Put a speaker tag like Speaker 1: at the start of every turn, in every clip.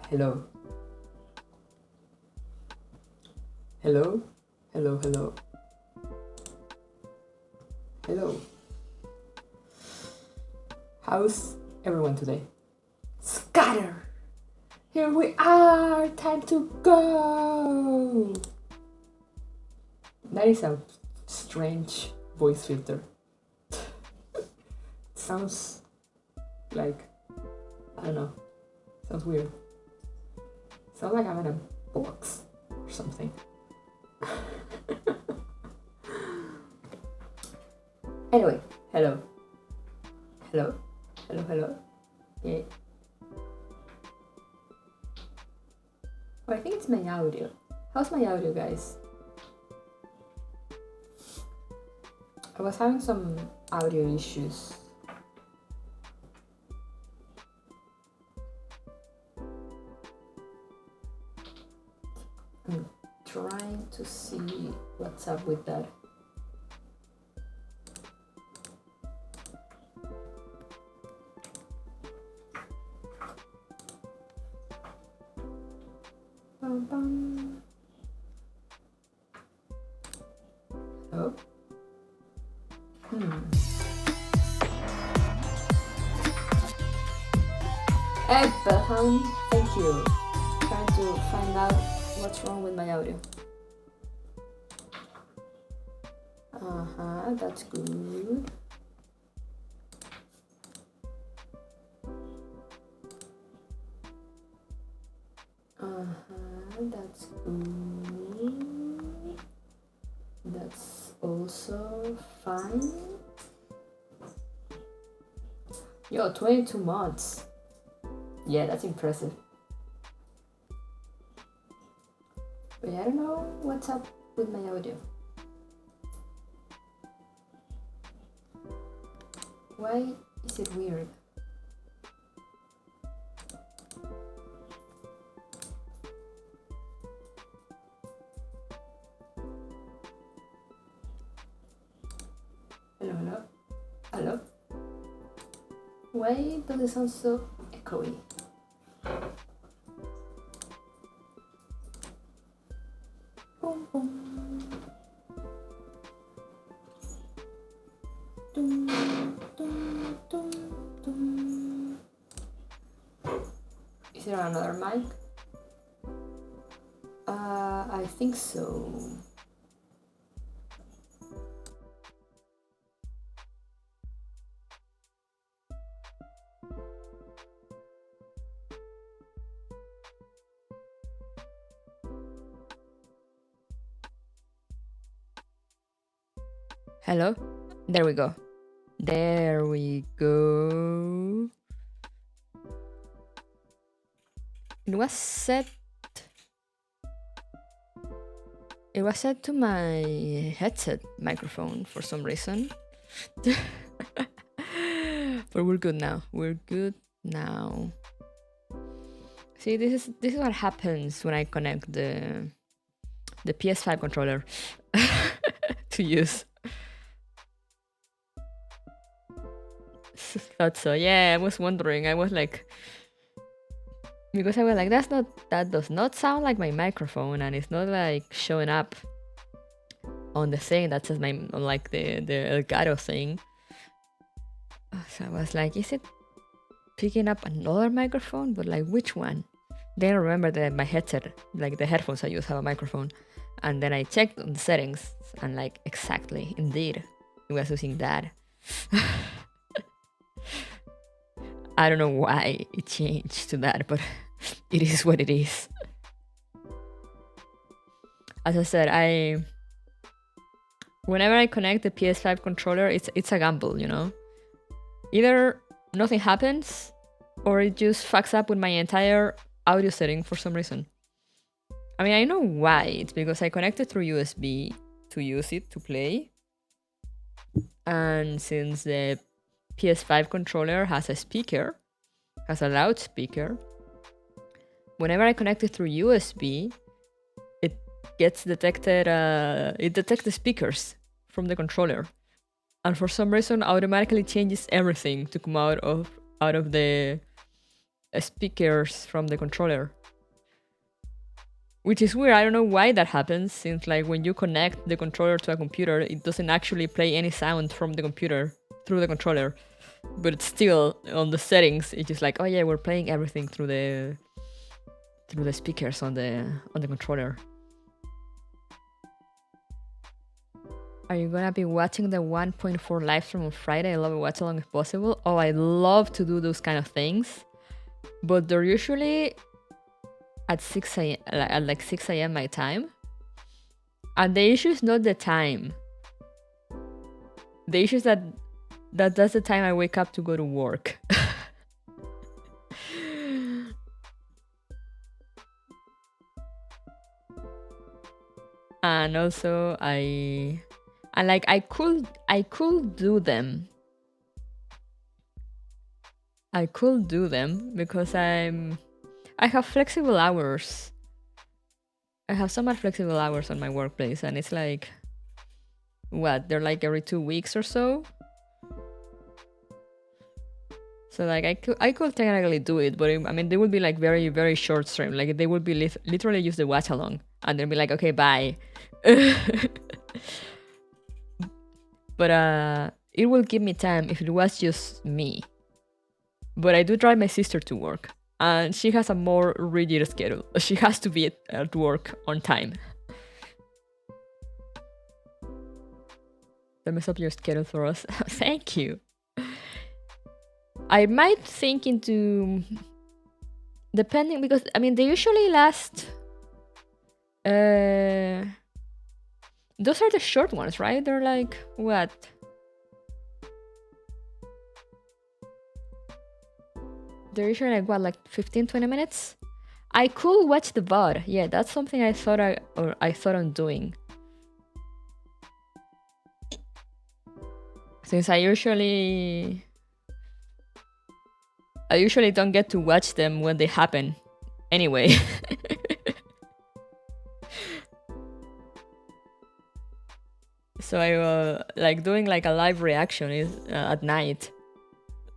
Speaker 1: Hello. Hello? Hello, hello. Hello. How's everyone today? Scatter! Here we are! Time to go! That is a strange voice filter. Sounds like, I don't know, sounds weird. Sounds like I'm in a box or something. Anyway, hello. Hello? Hello, hello? Yay. Oh, I think it's my audio. How's my audio, guys? I was having some audio issues. I'm trying to see what's up with that. Hello? Hey, Belhan, thank you. Trying to find out what's wrong with my audio. That's good. That's good. That's also fine. Yo, 22 months. Yeah, that's impressive. But I don't know what's up with my audio. Why is it weird? Hello, hello? Hello? Why does it sound so echoey? Boom, boom. Dum, dum, dum, dum. Is there another mic? I think so. Hello? There we go. There we go. It was set to my headset microphone for some reason. But we're good now. We're good now. See, this is what happens when I connect the PS5 controller to use. Thought so. Yeah, I was wondering. I was like, because I was like, that does not sound like my microphone, and it's not like showing up on the thing that says on like the Elgato thing. So I was like, is it picking up another microphone? But like, which one? Then I remember that my headset, like the headphones I use, have a microphone, and then I checked on the settings, and like exactly, indeed, it was using that. I don't know why it changed to that, but it is what it is. As I said, whenever I connect the PS5 controller, it's a gamble, you know? Either nothing happens, or it just fucks up with my entire audio setting for some reason. I mean, I know why. It's because I connected through USB to use it to play. And since the PS5 controller has a loudspeaker, whenever I connect it through USB, it gets detected, it detects the speakers from the controller. And for some reason, automatically changes everything to come out of the speakers from the controller. which is weird. I don't know why that happens, since like when you connect the controller to a computer, it doesn't actually play any sound from the computer through the controller. But it's still on the settings, it's just like, oh yeah, we're playing everything through the speakers on the controller. Are you gonna be watching the 1.4 live stream on Friday? I love it. Watch along if possible. Oh, I love to do those kind of things, but they're usually at 6 a.m. at like 6 a.m. my time. And the issue is not the time. The issue is that's the time I wake up to go to work. And also I could do them. I could do them because I have flexible hours. I have somewhat flexible hours on my workplace, and it's like, what, they're like every 2 weeks or so. So like I could technically do it, but I mean they would be like very, very short stream. Like they would be literally just the watch along, and they'd be like, okay, bye. But it will give me time if it was just me. But I do drive my sister to work, and she has a more rigid schedule. She has to be at work on time. Let me stop your schedule for us. Thank you. I might think into, depending, because I mean they usually last. Those are the short ones, right? They're like what? They're usually like what, like 15-20 minutes? I could watch the VOD. Yeah, that's something I thought on doing. Since I usually don't get to watch them when they happen anyway. So I like doing like a live reaction is at night.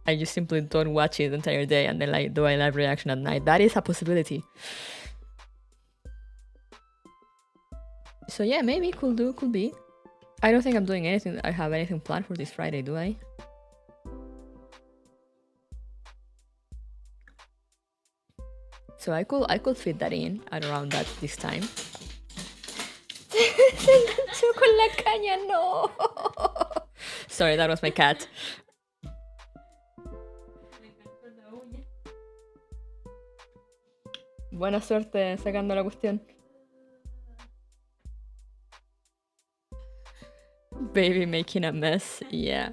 Speaker 1: I just simply don't watch it the entire day and then like do a live reaction at night. That is a possibility. So yeah, maybe could be. I don't think I'm doing anything. I have anything planned for this Friday, do I? So I could fit that in at around this time. Chocolate caña, no. Sorry, that was my cat. Buena suerte sacando la cuestión. Baby making a mess, yeah.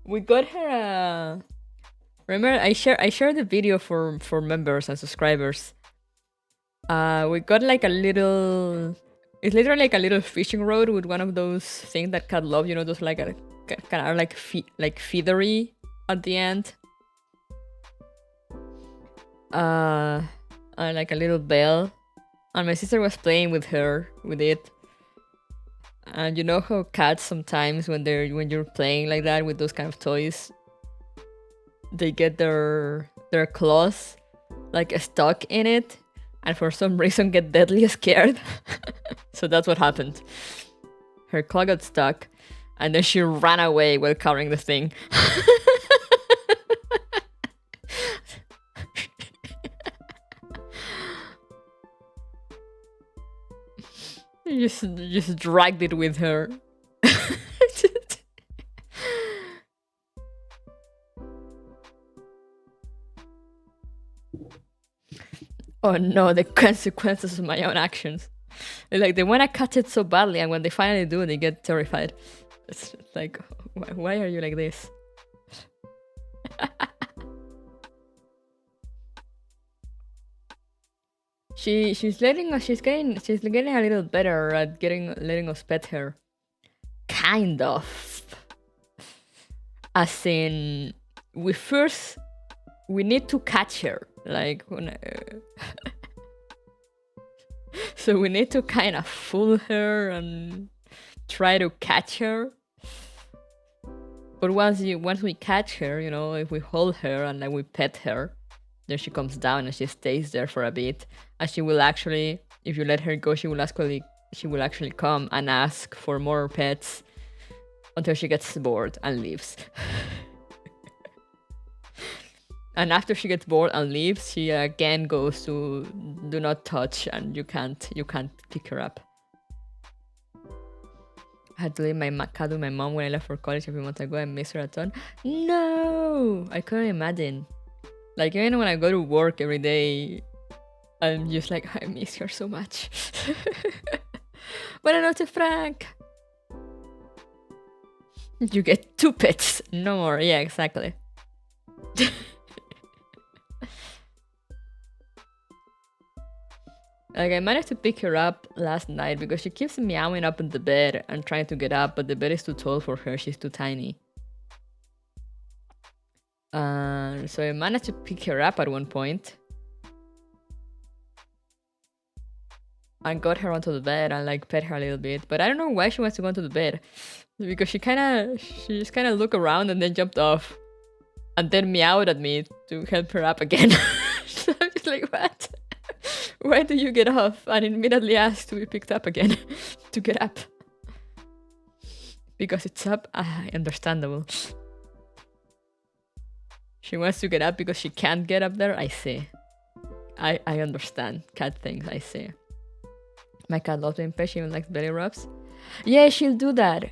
Speaker 1: We got her a... Remember, I shared the video for members and subscribers. We got like a little... It's literally like a little fishing rod with one of those things that cat love, you know, those like kind of like feathery at the end. And like a little bell. And my sister was playing with it. And you know how cats sometimes when you're playing like that with those kind of toys, they get their claws like stuck in it, and for some reason get deadly scared. So that's what happened. Her claw got stuck, and then she ran away while carrying the thing. Just dragged it with her. Oh no, the consequences of my own actions. Like, they want to catch it so badly, and when they finally do, they get terrified. It's like, why are you like this? She's getting a little better at letting us pet her. Kind of. As in, we need to catch her. Like, so we need to kind of fool her and try to catch her. But once we catch her, you know, if we hold her and like we pet her, then she comes down and she stays there for a bit, and she will actually if you let her go, she will actually come and ask for more pets until she gets bored and leaves. And after she gets bored and leaves, she again goes to do not touch, and you can't pick her up. I had to leave my cat with my mom when I left for college a few months ago. I miss her a ton. No, I couldn't imagine. Like, even when I go to work every day, I'm just like, I miss her so much. Buenas noches, Frank. You get 2 pets, no more. Yeah, exactly. Like, I managed to pick her up last night because she keeps meowing up in the bed and trying to get up, but the bed is too tall for her. She's too tiny. So I managed to pick her up at one point and got her onto the bed and like pet her a little bit. But I don't know why she wants to go into the bed, because she just kind of looked around and then jumped off and then meowed at me to help her up again. So I'm just like, what? Why do you get off? And immediately asked to be picked up again to get up. Because it's up? Understandable. She wants to get up because she can't get up there? I see. I understand cat things, I see. My cat loves being pet, she even likes belly rubs. Yeah, she'll do that.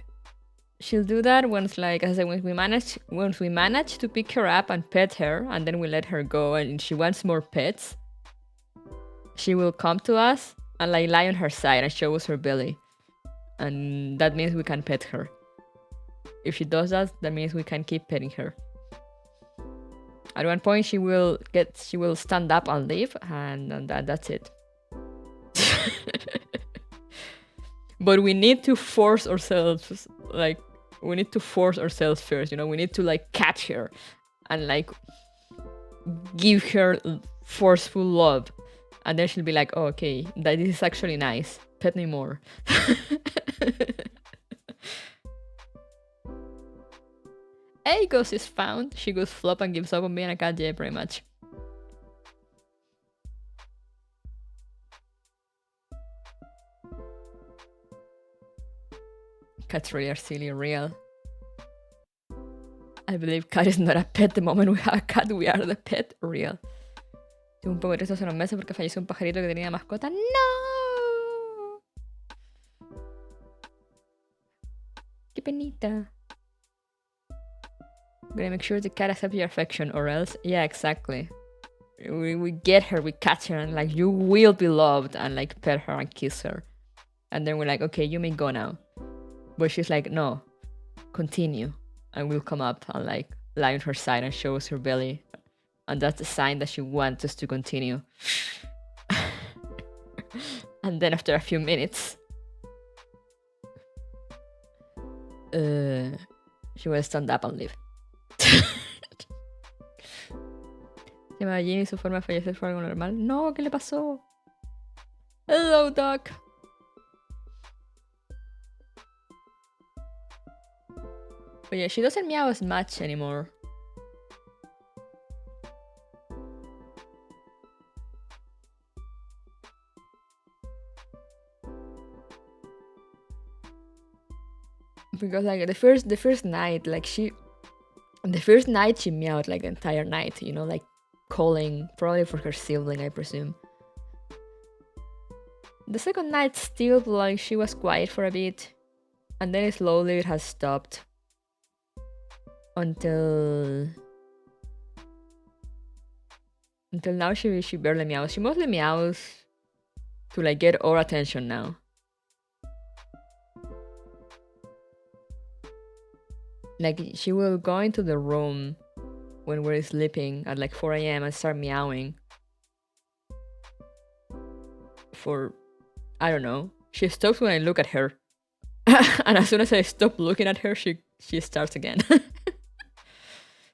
Speaker 1: She'll do that once, like, as I said, once we manage to pick her up and pet her, and then we let her go, and she wants more pets, she will come to us and like lie on her side and show us her belly. And that means we can pet her. If she does that, that means we can keep petting her. At one point she will stand up and leave, and that's it. But we need to force ourselves, like, we need to force ourselves first, you know, we need to like catch her and like give her forceful love. And then she'll be like, oh, okay, that is actually nice. Pet me more. Hey, Ghost is found. She goes flop and gives up on being a cat. Yeah, pretty much. Cats really are silly, real. I believe cat is not a pet. The moment we have a cat, we are the pet, real. Tuve un poco de triste hace unos meses porque falleció un pajarito que tenía mascota. ¡No! ¡Qué penita! I'm gonna make sure the cat accepts your affection, or else... Yeah, exactly. We get her, we catch her, and like, you will be loved, and like, pet her and kiss her. And then we're like, okay, you may go now. But she's like, no, continue. And we'll come up and like, lie on her side and show us her belly. And that's a sign that she wants us to continue. And then after a few minutes, she will stand up and leave. Se llama Jimmy, su forma de fallecer fue algo normal. No, ¿qué le pasó? Hello, Doc. But yeah, she doesn't meow as much anymore. Because like the first night, like she meowed like the entire night, you know, like calling probably for her sibling, I presume. The second night still, like, she was quiet for a bit, and then slowly it has stopped until now she barely meows. She mostly meows to like get our attention now. Like, she will go into the room when we're sleeping at like 4 a.m. and start meowing for, I don't know. She stops when I look at her. And as soon as I stop looking at her, she starts again.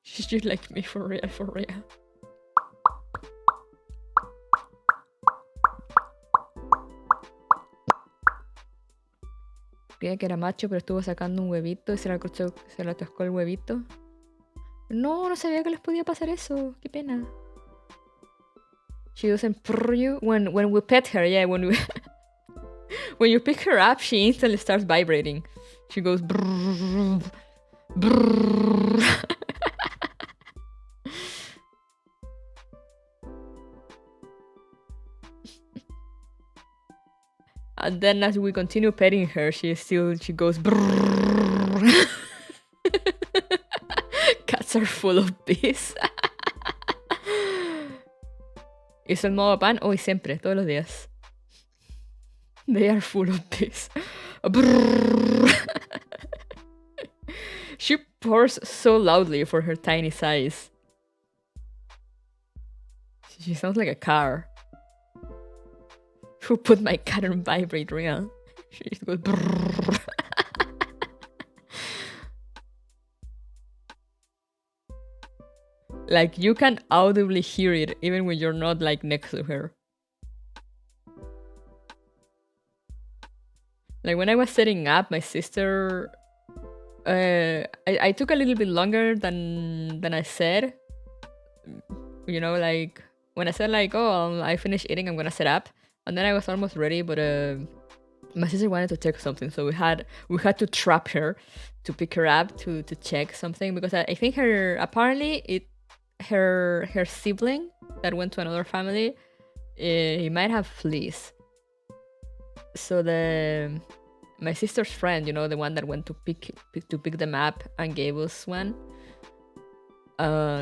Speaker 1: She's just like me, for real, for real. Creía que era macho, pero estuvo sacando un huevito y se le atascó el huevito. No sabía que les podía pasar eso. Qué pena. She doesn't purr you when we pet her. Yeah, when we when you pick her up, she instantly starts vibrating. She goes brrrr, brrrr. And then as we continue petting her, she goes brrrr. Cats are full of bees. ¿Es el modo pan? Hoy siempre, todos los días. They are full of bees. She purrs so loudly for her tiny size. She sounds like a car. Who put my cat on vibrate real? She just goes brrrr. Like you can audibly hear it even when you're not like next to her. Like when I was setting up, my sister, I took a little bit longer than I said. You know, like when I said like, oh, I finished eating, I'm gonna set up, and then I was almost ready, but my sister wanted to check something, so we had to trap her to pick her up to check something because I think her her sibling that went to another family, he might have fleas. So my sister's friend, you know, the one that went to pick them up and gave us one.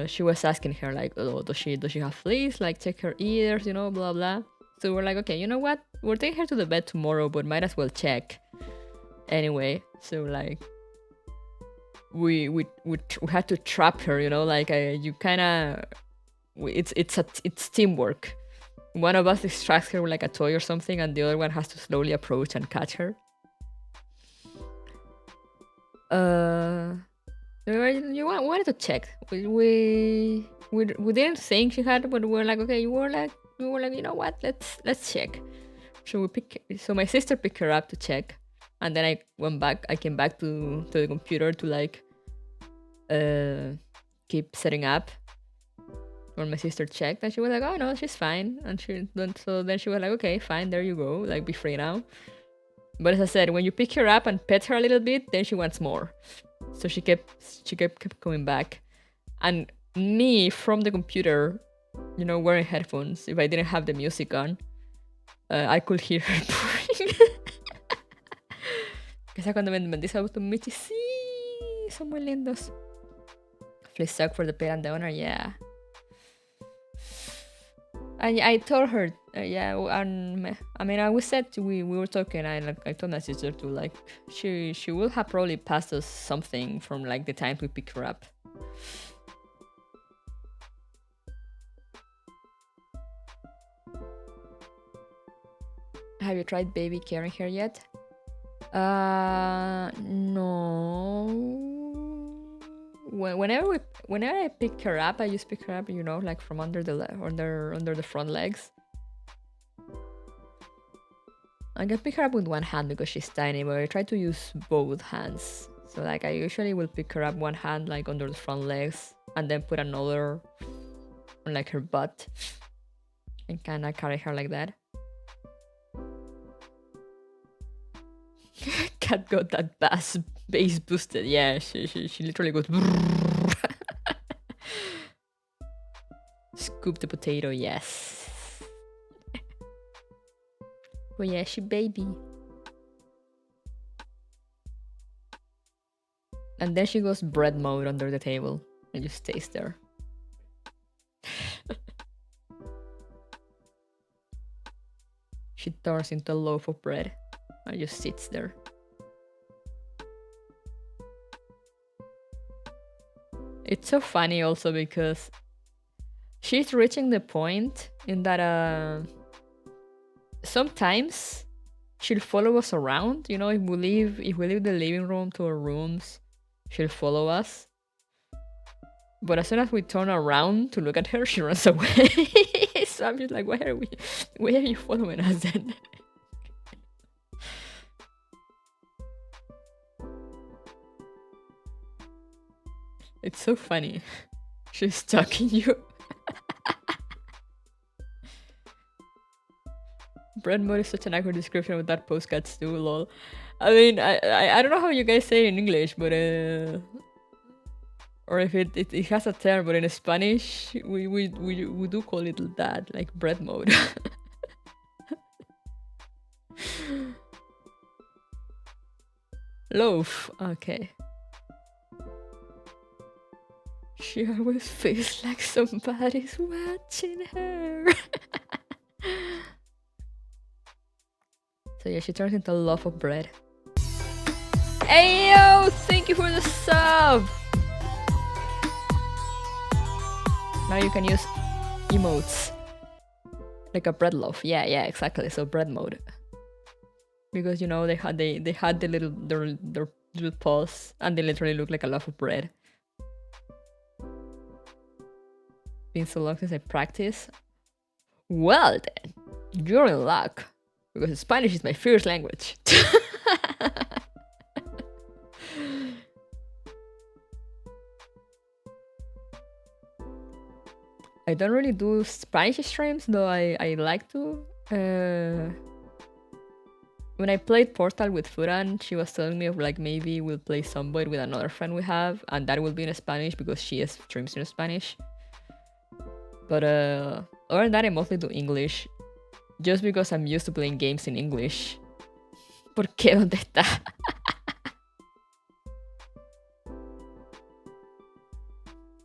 Speaker 1: She was asking her like, oh, does she have fleas? Like check her ears, you know, blah blah. So we're like, okay, you know what? We're taking her to the vet tomorrow, but might as well check anyway. So like, we had to trap her, you know, like you kind of, it's teamwork. One of us distracts her with like a toy or something, and the other one has to slowly approach and catch her. You wanted to check. We didn't think she had, but we were like, okay, we were like, you know what? Let's check. So my sister picked her up to check, and then I came back to the computer to like keep setting up. When my sister checked, and she was like, oh no, she's fine. And so then she was like, okay, fine, there you go, like be free now. But as I said, when you pick her up and pet her a little bit, then she wants more. So she kept coming back. And me from the computer, you know, wearing headphones, if I didn't have the music on, I could hear her purring. Que sea cuando me dice Michi, sí, son muy lindos. Please suck for the pet and the owner, yeah. And I told her, yeah, and I mean, we said we were talking. I told my sister to like, she will have probably passed us something from like the time we pick her up. Have you tried baby carrying her yet? No. Whenever I pick her up, I just pick her up, you know, like from under the front legs. I can pick her up with one hand because she's tiny, but I try to use both hands. So like I usually will pick her up one hand like under the front legs and then put another on like her butt and kind of carry her like that. Cat got that bass boosted. Yeah, she literally goes. Scoop the potato, yes. Oh yeah, she baby. And then she goes bread mode under the table and just stays there. She turns into a loaf of bread and just sits there. It's so funny also because she's reaching the point in that sometimes she'll follow us around. You know, if we leave the living room to our rooms, she'll follow us. But as soon as we turn around to look at her, she runs away. So I'm just like, why are you following us then? It's so funny. She's stalking you. bread mode is such an accurate description of that postcards too, lol. I mean, I don't know how you guys say it in English, but or if it has a term, but in Spanish we do call it that, like bread mode. Loaf, okay. She always feels like somebody's watching her. So yeah, she turns into a loaf of bread. Hey yo, thank you for the sub! Now you can use emotes. Like a bread loaf. Yeah, exactly. So bread mode. Because you know they had the their little paws and they literally look like a loaf of bread. Been so long since I practice. Well then, you're in luck. Because Spanish is my first language. I don't really do Spanish streams, though I like to. When I played Portal with Furan, she was telling me of like maybe we'll play Someboy with another friend we have, and that will be in Spanish because she streams in Spanish. But other than that, I mostly do English, just because I'm used to playing games in English. ¿Por qué? ¿Dónde está?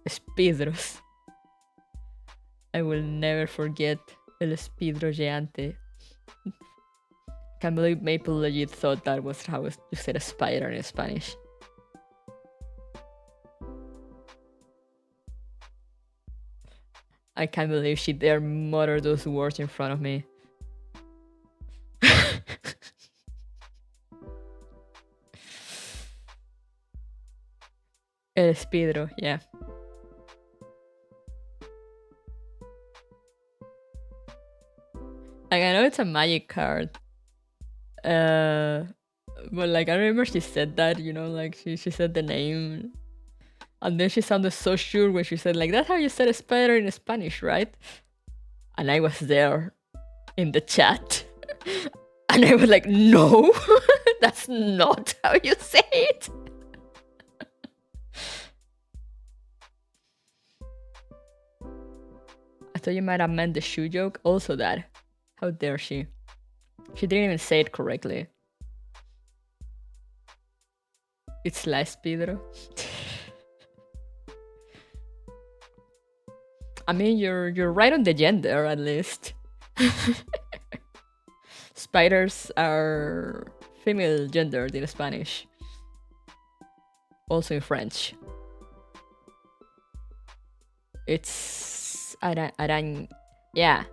Speaker 1: Speedros. I will never forget el speedro gigante. Can't believe Maple legit thought that was how you said a spider in Spanish. I can't believe she dare mutter those words in front of me. El Speedro, yeah. Like, I know it's a magic card. But like, I remember she said that, you know, like she said the name. And then she sounded so sure when she said, like, that's how you said a spider in Spanish, right? And I was there in the chat. And I was like, no, that's not how you say it. I thought you might have meant the shoe joke. Also that. How dare she? She didn't even say it correctly. It's La Speedro. I mean, you're right on the gender, at least. Spiders are female gendered in Spanish. Also in French. It's arañ. Yeah.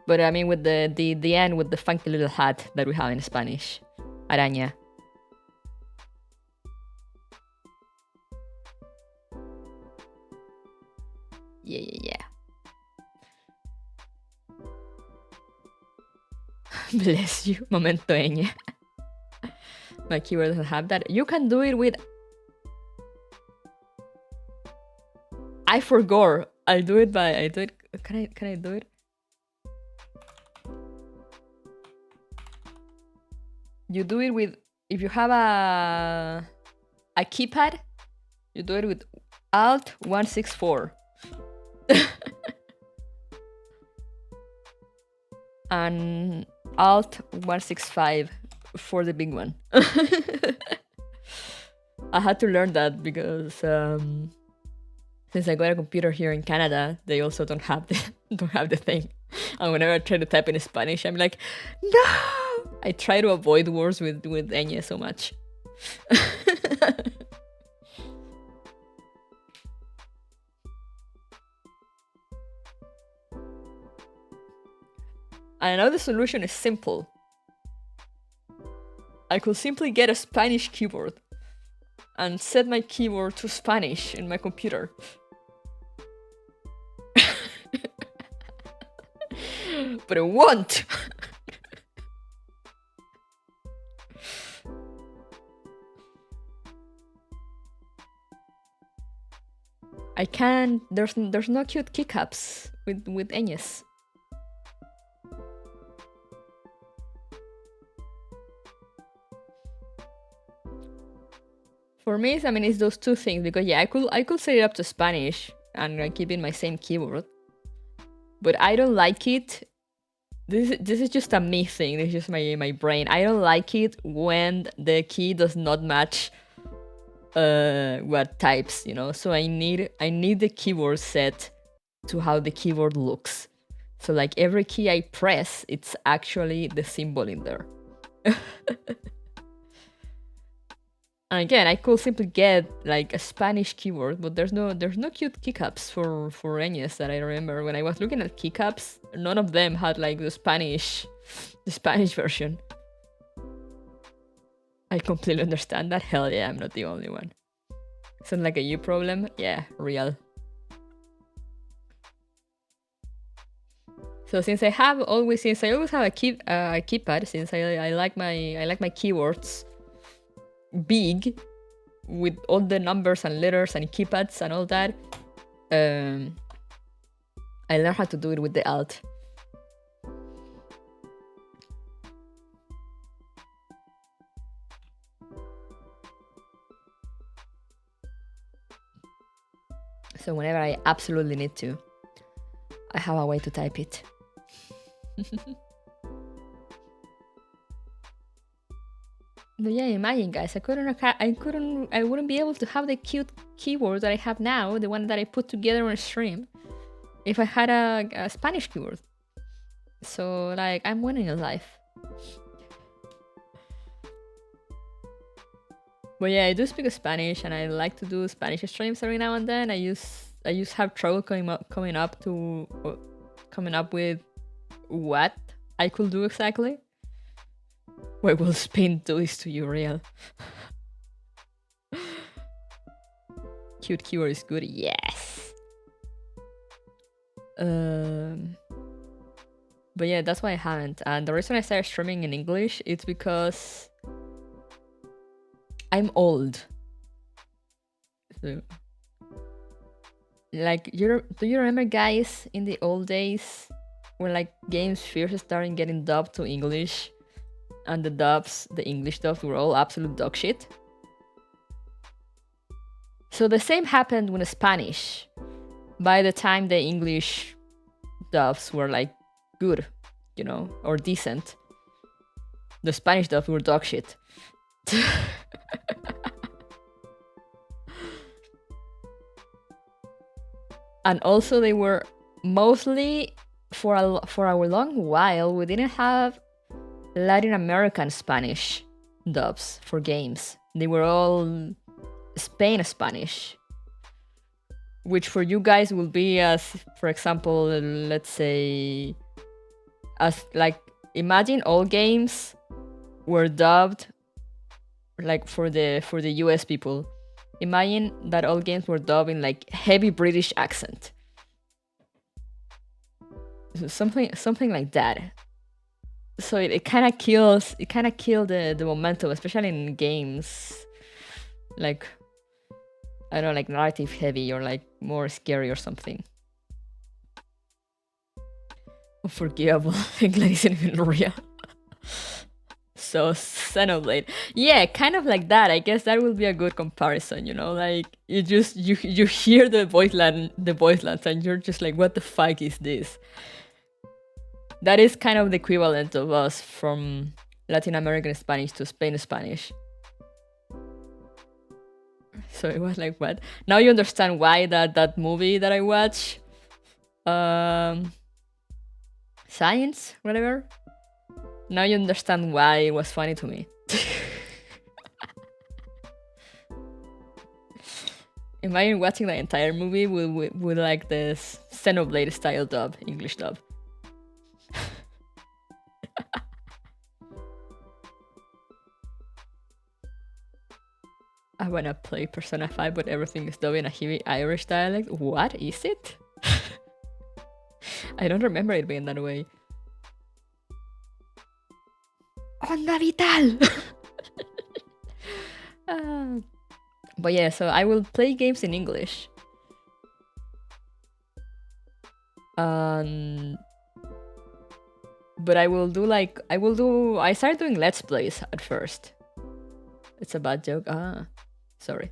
Speaker 1: But I mean with the end with the funky little hat that we have in Spanish. Araña. Yeah. Bless you, momento ñ. My keyboard doesn't have that. You can do it with... I forgot. I'll do it by... Can I do it? You do it with... If you have a keypad, you do it with Alt 164. And Alt 165 for the big one. I had to learn that because since I got a computer here in Canada, they also don't have the thing. And whenever I try to type in Spanish, I'm like, no! I try to avoid words with ñ so much. And I know the solution is simple. I could simply get a Spanish keyboard and set my keyboard to Spanish in my computer. But it won't! I can't... There's no cute keycaps with ñes. For me, I mean, it's those two things because yeah, I could set it up to Spanish and keep it my same keyboard, but I don't like it. This is just a me thing. This is just my brain. I don't like it when the key does not match what types, you know. So I need the keyboard set to how the keyboard looks. So like every key I press, it's actually the symbol in there. And again, I could simply get like a Spanish keyboard, but there's no cute keycaps for NES that I remember. When I was looking at keycaps, none of them had like the Spanish version. I completely understand that. Hell yeah, I'm not the only one. Sounds like a you problem? Yeah, real. So since I always have a keypad, since I like my keywords big with all the numbers and letters and keypads and all that, I learned how to do it with the Alt. So whenever I absolutely need to, I have a way to type it. But yeah, imagine guys, I wouldn't be able to have the cute keyboard that I have now, the one that I put together on stream, if I had a Spanish keyboard. So like, I'm winning in life. But yeah, I do speak Spanish and I like to do Spanish streams every now and then. I just have trouble coming up with what I could do exactly. Wait, will Spain do this to you, real? Cute keyword is good, yes. But yeah, that's why I haven't. And the reason I started streaming in English is because I'm old. So, like, do you remember, guys, in the old days when like games first started getting dubbed to English, and the English dubs were all absolute dog shit? So the same happened with Spanish. By the time the English dubs were like good, you know, or decent, the Spanish dubs were dog shit. And also they were mostly for a long while we didn't have Latin American Spanish dubs for games. They were all Spain Spanish, which for you guys will be as, for example, let's say, as like, imagine all games were dubbed like for the US people. Imagine that all games were dubbed in like heavy British accent. Something like that. So it kind of kills the momentum, especially in games like, I don't know, like narrative heavy or like more scary or something. Unforgivable. English isn't even real. So Xenoblade, yeah, kind of like that. I guess that will be a good comparison, you know, like you hear the voice lines and you're just like, what the fuck is this? That is kind of the equivalent of us from Latin American Spanish to Spain Spanish. So it was like, what? Now you understand why that movie that I watched, Science, whatever. Now you understand why it was funny to me. Imagine watching the entire movie with like this Xenoblade style dub, English dub. I wanna play Persona 5, but everything is dubbed in a heavy Irish dialect. What is it? I don't remember it being that way. Onda Vital! But yeah, so I will play games in English. But I started doing Let's Plays at first. It's a bad joke. Sorry.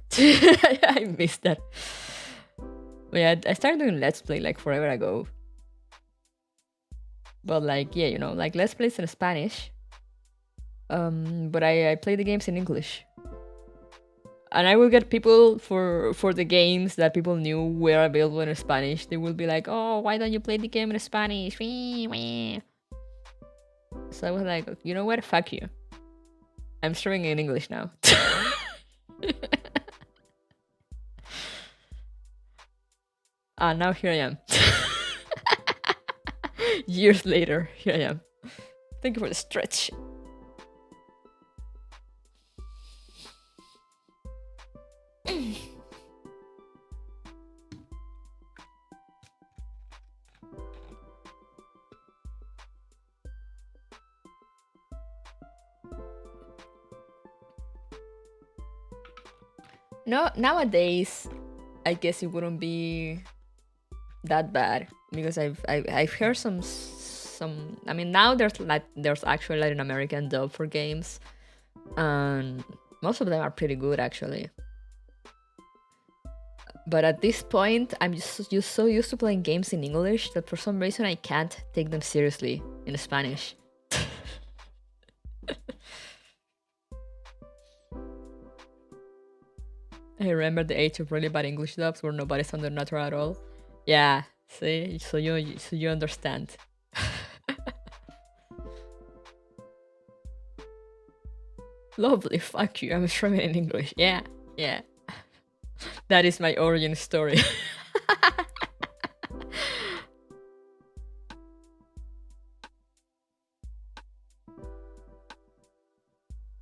Speaker 1: I missed that. But yeah, I started doing Let's Play like forever ago. But like, yeah, you know, like Let's Plays in Spanish. But I play the games in English. And I will get people for the games that people knew were available in Spanish. They will be like, oh, why don't you play the game in Spanish? So I was like, you know what? Fuck you. I'm streaming in English now. And now here I am. Years later, here I am. Thank you for the stretch. No, nowadays, I guess it wouldn't be that bad because I've heard some. I mean, now there's actually Latin American dub for games, and most of them are pretty good actually. But at this point, I'm just so used to playing games in English that for some reason I can't take them seriously in Spanish. I remember the age of really bad English dubs where nobody sounded natural at all. Yeah, see, so you understand. Lovely, fuck you. I'm streaming in English. Yeah. That is my origin story.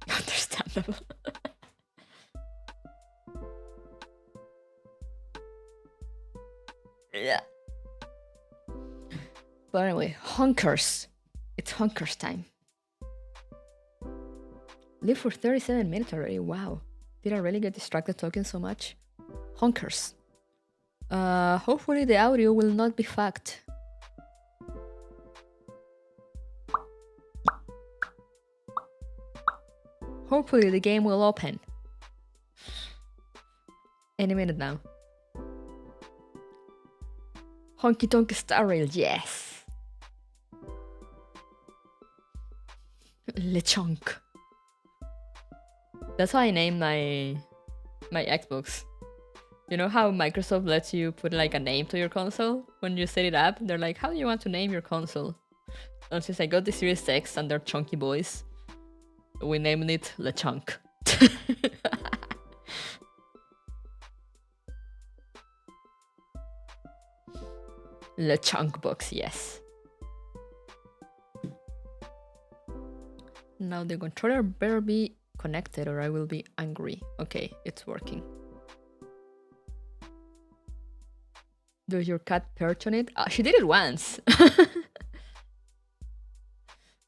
Speaker 1: Understandable. Yeah. But anyway, honkers. It's honkers time. Live for 37 minutes already. Wow. Did I really get distracted talking so much? Honkers. Hopefully the audio will not be fucked. Hopefully the game will open. Any minute now. Honky Tonk Star Rail, yes! Lechonk. That's how I named my Xbox. You know how Microsoft lets you put like a name to your console when you set it up? They're like, how do you want to name your console? And since I got the Series X and they're chunky boys, we named it Lechonk. Lechonk box, yes. Now the controller better be connected or I will be angry. Okay, it's working. Does your cat perch on it? She did it once.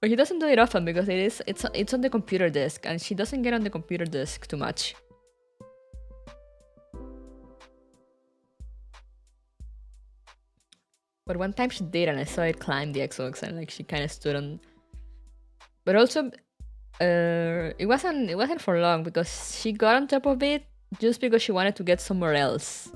Speaker 1: But he doesn't do it often because it's on the computer desk and she doesn't get on the computer desk too much. But one time she did and I saw it climb the Xbox and like she kind of stood on. But also it wasn't for long because she got on top of it just because she wanted to get somewhere else.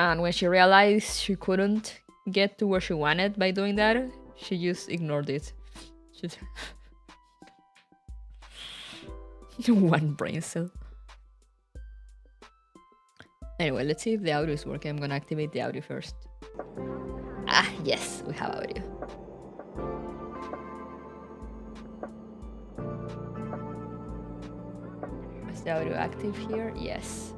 Speaker 1: And when she realized she couldn't get to where she wanted by doing that, she just ignored it. One brain cell. Anyway, let's see if the audio is working. I'm gonna activate the audio first. Ah, yes, we have audio. Is the audio active here? Yes.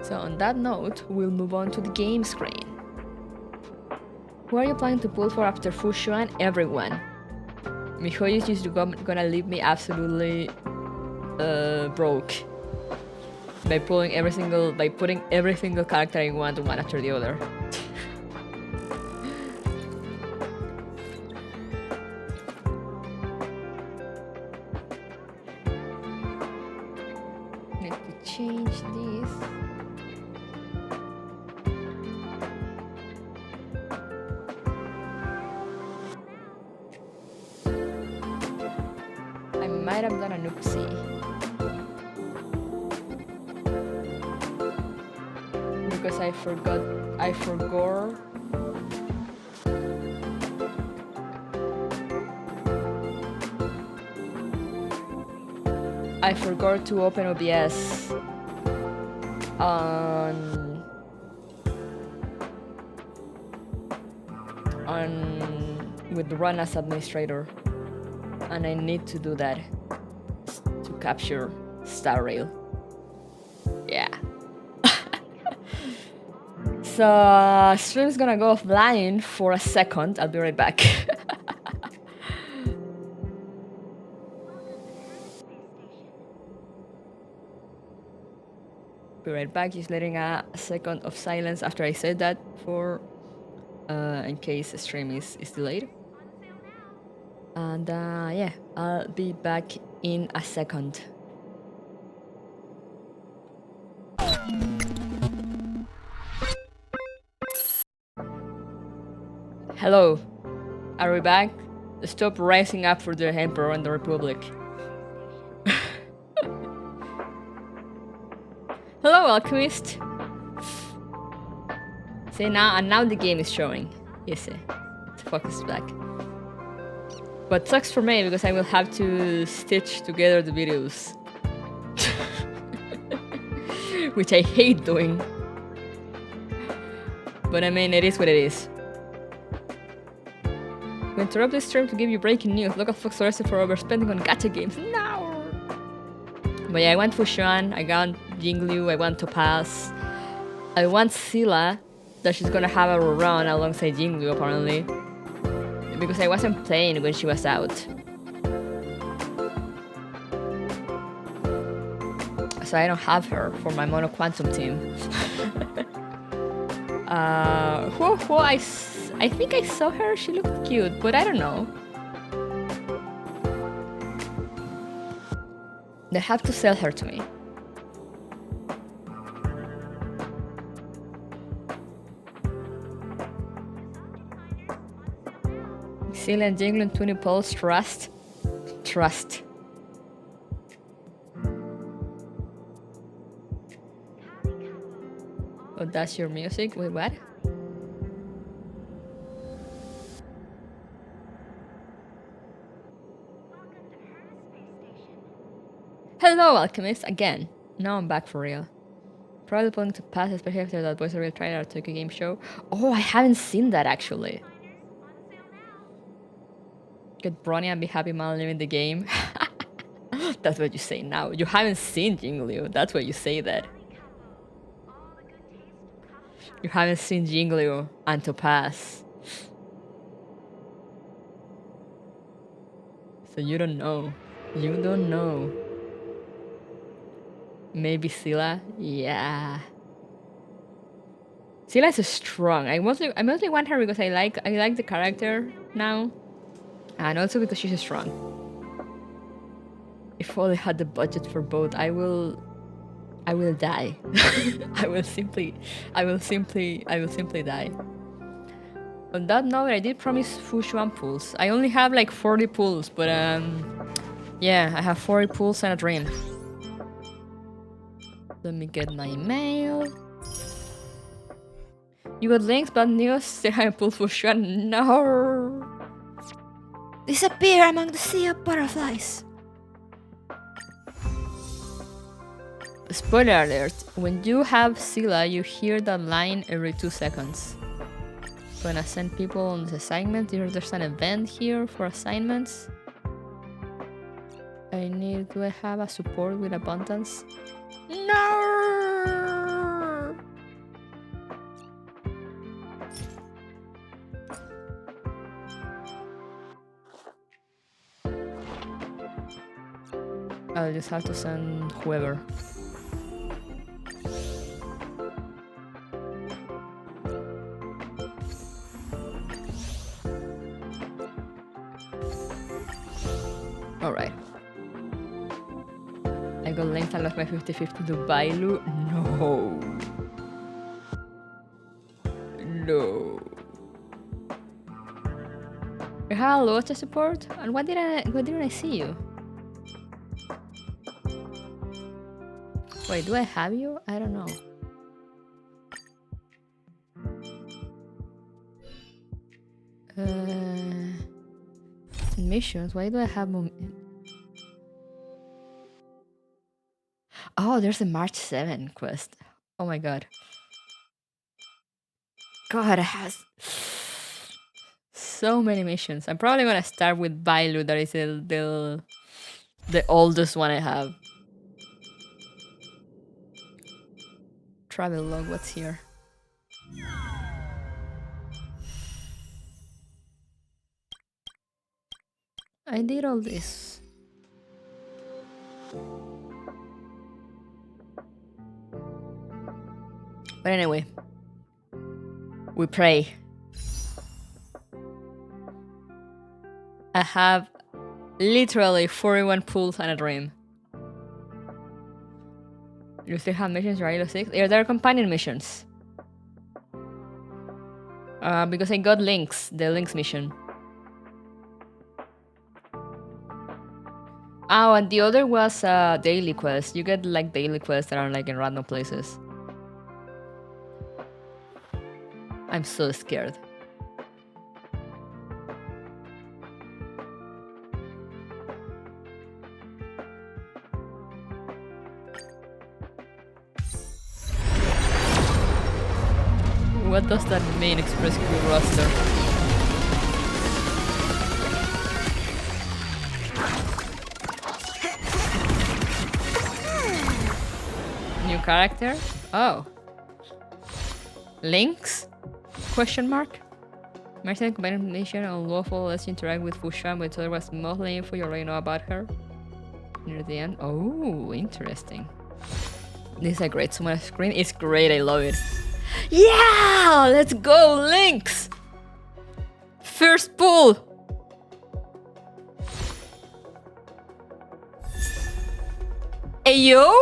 Speaker 1: So on that note, we'll move on to the game screen. Who are you planning to pull for after Fushuan? Everyone. Mihoyo is just gonna leave me absolutely broke by putting every single character I want one after the other. Need to change this. might have done an oopsie. Because I forgot. I forgot to open OBS with Run as administrator, and I need to do that to capture Star Rail. Yeah. So stream's gonna go offline for a second. I'll be right back. Be right back. Just letting a second of silence after I said that for in case the stream is delayed. And yeah, I'll be back in a second. Hello, are we back? Stop rising up for the Emperor and the Republic. Hello, Alchemist. See now the game is showing. You see, the focus is back. But sucks for me because I will have to stitch together the videos, which I hate doing. But I mean, it is what it is. We interrupt this stream to give you breaking news. Local folks arrested for overspending on gacha games. No! But yeah, I want Fushuan, I got Jingliu, I want Topaz. I want Scylla, that she's gonna have a run alongside Jingliu apparently. Because I wasn't playing when she was out. So I don't have her for my Mono Quantum team. I think I saw her, she looked cute, but I don't know. They have to sell her to me. Seal and Jingle and 20 Pulse, trust. Trust. Oh, that's your music? Wait, what? Hello, Alchemist, again. Now I'm back for real. Probably planning to pass, especially after that Voice of Real tried our Tokyo Game Show. Oh, I haven't seen that actually. Get Bronny and be happy man living the game. That's what you say now. You haven't seen Jingliu. That's why you say that. You haven't seen Jingliu and Topaz. So you don't know. You don't know. Maybe Scylla? Yeah. Scylla is strong. I mostly want her because I like the character now. And also because she's strong. If only had the budget for both, I will die. I will simply die. On that note, I did promise Fushuan pools. I only have like 40 pools, but yeah, I have 40 pools and a dream. Let me get my mail. You got links, bad news. Say hi, pull Fushuan. No. Disappear among the sea of butterflies. Spoiler alert, when you have Scylla, you hear that line every 2 seconds. Gonna send people on this assignment. There's an event here for assignments. Do I have a support with abundance? No! I'll just have to send whoever. Alright. I got linked and lost my 50-50 to Bailu. No. No. You have a lot of support? And why didn't I see you? Wait, do I have you? I don't know. Missions. Why do I have Oh, there's a March 7 quest. Oh my god. God, it has so many missions. I'm probably gonna start with Bailu, that is the oldest one I have. Travel log, what's here? I did all this. But anyway, we pray. I have literally 41 pulls and a dream. You still have missions, right? 6? Yeah, there are companion missions. Because I got links, the links mission. Oh, and the other was daily quest. You get like daily quests that are like in random places. I'm so scared. What does that mean, Express Queue roster? New character? Oh. Links? Question mark? Merchant combination unlawful. Let's interact with Fushan, but otherwise mostly info you already know about her. Near the end. Oh, interesting. This is a great summon screen. It's great, I love it. Yeah! Let's go, Links! First pull! Ayo?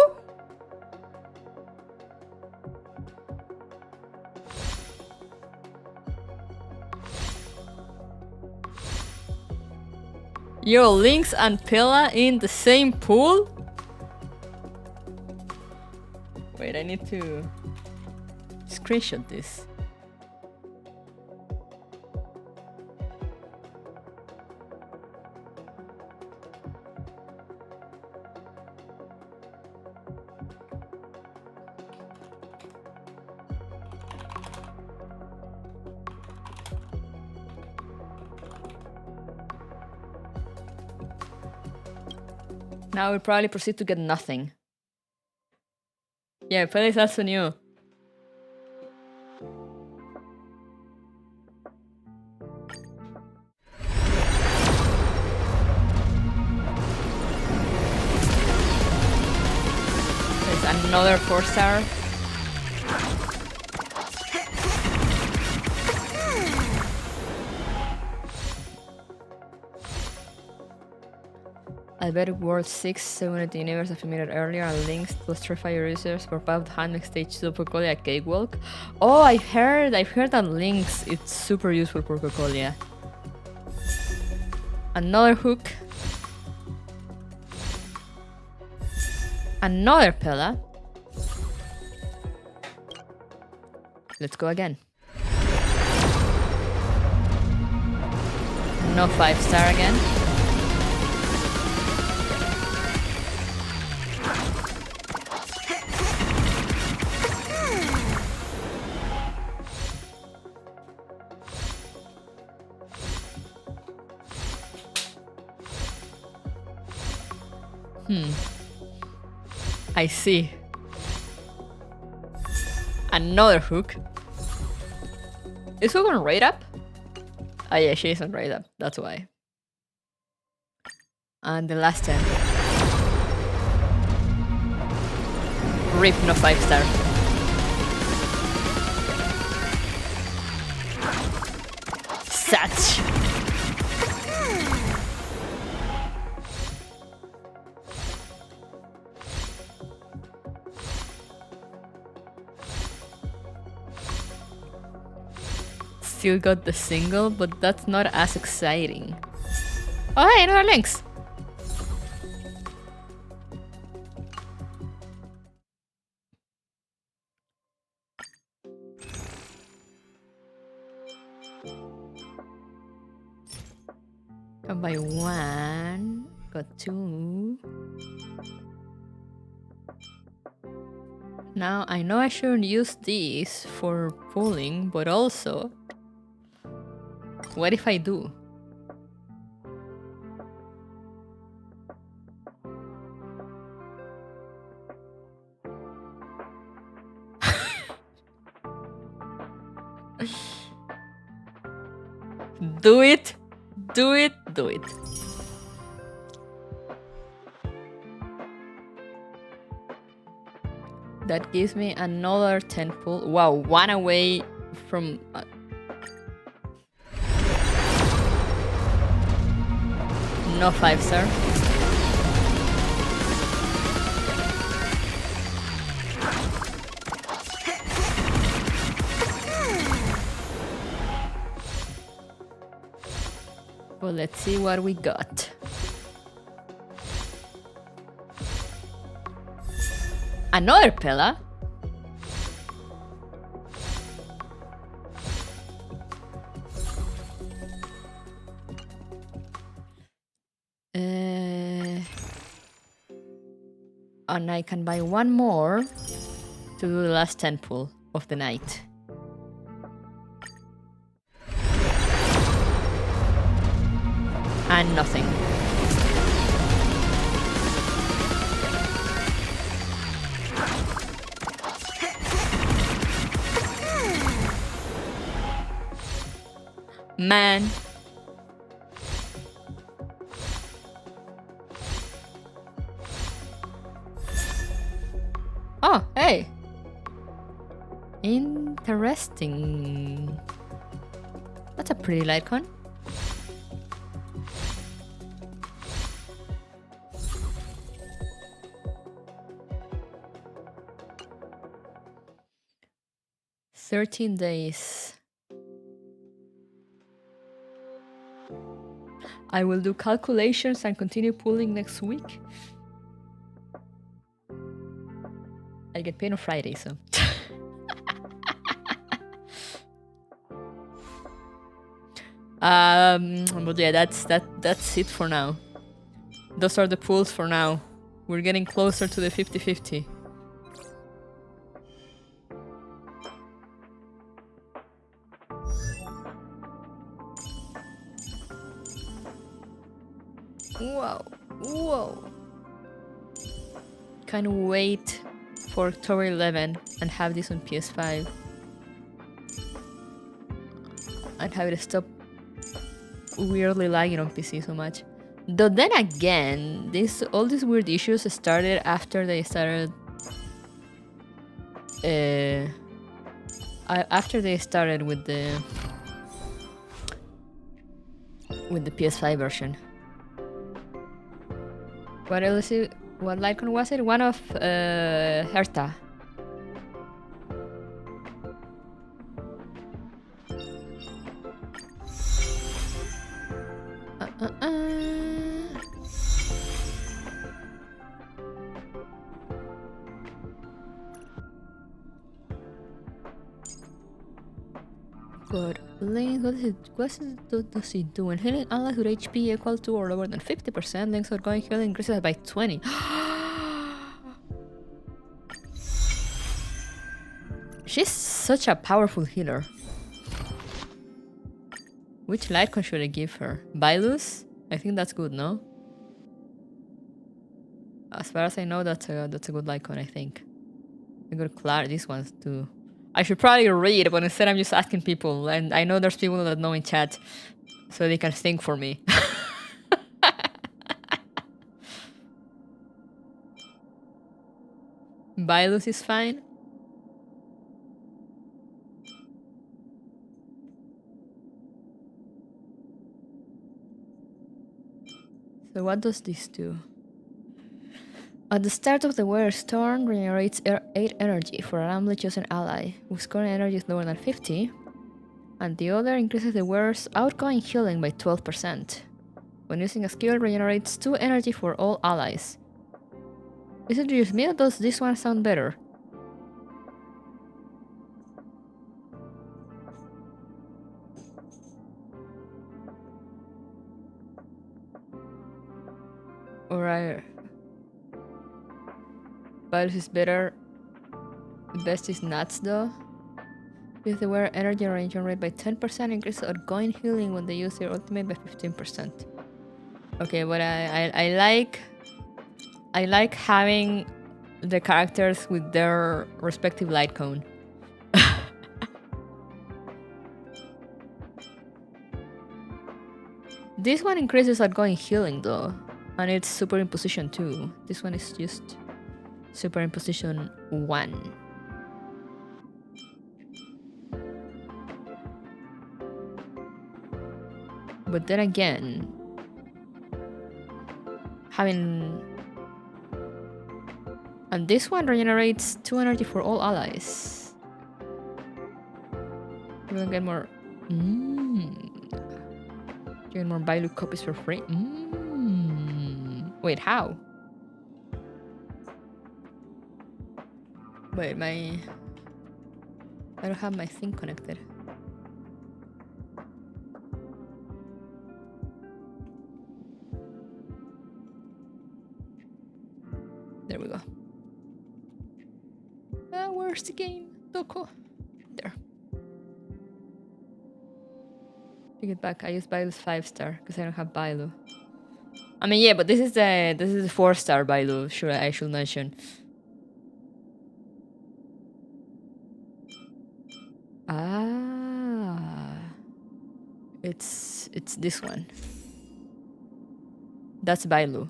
Speaker 1: Yo, Lynx and Pilla in the same pool? Wait, I need to screenshot this. Now we'll probably proceed to get nothing. Yeah, Pilla is also new. There's another 4-star. Albertic World 6, 7 at the universe as we made it earlier, and links to Street Fighter users for Path Handling Stage Super Colia Cakewalk. Oh, I've heard that links it's super useful for Cocolia. Another hook. Another Pilla. Let's go again. No 5-star again. I see. Another hook. Is who gonna rate up? Oh yeah, she isn't rate up, that's why. And the last 10. Rip, no 5-star. Satch. Still got the single, but that's not as exciting. Oh hey, another links! Can buy 1. Got 2. Now, I know I shouldn't use these for pulling, but also, what if I do? Do it! Do it! Do it! That gives me another 10 pull. Wow, 1 away from... no 5-star. Well, let's see what we got. Another Pella? And I can buy 1 more to do the last 10 pull of the night. And nothing. Man. Oh, hey. Interesting. That's a pretty light con. "13 days. I will do calculations and continue pulling next week. I get paid on Friday, so. But yeah, that's it for now. Those are the pulls for now. We're getting closer to the 50-50. Whoa, whoa. Can't wait for October 11 and have this on PS5. And have it stop weirdly lagging on PC so much. Though then again, all these weird issues started after they started... after they started with the PS5 version. What else? What Lycon was it? One of Herta. Good. Link, what does he do? When healing allies with HP equal to or lower than 50%, links outgoing healing increases by 20. She's such a powerful healer. Which Lycon should I give her? Bailu's? I think that's good, no? As far as I know, that's a good Lycon, I think. I got Clara, these ones too. I should probably read, but instead I'm just asking people, and I know there's people that know in chat, so they can think for me. Bailu's is fine. So what does this do? At the start of the wear, Storm regenerates 8 energy for a randomly chosen ally, whose current energy is lower than 50, and the other increases the wearer's outgoing healing by 12%. When using a skill, regenerates 2 energy for all allies. Is it just me or does this one sound better? Alright. Bailu is better. The best is nuts though. Use the wearer energy arrangement rate by 10%, increase outgoing healing when they use their ultimate by 15%. Okay, but I like having the characters with their respective light cone. This one increases outgoing healing though, and it's superimposition too. This one is just superimposition 1. But then again, and this one regenerates 2 energy for all allies. You will get more. You get more Bailu copies for free. Wait, how? Wait, I don't have my thing connected. There we go. Where's the game? Doko. There. Take it back. I use Bailu's 5-star because I don't have Bailu. I mean, yeah, but this is the 4-star Bailu. Sure, I should mention. It's this one. That's Bailu.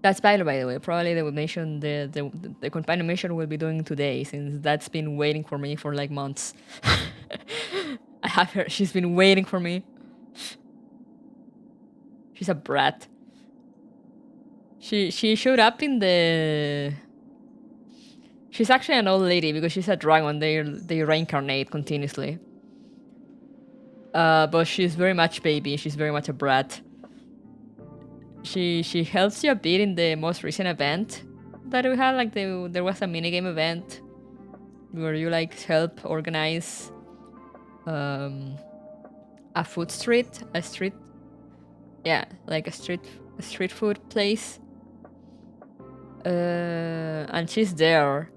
Speaker 1: That's Bailu, by the way. Probably they will mention the companion mission we'll be doing today, since that's been waiting for me for like months. I have her. She's been waiting for me. She's a brat. She showed up in the. She's actually an old lady because she's a dragon. They reincarnate continuously. But she's very much baby. She's very much a brat. She helps you a bit in the most recent event that we had. Like there was a minigame event where you like help organize a food street, like a street food place. And she's there.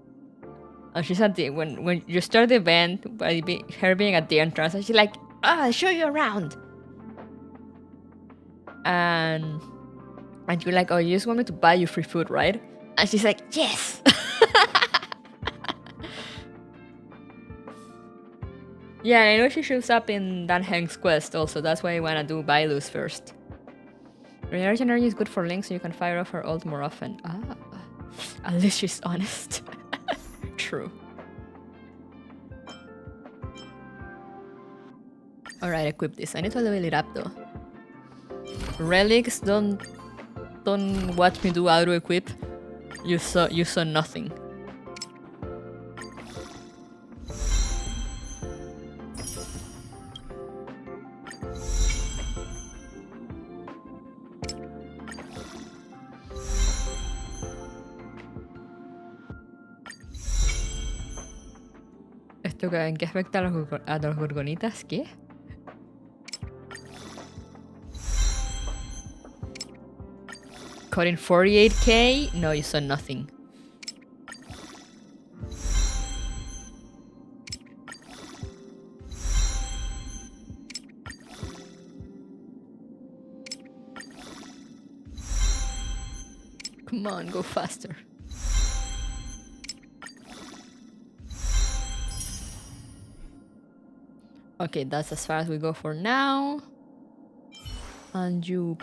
Speaker 1: And she's at the when you start the event by her being at the entrance, and she's like, I'll show you around. And you're like, oh, you just want me to buy you free food, right? And she's like, yes. Yeah, I know she shows up in Dan Heng's quest also. That's why I wanna do Bailu's first. Regeneration energy is good for Link, so you can fire off her ult more often. At least she's honest. True. Alright, equip this. I need to level it up though. Relics, don't watch me do auto equip. You saw nothing. ¿Esto en qué afecta a los gorgonitas? ¿Qué? Cutting 48k? No, you saw nothing. Come on, go faster. Okay, that's as far as we go for now. And you...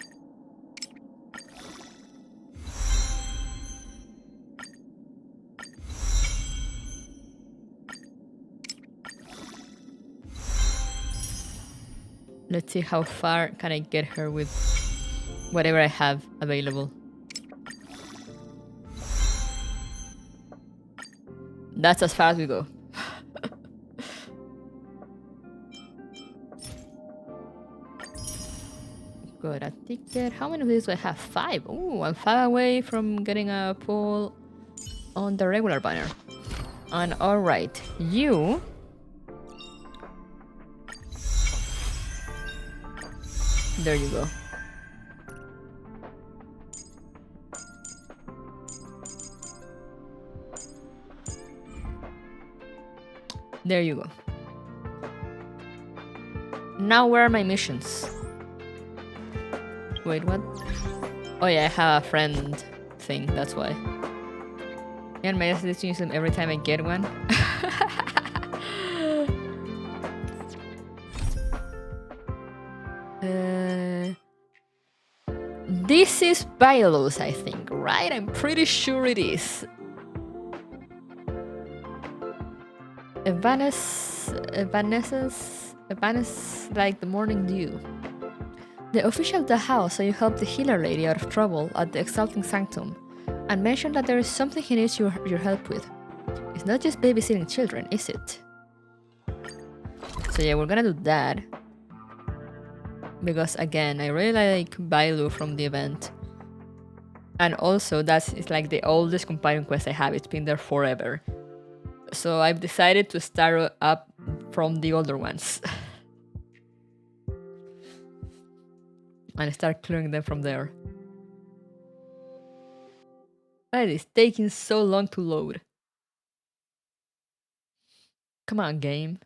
Speaker 1: Let's see how far can I get her with whatever I have available. That's as far as we go. Got a ticket. How many of these do I have? 5. Oh, I'm 5 away from getting a pull on the regular banner. And alright, you... There you go. There you go. Now where are my missions? Wait, what? Oh yeah, I have a friend thing, that's why. Yeah, my destination use them every time I get one. This is Bailu's, I think, right? I'm pretty sure it is. Evanescence like the morning dew. The official of the house saw you help the healer lady out of trouble at the Exalting Sanctum, and mentioned that there is something he needs your help with. It's not just babysitting children, is it? So yeah, we're gonna do that. Because again, I really like Bailu from the event. And also, it's like the oldest companion quest I have. It's been there forever. So I've decided to start up from the older ones. And start clearing them from there. But it's taking so long to load. Come on, game.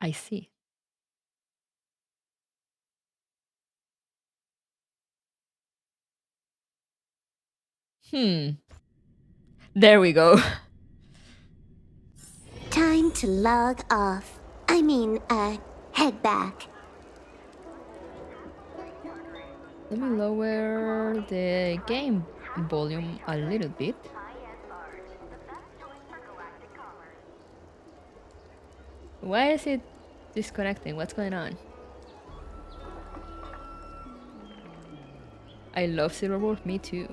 Speaker 1: I see. There we go.
Speaker 2: Time to log off. Head back.
Speaker 1: Let me lower the game volume a little bit. Why is it disconnecting? What's going on? I love Silverboard, me too.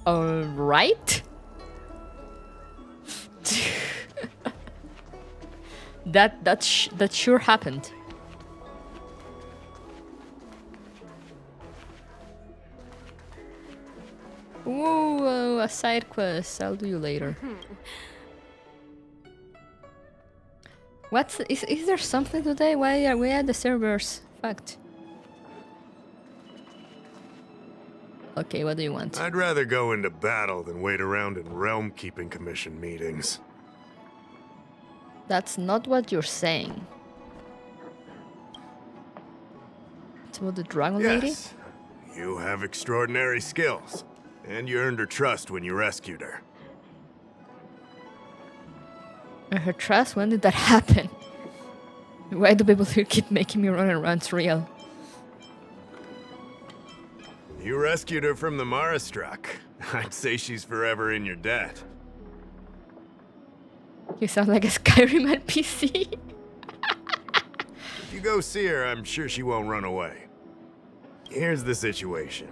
Speaker 1: Alright. that sure happened. Ooh, a side quest. I'll do you later. Is there something today? Why are we at the servers? Fucked. Okay, what do you want?
Speaker 3: I'd rather go into battle than wait around in Realm Keeping Commission meetings.
Speaker 1: That's not what you're saying. It's about the dragon lady?
Speaker 3: Yes, you have extraordinary skills, and you earned her trust when you rescued her.
Speaker 1: And her trust? When did that happen? Why do people here keep making me run around? It's real.
Speaker 3: You rescued her from the Marastruck. I'd say she's forever in your debt.
Speaker 1: You sound like a Skyrim NPC.
Speaker 3: If you go see her, I'm sure she won't run away. Here's the situation.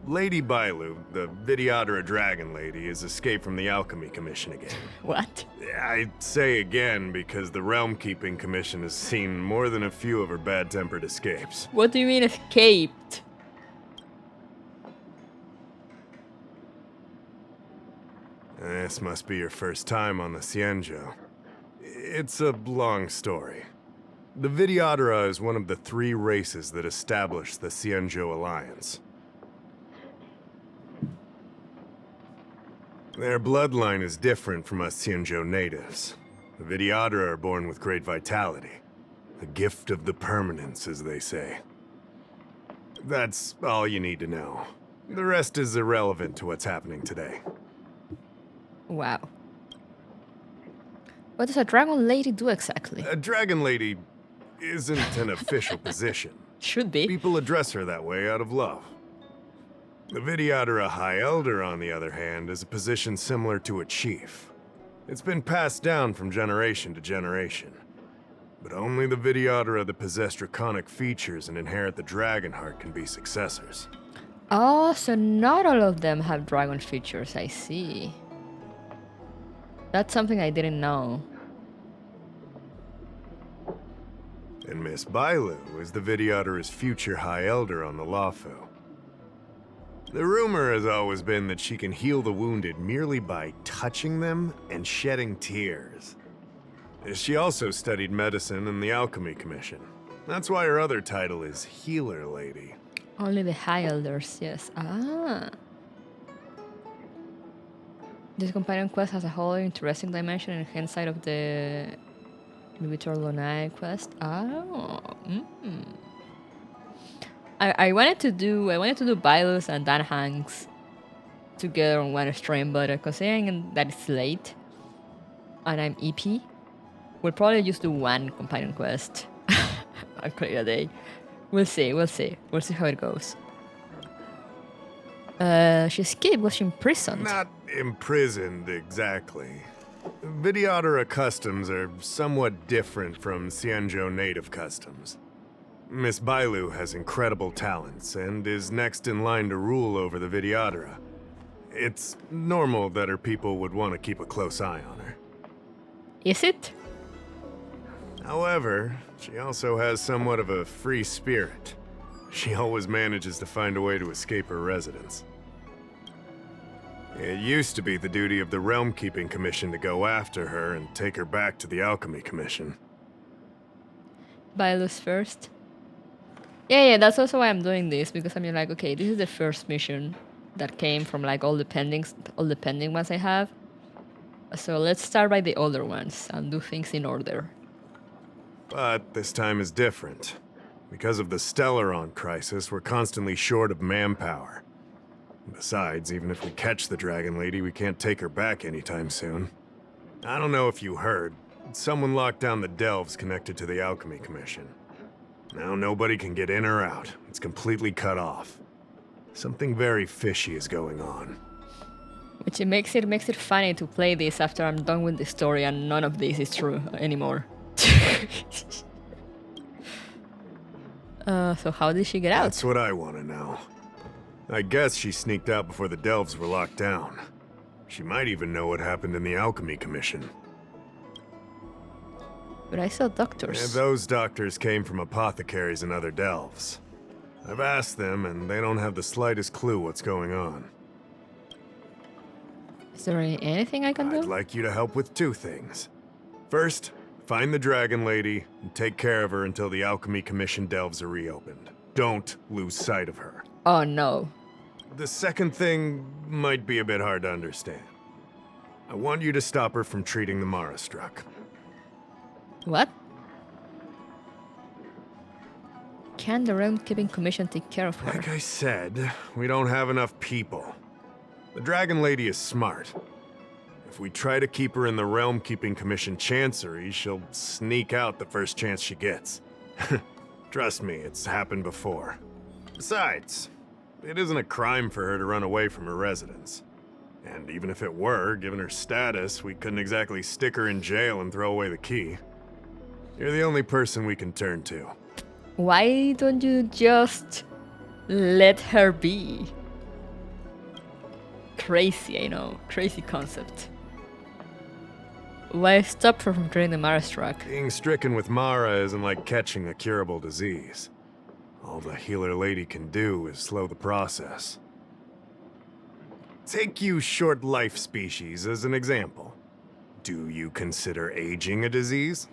Speaker 3: Lady Bailu, the Videodora Dragon Lady, has escaped from the Alchemy Commission again.
Speaker 1: What?
Speaker 3: I say again because the Realm Keeping Commission has seen more than a few of her bad-tempered escapes.
Speaker 1: What do you mean escaped?
Speaker 3: This must be your first time on the Xianzhou. It's a long story. The Videodora is one of the 3 races that established the Xianzhou Alliance. Their bloodline is different from us Xianzhou natives. The Videodora are born with great vitality. A gift of the permanence, as they say. That's all you need to know. The rest is irrelevant to what's happening today.
Speaker 1: Wow. What does a dragon lady do exactly?
Speaker 3: A dragon lady isn't an official position.
Speaker 1: Should be.
Speaker 3: People address her that way out of love. The Videodora High Elder, on the other hand, is a position similar to a chief. It's been passed down from generation to generation. But only the Videodora that possess draconic features and inherit the dragon heart can be successors.
Speaker 1: Oh, so not all of them have dragon features, I see. That's something I didn't know.
Speaker 3: And Miss Bailu is the Videodora's future High Elder on the Lawfu. The rumor has always been that she can heal the wounded merely by touching them and shedding tears. She also studied medicine in the Alchemy Commission. That's why her other title is Healer Lady.
Speaker 1: Only the high elders, yes. Ah. This companion quest has a whole interesting dimension in hindsight of the Vitor Lonai quest. Oh. I wanted to do Bailu's and Dan Hanks together on one stream, but considering that it's late and I'm EP, we'll probably just do one companion quest and call it a day. We'll see how it goes. She escaped. Was she imprisoned?
Speaker 3: Not imprisoned, exactly. Vidyadhara customs are somewhat different from Xianzhou native customs. Miss Bailu has incredible talents and is next in line to rule over the Vidyadhara. It's normal that her people would want to keep a close eye on her.
Speaker 1: Is it?
Speaker 3: However, she also has somewhat of a free spirit. She always manages to find a way to escape her residence. It used to be the duty of the Realm Keeping Commission to go after her and take her back to the Alchemy Commission.
Speaker 1: Bailu's first. Yeah, that's also why I'm doing this, because I'm like, okay, this is the first mission that came from like all the pending ones I have. So let's start by the older ones and do things in order.
Speaker 3: But this time is different. Because of the Stellaron crisis, we're constantly short of manpower. Besides, even if we catch the Dragon Lady, we can't take her back anytime soon. I don't know if you heard, someone locked down the delves connected to the Alchemy Commission. Now nobody can get in or out. It's completely cut off. Something very fishy is going on.
Speaker 1: Which it makes it funny to play this after I'm done with the story and none of this is true anymore. So how did she get out?
Speaker 3: That's what I want to know. I guess she sneaked out before the delves were locked down. She might even know what happened in the Alchemy Commission.
Speaker 1: But I saw doctors.
Speaker 3: And those doctors came from apothecaries and other delves. I've asked them, and they don't have the slightest clue what's going on.
Speaker 1: Is there anything I can do?
Speaker 3: I'd like you to help with two things. First, find the Dragon Lady and take care of her until the Alchemy Commission delves are reopened. Don't lose sight of her.
Speaker 1: Oh no.
Speaker 3: The second thing might be a bit hard to understand. I want you to stop her from treating the Mara struck.
Speaker 1: What? Can the Realm Keeping Commission take care of her?
Speaker 3: Like I said, we don't have enough people. The Dragon Lady is smart. If we try to keep her in the Realm Keeping Commission Chancery, she'll sneak out the first chance she gets. Trust me, it's happened before. Besides, it isn't a crime for her to run away from her residence. And even if it were, given her status, we couldn't exactly stick her in jail and throw away the key. You're the only person we can turn to.
Speaker 1: Why don't you just let her be? Crazy, I know. Crazy concept. Why stop her from treating the Mara struck?
Speaker 3: Being stricken with Mara isn't like catching a curable disease. All the Healer Lady can do is slow the process. Take you short life species as an example. Do you consider aging a disease?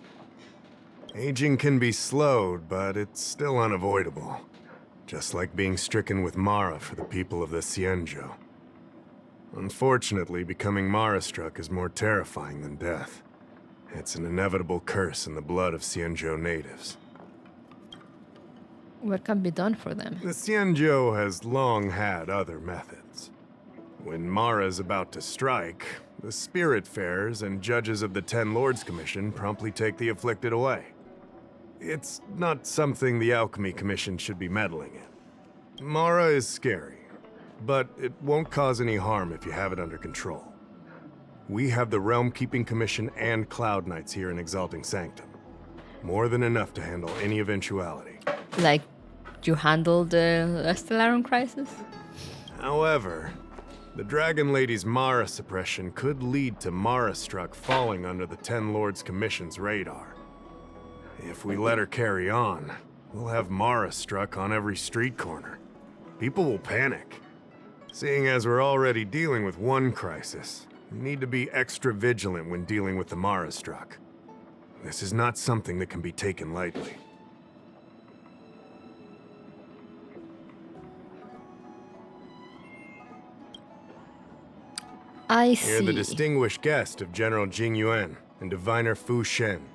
Speaker 3: Aging can be slowed, but it's still unavoidable. Just like being stricken with Mara for the people of the Xianzhou. Unfortunately, becoming Mara-struck is more terrifying than death. It's an inevitable curse in the blood of Xianzhou natives.
Speaker 1: What can be done for them?
Speaker 3: The Xianzhou has long had other methods. When Mara is about to strike, the Spiritfarers and judges of the Ten Lords Commission promptly take the afflicted away. It's not something the Alchemy Commission should be meddling in. Mara is scary, but it won't cause any harm if you have it under control. We have the Realm Keeping Commission and Cloud Knights here in Exalting Sanctum. More than enough to handle any eventuality.
Speaker 1: Like, you handled the Stellaron crisis?
Speaker 3: However, the Dragon Lady's Mara suppression could lead to Mara-struck falling under the Ten Lords Commission's radar. If we let her carry on, we'll have Mara-struck on every street corner. People will panic. Seeing as we're already dealing with one crisis, we need to be extra vigilant when dealing with the Mara-struck. This is not something that can be taken lightly.
Speaker 1: I
Speaker 3: You're the
Speaker 1: see.
Speaker 3: distinguished guest of General Jing Yuan and Diviner Fu Shen.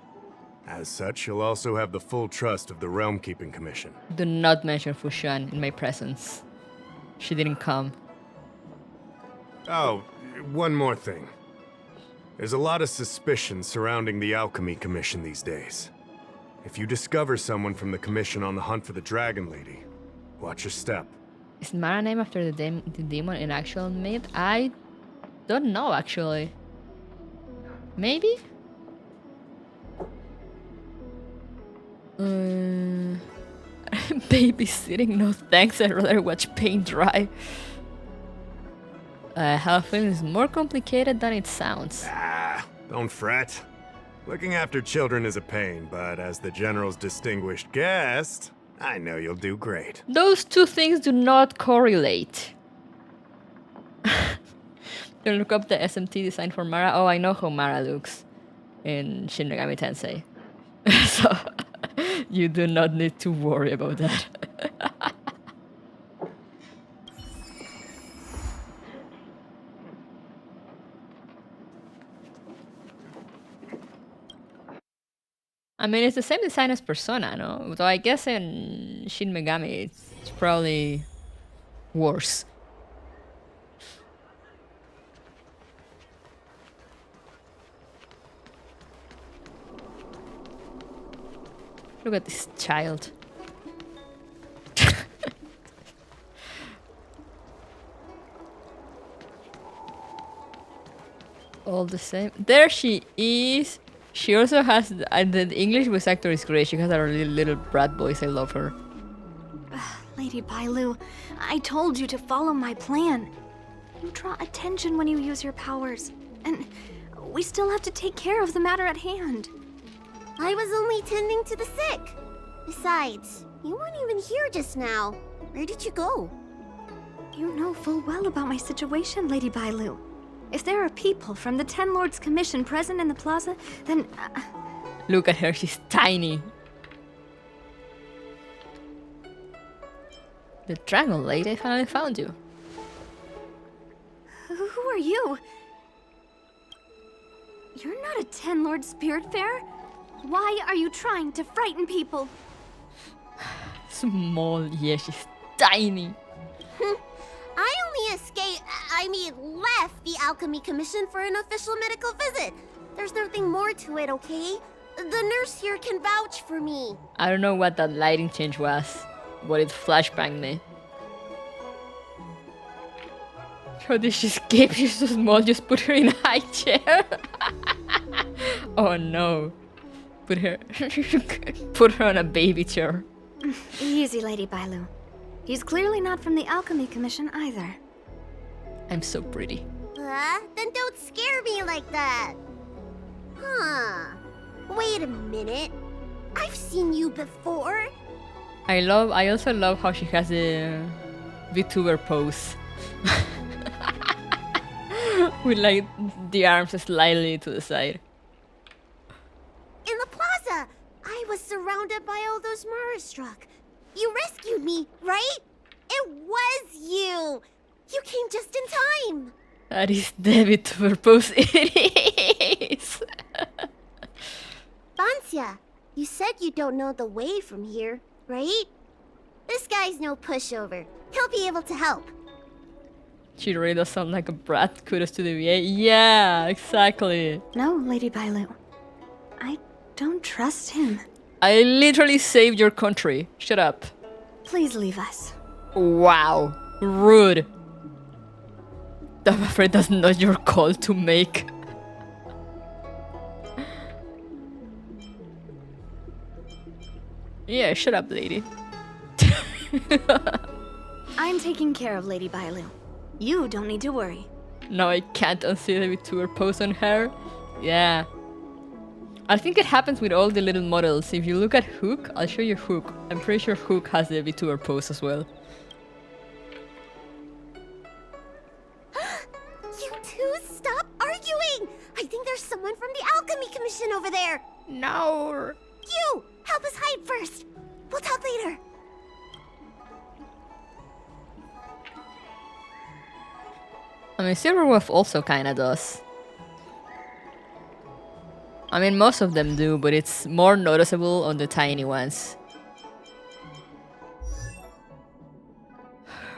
Speaker 3: As such, you'll also have the full trust of the Realm Keeping Commission.
Speaker 1: Do not mention Fushan in my presence. She didn't come.
Speaker 3: Oh, one more thing. There's a lot of suspicion surrounding the Alchemy Commission these days. If you discover someone from the Commission on the hunt for the Dragon Lady, watch your step.
Speaker 1: Is Mara named after the demon in actual myth? I don't know, actually. Maybe? Babysitting? No thanks, I'd rather watch paint dry. Half-Life is more complicated than it sounds.
Speaker 3: Ah, don't fret. Looking after children is a pain, but as the General's distinguished guest, I know you'll do great.
Speaker 1: Those two things do not correlate. You look up the SMT design for Mara. Oh, I know how Mara looks in Shin Megami Tensei. So, you do not need to worry about that. I mean, it's the same design as Persona, no? Though I guess in Shin Megami it's probably worse. Look at this child. All the same. There she is. She also has the English voice actor is great. She has a really little brat voice. I love her.
Speaker 4: Lady Bailu, I told you to follow my plan. You draw attention when you use your powers, and we still have to take care of the matter at hand.
Speaker 2: I was only tending to the sick. Besides, you weren't even here just now. Where did you go?
Speaker 4: You know full well about my situation, Lady Bailu. If there are people from the Ten Lords Commission present in the plaza, then...
Speaker 1: Look at her, she's tiny. The Dragon Lady, I finally found you.
Speaker 4: Who are you? You're not a Ten Lord Spiritfarer? Why are you trying to frighten people?
Speaker 1: Small, yeah, she's tiny.
Speaker 2: I only left the Alchemy Commission for an official medical visit. There's nothing more to it, okay? The nurse here can vouch for me.
Speaker 1: I don't know what that lighting change was, but it flashbanged me. How did she escape? She's so small, just put her in a high chair. Oh no. Put her on a baby chair.
Speaker 4: Easy, Lady Bailu. He's clearly not from the Alchemy Commission either.
Speaker 1: I'm so pretty.
Speaker 2: Then don't scare me like that. Huh. Wait a minute. I've seen you before.
Speaker 1: I also love how she has a VTuber pose. With like the arms slightly to the side.
Speaker 2: In the plaza, I was surrounded by all those Mara struck. You rescued me, right? It was you. You came just in time.
Speaker 1: That is the VTuber pose. It is.
Speaker 2: Vancia, you said you don't know the way from here, right? This guy's no pushover. He'll be able to help.
Speaker 1: She really does sound like a brat. Kudos to the VA. Yeah, exactly.
Speaker 4: No, Lady Bailu. I don't trust him.
Speaker 1: I literally saved your country. Shut up.
Speaker 4: Please leave us.
Speaker 1: Wow. Rude. I'm afraid that's not your call to make. Yeah, shut up, lady.
Speaker 4: I'm taking care of Lady Bailu. You don't need to worry.
Speaker 1: No, I can't unsee the VTuber pose on her. Yeah. I think it happens with all the little models. If you look at Hook, I'll show you Hook. I'm pretty sure Hook has the VTuber pose as well.
Speaker 2: You two, stop arguing! I think there's someone from the Alchemy Commission over there.
Speaker 1: No.
Speaker 2: You, help us hide first. We'll talk later.
Speaker 1: I mean, Silverwolf also kinda does. I mean, most of them do, but it's more noticeable on the tiny ones.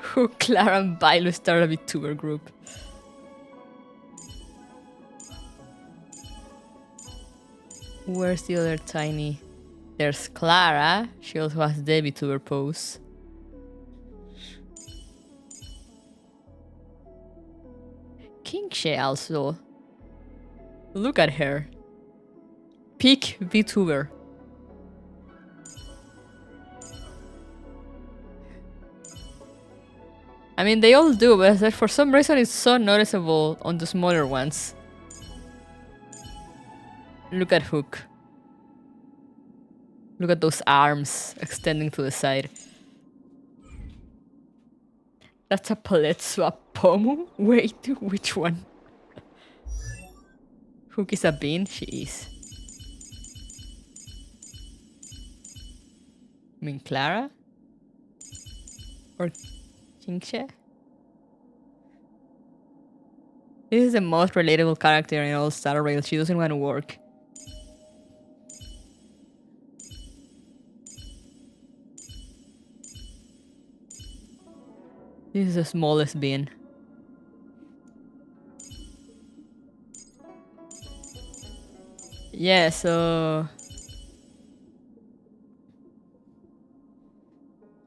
Speaker 1: Who Clara and Bailu started a VTuber group. Where's the other tiny? There's Clara. She also has the VTuber pose. Kingshe also. Look at her. Peak VTuber. I mean, they all do, but for some reason it's so noticeable on the smaller ones. Look at Hook. Look at those arms extending to the side. That's a palette swap Pomu? Wait, which one? Hook is a bean? She is. I mean, Clara? Or Kingshe? This is the most relatable character in all Star Rail. She doesn't want to work. This is the smallest bean. Yeah, so...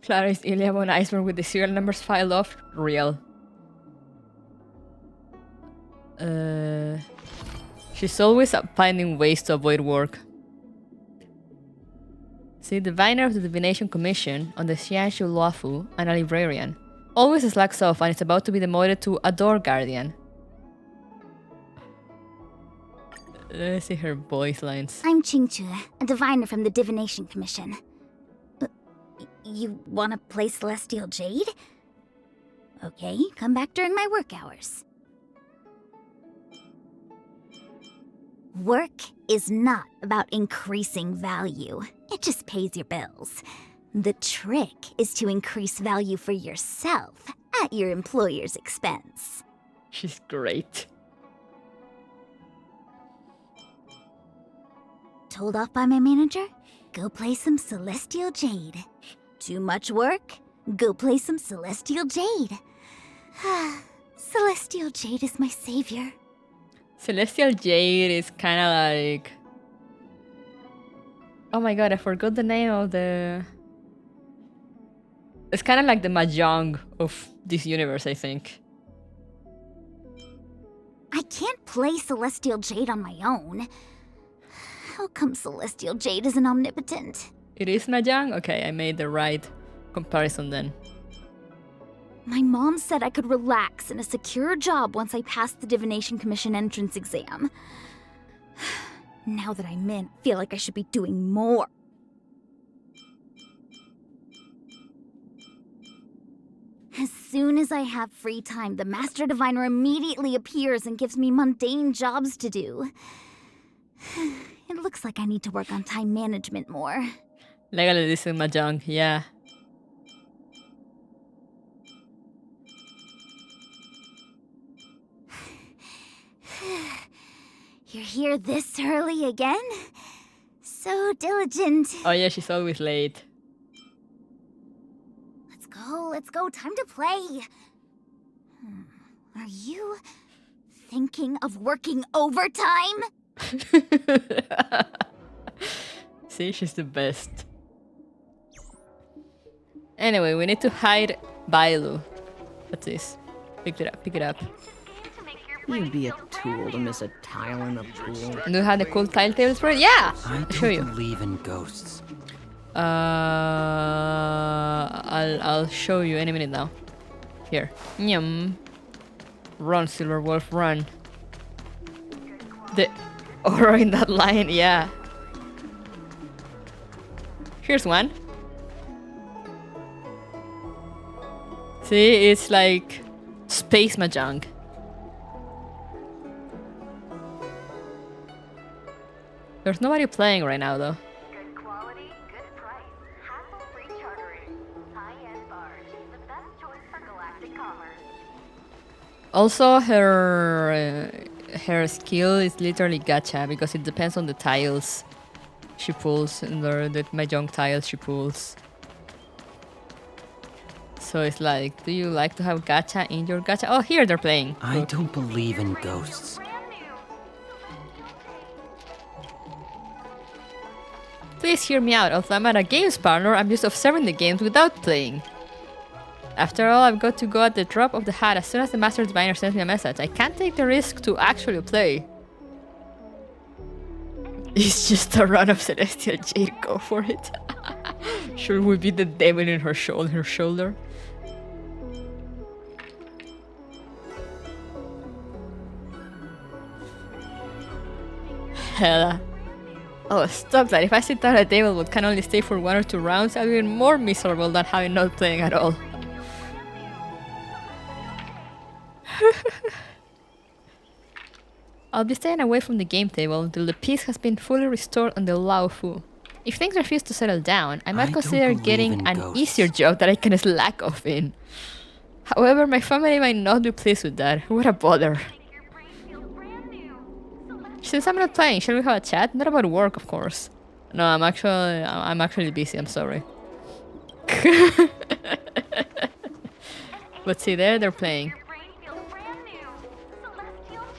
Speaker 1: Clara is Iliam on Iceberg with the serial numbers filed off. Real. She's always finding ways to avoid work. See, diviner of the Divination Commission on the Xianshu Luofu and a librarian. Always slacks off and is about to be demoted to a door guardian. Let's see her voice lines.
Speaker 2: I'm Qingche, a diviner from the Divination Commission. You want to play Celestial Jade? Okay, come back during my work hours. Work is not about increasing value. It just pays your bills. The trick is to increase value for yourself at your employer's expense.
Speaker 1: She's great.
Speaker 2: Told off by my manager? Go play some Celestial Jade. Too much work? Go play some Celestial Jade. Celestial Jade is my savior.
Speaker 1: Celestial Jade is kind of like... Oh my god, I forgot the name of the... It's kind of like the Mahjong of this universe, I think.
Speaker 2: I can't play Celestial Jade on my own. How come Celestial Jade isn't omnipotent?
Speaker 1: It is Mahjong? Okay, I made the right comparison then.
Speaker 2: My mom said I could relax in a secure job once I passed the Divination Commission entrance exam. Now that I'm in, I feel like I should be doing more. As soon as I have free time, the Master Diviner immediately appears and gives me mundane jobs to do. It looks like I need to work on time management more.
Speaker 1: Legally, this is Mahjong, yeah.
Speaker 2: You're here this early again? So diligent.
Speaker 1: Oh yeah, she's always late.
Speaker 2: Let's go, time to play. Are you thinking of working overtime?
Speaker 1: See, she's the best. Anyway, we need to hide Bailu. What's this? Pick it up, pick it up.
Speaker 5: You'd be a tool to miss a tile in the pool.
Speaker 1: Do you have the cool tile tables for it? Yeah!
Speaker 5: I
Speaker 1: I'll show you.
Speaker 5: don't believe in ghosts.
Speaker 1: I'll show you any minute now. Here. Nyum. Run, Silver Wolf, run. The aura in that line, yeah. Here's one. See, it's like space mahjong. There's nobody playing right now, though.
Speaker 6: Good quality, good price. Hassle-free chartering. High-end barge. The best choice for galactic commerce.
Speaker 1: Also, her skill is literally gacha because it depends on the tiles she pulls and the mahjong tiles she pulls. So it's like, do you like to have gacha in your gacha? Oh, here they're playing.
Speaker 7: I
Speaker 1: Look.
Speaker 7: don't believe in ghosts.
Speaker 1: Please hear me out. Although I'm at a games parlor, I'm just observing the games without playing. After all, I've got to go at the drop of the hat as soon as the master diviner sends me a message. I can't take the risk to actually play. It's just a run of Celestial Jade. Go for it. Sure will be the devil in her shoulder. Hella. Oh, stop that. If I sit down at a table but can only stay for 1 or 2 rounds, I'll be even more miserable than having not playing at all. I'll be staying away from the game table until the peace has been fully restored on the Lao Fu. If things refuse to settle down, I might
Speaker 7: I don't
Speaker 1: consider
Speaker 7: believe
Speaker 1: getting
Speaker 7: in
Speaker 1: an
Speaker 7: ghosts.
Speaker 1: easier job that I can slack off in. However, my family might not be pleased with that. What a bother. Since I'm not playing, shall we have a chat? Not about work, of course. No, I'm actually busy, I'm sorry. But see there, they're playing.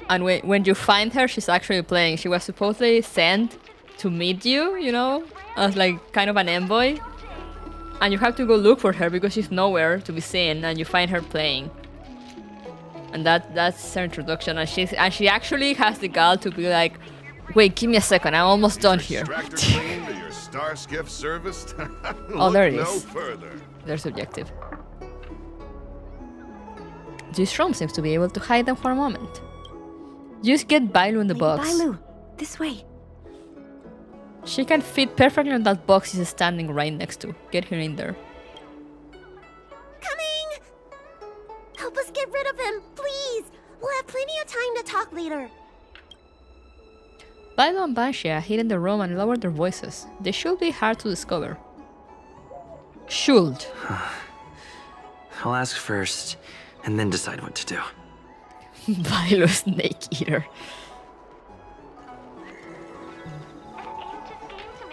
Speaker 1: And when you find her, she's actually playing. She was supposedly sent to meet you, you know, as like kind of an envoy. And you have to go look for her because she's nowhere to be seen, and you find her playing. And that's her introduction, and she actually has the gall to be like, wait, give me a second, I'm almost done here.
Speaker 8: Extractor clean to your star skiff service?
Speaker 1: Oh, there it
Speaker 8: Look no
Speaker 1: is.
Speaker 8: further.
Speaker 1: They're subjective. This room seems to be able to hide them for a moment. Just get Bailu in the
Speaker 4: Lady
Speaker 1: box.
Speaker 4: Bailu, this way.
Speaker 1: She can fit perfectly on that box he's standing right next to. Get her in there.
Speaker 2: Coming! Help us get rid of him, please! We'll have plenty of time to talk later.
Speaker 1: Bailu and Banshee hid in the room and lowered their voices. They should be hard to discover. Should.
Speaker 7: I'll ask first, and then decide what to do.
Speaker 1: Bailu Snake Eater.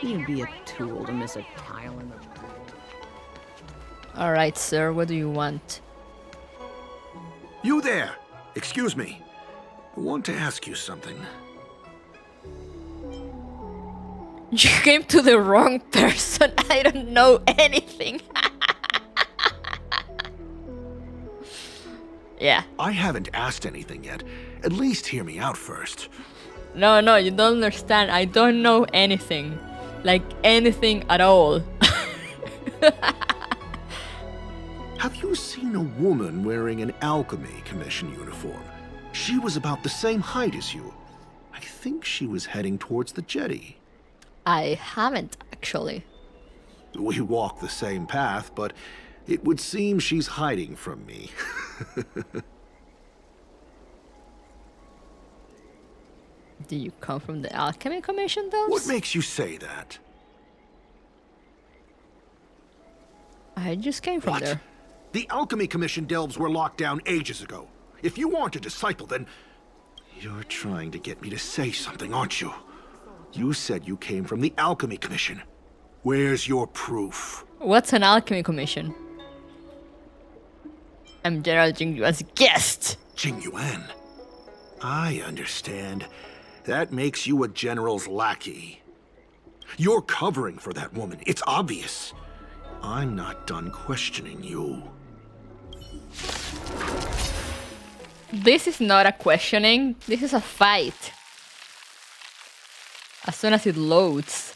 Speaker 5: You'd be a tool to miss a tile in the...
Speaker 1: Alright, sir, what do you want?
Speaker 9: You there! Excuse me. I want to ask you something.
Speaker 1: You came to the wrong person. I don't know anything. Yeah.
Speaker 9: I haven't asked anything yet. At least hear me out first.
Speaker 1: No, you don't understand. I don't know anything. Like, anything at all.
Speaker 9: Have you seen a woman wearing an Alchemy Commission uniform? She was about the same height as you. I think she was heading towards the jetty.
Speaker 1: I haven't, actually.
Speaker 9: We walk the same path, but it would seem she's hiding from me.
Speaker 1: Do you come from the Alchemy Commission, though?
Speaker 9: What makes you say that?
Speaker 1: I just came from
Speaker 9: What?
Speaker 1: there.
Speaker 9: The Alchemy Commission delves were locked down ages ago. If you aren't a disciple, then... You're trying to get me to say something, aren't you? You said you came from the Alchemy Commission. Where's your proof?
Speaker 1: What's an Alchemy Commission? I'm General Jingyuan's guest.
Speaker 9: Jing Yuan. I understand. That makes you a general's lackey. You're covering for that woman. It's obvious. I'm not done questioning you.
Speaker 1: This is not a questioning. This is a fight. As soon as it loads.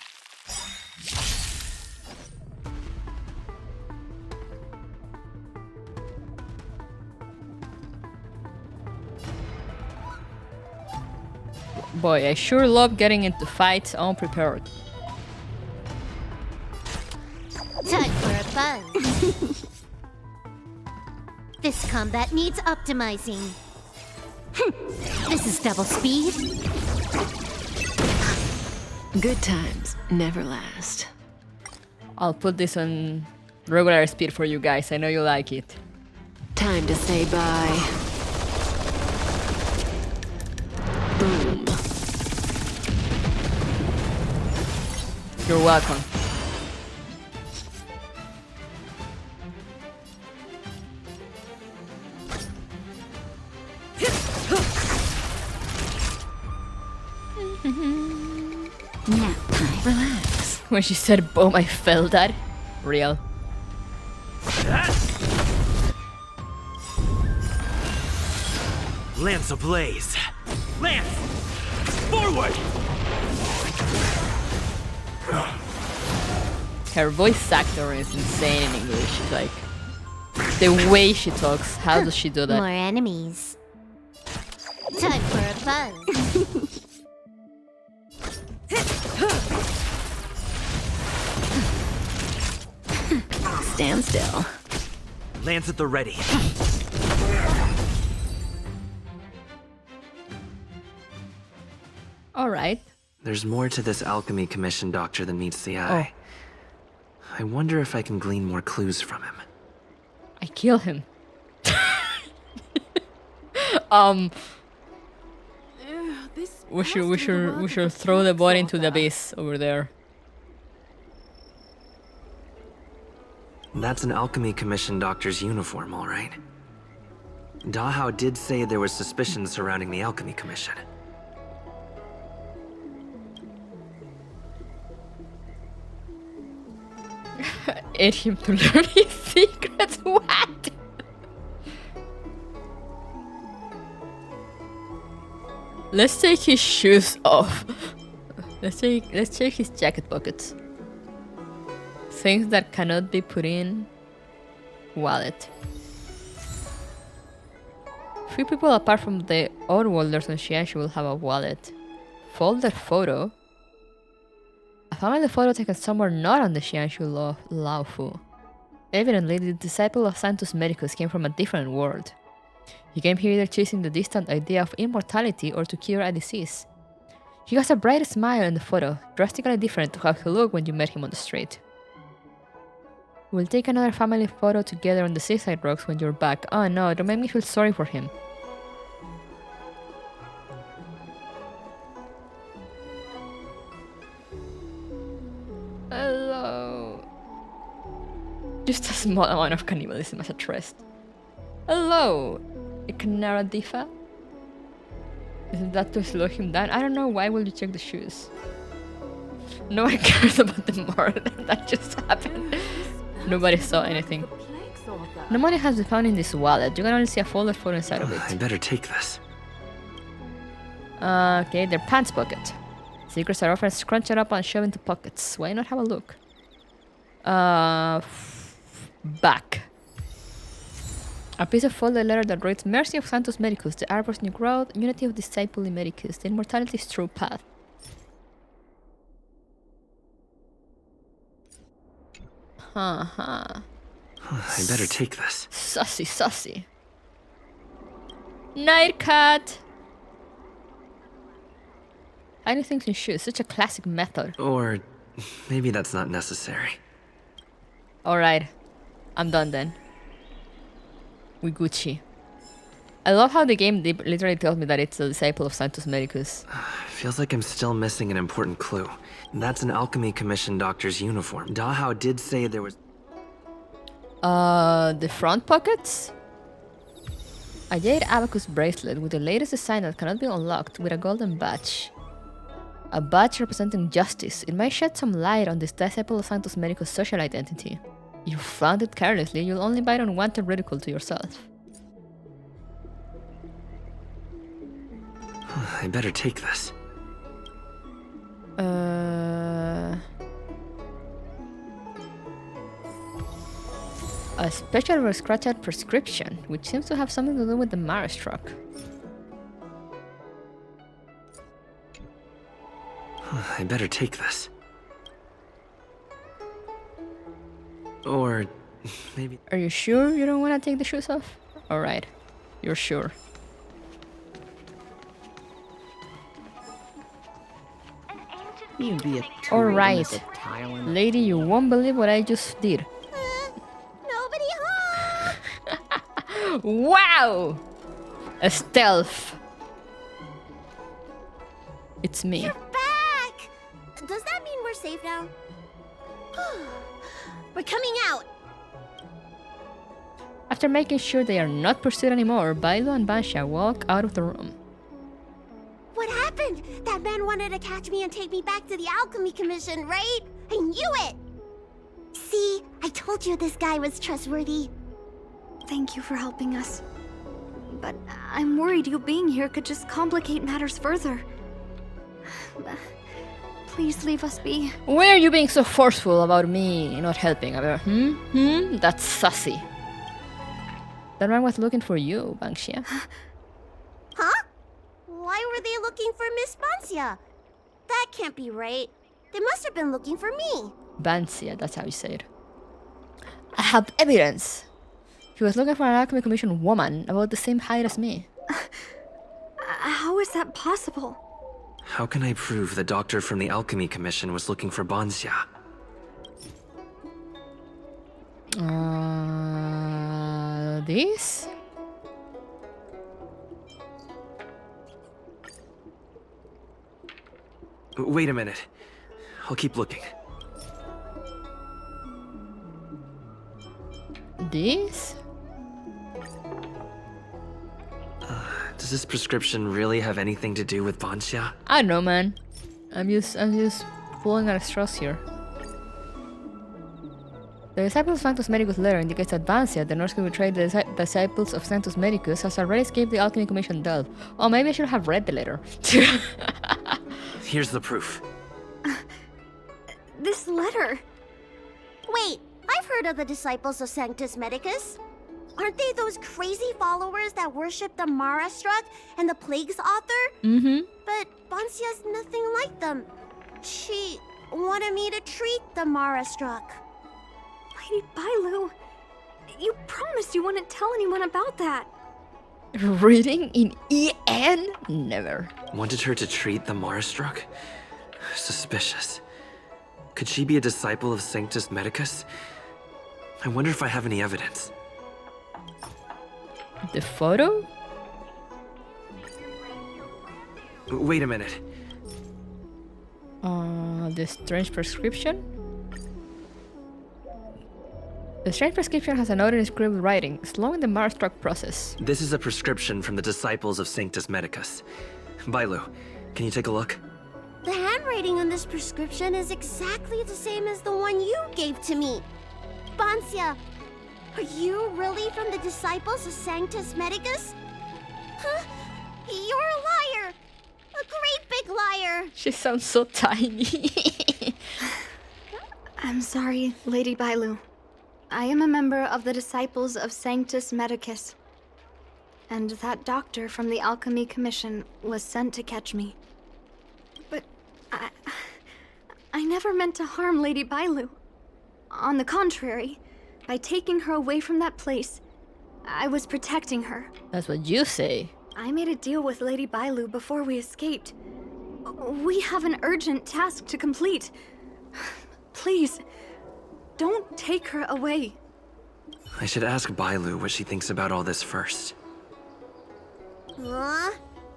Speaker 1: Boy, I sure love getting into fights unprepared.
Speaker 2: Time for a buzz. This combat needs optimizing. This is double speed.
Speaker 10: Good times never last.
Speaker 1: I'll put this on regular speed for you guys. I know you like it.
Speaker 10: Time to say bye.
Speaker 1: You're welcome.
Speaker 2: Nap time.
Speaker 1: Relax. When she said boom, I felt that. Real.
Speaker 7: Lance ablaze. Lance! Forward!
Speaker 1: Her voice actor is insane in English. It's like the way she talks. How does she do that?
Speaker 2: More enemies. Time for a buzz.
Speaker 10: Stand still.
Speaker 7: Lance at the ready.
Speaker 1: All right.
Speaker 7: There's more to this alchemy commission doctor than meets the eye. I wonder if I can glean more clues from him.
Speaker 1: I kill him. We should throw the body into the abyss over there.
Speaker 7: That's an alchemy commission doctor's uniform, all right. Dahao did say there was suspicion surrounding the alchemy commission.
Speaker 1: Aid him to learn his secrets. What? Let's take his shoes off. Let's check his jacket pockets. Things that cannot be put in wallet. Few people apart from the Oddworlders on Xianshu will have a wallet. Folder photo. A family photo taken somewhere not on the Xianshu Laofu. Evidently, the disciple of Santus Medicus came from a different world. He came here either chasing the distant idea of immortality or to cure a disease. He has a bright smile in the photo, drastically different to how he looked when you met him on the street. We'll take another family photo together on the seaside rocks when you're back. Oh no, don't make me feel sorry for him. Hello. Just a small amount of cannibalism as a trust. Hello, Ikanara Difa. Isn't that to slow him down? I don't know, why will you check the shoes? No one cares about the murder that just happened. Nobody saw anything. No money has been found in this wallet. You can only see a folder photo inside of it.
Speaker 7: I better take this.
Speaker 1: Okay, their pants pocket. Secrets are often scrunched up and shoved into pockets. Why not have a look? Back. A piece of folded letter that reads, Mercy of Santos Medicus, the Arbor's new growth, unity of disciple Medicus, the immortality's true path.
Speaker 7: I better take this.
Speaker 1: Sussy, sussy. Night cat! Hiding things in shoes, such a classic method.
Speaker 7: Or maybe that's not necessary.
Speaker 1: Alright, I'm done then. We Gucci. I love how the game literally tells me that it's a disciple of Santos Medicus.
Speaker 7: Feels like I'm still missing an important clue. That's an alchemy commission doctor's uniform. Dahao did say there was...
Speaker 1: The front pockets? A jade abacus bracelet with the latest design that cannot be unlocked with a golden badge. A badge representing justice. It might shed some light on this disciple of Santos Medicus' social identity. If you flaunt it carelessly, you'll only bite unwanted ridicule to yourself.
Speaker 7: I better take this.
Speaker 1: A special scratch-out prescription, which seems to have something to do with the Mars truck.
Speaker 7: I better take this. Or maybe...
Speaker 1: Are you sure you don't want to take the shoes off? Alright, you're sure.
Speaker 5: You'd be a tool,
Speaker 1: Alright,
Speaker 5: Mr. Thailand.
Speaker 1: lady, you won't believe what I just did.
Speaker 2: Nobody home!
Speaker 1: Wow! A stealth. It's me.
Speaker 2: You're back! Does that mean we're safe now? We're coming out!
Speaker 1: After making sure they are not pursued anymore, Bailu and Bansha walk out of the room.
Speaker 2: What happened? That man wanted to catch me and take me back to the Alchemy Commission, right? I knew it! See, I told you this guy was trustworthy.
Speaker 4: Thank you for helping us. But I'm worried you being here could just complicate matters further. Please leave us be.
Speaker 1: Why are you being so forceful about me not helping? That's sassy. That man was looking for you, Bansha.
Speaker 2: Huh? Why were they looking for Miss Bansha? That can't be right. They must have been looking for me.
Speaker 1: Bansha, that's how you say it. I have evidence. He was looking for an Alchemy Commission woman about the same height as me.
Speaker 4: How is that possible?
Speaker 7: How can I prove the doctor from the Alchemy Commission was looking for Bansha?
Speaker 1: This?
Speaker 7: Wait a minute. I'll keep looking.
Speaker 1: This?
Speaker 7: Does this prescription really have anything to do with Bansha?
Speaker 1: I don't know, man. I'm just pulling at straws here. The Disciples of Sanctus Medicus letter indicates that Bansha, the nurse who betrayed the Disciples of Sanctus Medicus, has already escaped the Alchemy Commission Delve. Oh, maybe I should have read the letter.
Speaker 7: Here's the proof.
Speaker 4: This letter.
Speaker 2: Wait, I've heard of the Disciples of Sanctus Medicus. Aren't they those crazy followers that worship the Mara Struck and the Plague's author?
Speaker 1: Mm-hmm.
Speaker 2: But Bansha's nothing like them. She wanted me to treat the Mara Struck.
Speaker 4: Lady Bailu, you promised you wouldn't tell anyone about that.
Speaker 1: Reading in EN? Never.
Speaker 7: Wanted her to treat the Marstruck? Suspicious. Could she be a disciple of Sanctus Medicus? I wonder if I have any evidence.
Speaker 1: The photo?
Speaker 7: Wait a minute.
Speaker 1: The strange prescription? The strange prescription has a note in scribbled writing, slowing the Marstruck process.
Speaker 7: This is a prescription from the disciples of Sanctus Medicus. Bailu, can you take a look?
Speaker 2: The handwriting on this prescription is exactly the same as the one you gave to me. Bansha, are you really from the Disciples of Sanctus Medicus? Huh? You're a liar! A great big liar!
Speaker 1: She sounds so tiny.
Speaker 4: I'm sorry, Lady Bailu. I am a member of the Disciples of Sanctus Medicus. And that doctor from the Alchemy Commission was sent to catch me. But I never meant to harm Lady Bailu. On the contrary, by taking her away from that place, I was protecting her.
Speaker 1: That's what you say.
Speaker 4: I made a deal with Lady Bailu before we escaped. We have an urgent task to complete. Please, don't take her away.
Speaker 7: I should ask Bailu what she thinks about all this first.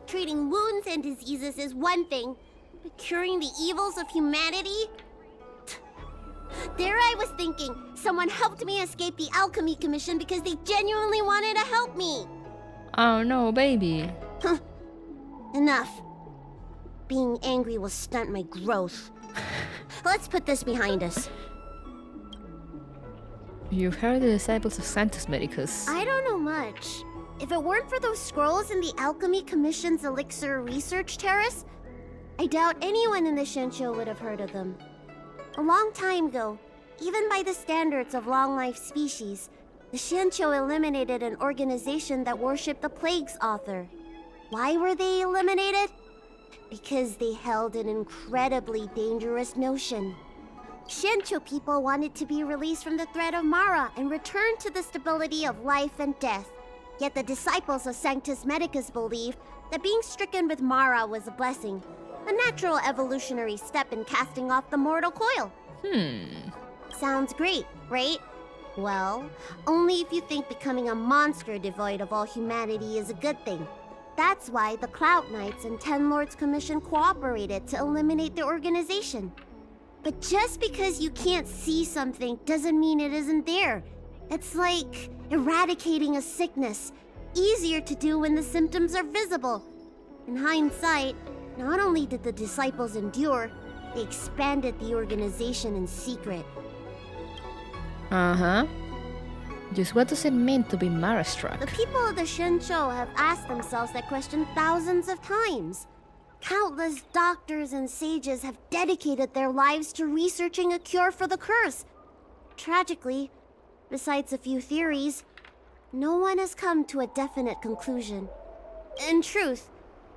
Speaker 2: Treating wounds and diseases is one thing, but curing the evils of humanity? There I was thinking, someone helped me escape the Alchemy Commission because they genuinely wanted to help me.
Speaker 1: Oh no, baby.
Speaker 2: Enough. Being angry will stunt my growth. Let's put this behind us.
Speaker 1: You've heard the Disciples of Sanctus Medicus.
Speaker 2: I don't know much. If it weren't for those scrolls in the Alchemy Commission's Elixir Research Terrace, I doubt anyone in the Shincho would have heard of them. A long time ago, even by the standards of long-life species, the Shincho eliminated an organization that worshipped the Plague's author. Why were they eliminated? Because they held an incredibly dangerous notion. Shincho people wanted to be released from the threat of Mara and return to the stability of life and death. Yet the disciples of Sanctus Medicus believed that being stricken with Mara was a blessing, a natural evolutionary step in casting off the mortal coil. Sounds great, right? Well, only if you think becoming a monster devoid of all humanity is a good thing. That's why the Cloud Knights and Ten Lords Commission cooperated to eliminate the organization. But just because you can't see something doesn't mean it isn't there. It's like eradicating a sickness. Easier to do when the symptoms are visible. In hindsight, not only did the disciples endure, they expanded the organization in secret.
Speaker 1: Uh-huh. Just what does it mean to be Mara-struck?
Speaker 2: The people of the Shenzhou have asked themselves that question thousands of times. Countless doctors and sages have dedicated their lives to researching a cure for the curse. Tragically, besides a few theories, no one has come to a definite conclusion. In truth,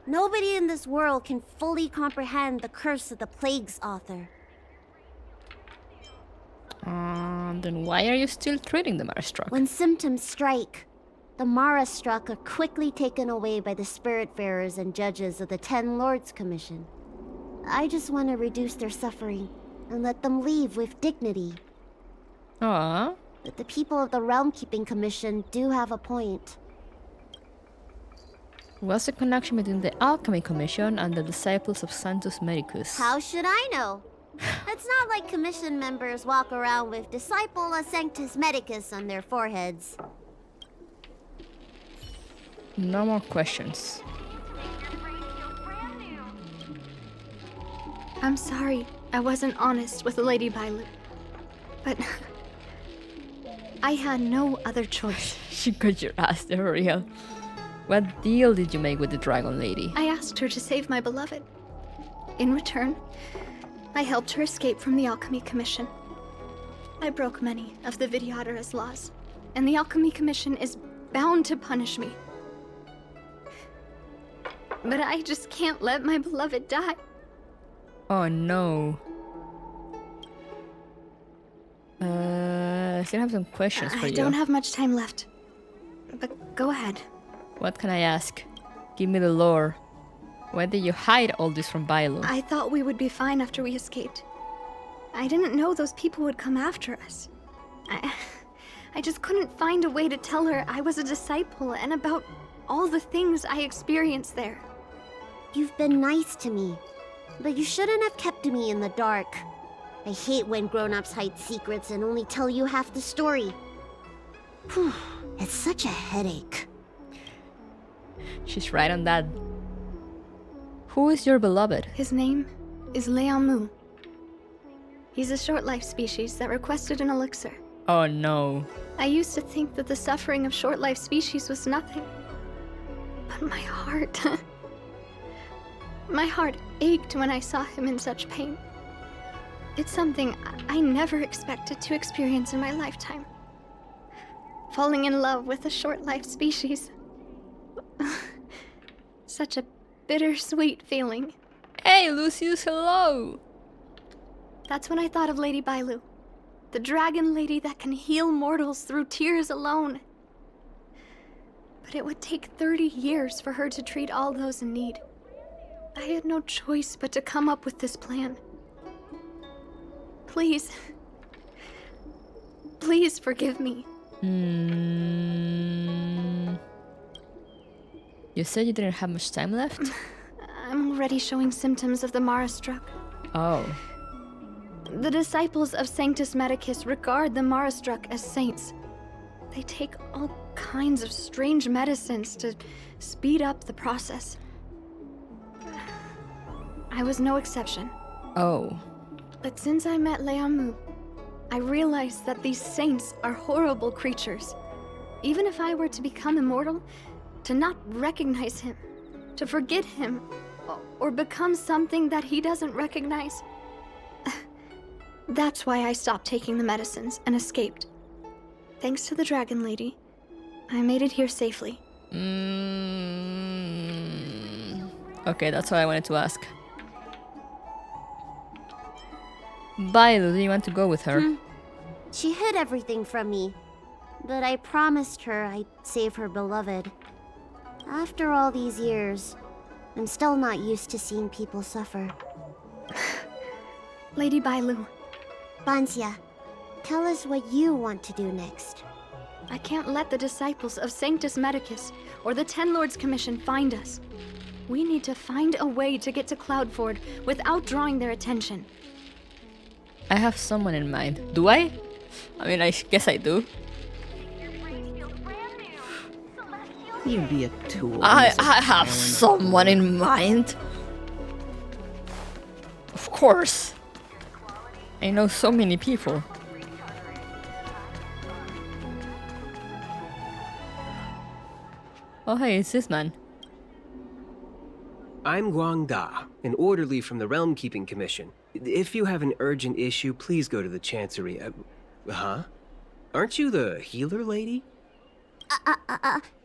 Speaker 2: nobody in this world can fully comprehend the curse of the plague's author.
Speaker 1: Then why are you still treating the Mara-struck?
Speaker 2: When symptoms strike, the Mara-struck are quickly taken away by the spiritfarers and judges of the 10 Lords Commission. I just want to reduce their suffering and let them leave with dignity.
Speaker 1: Aww.
Speaker 2: But the people of the Realm Keeping Commission do have a point.
Speaker 1: What's the connection between the Alchemy Commission and the disciples of Sanctus Medicus?
Speaker 2: How should I know? It's not like Commission members walk around with Disciple of Sanctus Medicus on their foreheads.
Speaker 1: No more questions.
Speaker 4: I'm sorry I wasn't honest with Lady Bailu. But I had no other choice.
Speaker 1: She got your ass there, real. What deal did you make with the Dragon Lady?
Speaker 4: I asked her to save my beloved. In return, I helped her escape from the Alchemy Commission. I broke many of the Vidyadhara's laws, and the Alchemy Commission is bound to punish me. But I just can't let my beloved die.
Speaker 1: Oh no. I still have some questions for you.
Speaker 4: I don't have much time left. But go ahead.
Speaker 1: What can I ask? Give me the lore. Why did you hide all this from Bailu?
Speaker 4: I thought we would be fine after we escaped. I didn't know those people would come after us. I just couldn't find a way to tell her I was a disciple and about all the things I experienced there.
Speaker 2: You've been nice to me, but you shouldn't have kept me in the dark. I hate when grown-ups hide secrets and only tell you half the story. Whew, it's such a headache.
Speaker 1: She's right on that. Who is your beloved?
Speaker 4: His name is Liamu. He's a short-life species that requested an elixir.
Speaker 1: Oh no.
Speaker 4: I used to think that the suffering of short-life species was nothing. But my heart... my heart ached when I saw him in such pain. It's something I never expected to experience in my lifetime. Falling in love with a short-life species. Such a bittersweet feeling.
Speaker 1: Hey, Lucius, hello!
Speaker 4: That's when I thought of Lady Bailu. The dragon lady that can heal mortals through tears alone. But it would take 30 years for her to treat all those in need. I had no choice but to come up with this plan. Please. Please forgive me.
Speaker 1: You said you didn't have much time left?
Speaker 4: I'm already showing symptoms of the Mara-struck.
Speaker 1: Oh.
Speaker 4: The disciples of Sanctus Medicus regard the Mara-struck as saints. They take all kinds of strange medicines to speed up the process. I was no exception.
Speaker 1: Oh.
Speaker 4: But since I met Liamu, I realized that these saints are horrible creatures. Even if I were to become immortal, to not recognize him, to forget him, or become something that he doesn't recognize. That's why I stopped taking the medicines and escaped. Thanks to the Dragon Lady, I made it here safely.
Speaker 1: Okay, that's all I wanted to ask. Bailu, do you want to go with her?
Speaker 2: She hid everything from me, but I promised her I'd save her beloved. After all these years, I'm still not used to seeing people suffer.
Speaker 4: Lady Bailu.
Speaker 2: Banxia, tell us what you want to do next.
Speaker 4: I can't let the disciples of Sanctus Medicus or the 10 Lords Commission find us. We need to find a way to get to Cloudford without drawing their attention.
Speaker 1: I have someone in mind. Do I? I mean, I guess I do.
Speaker 5: You'd be a tool.
Speaker 1: I
Speaker 5: Mrs.
Speaker 1: have someone in mind. Of course. I know so many people. Oh hey, it's this man.
Speaker 11: I'm Guang Da, an orderly from the Realm Keeping Commission. If you have an urgent issue, please go to the Chancery. Huh? Aren't you the healer lady?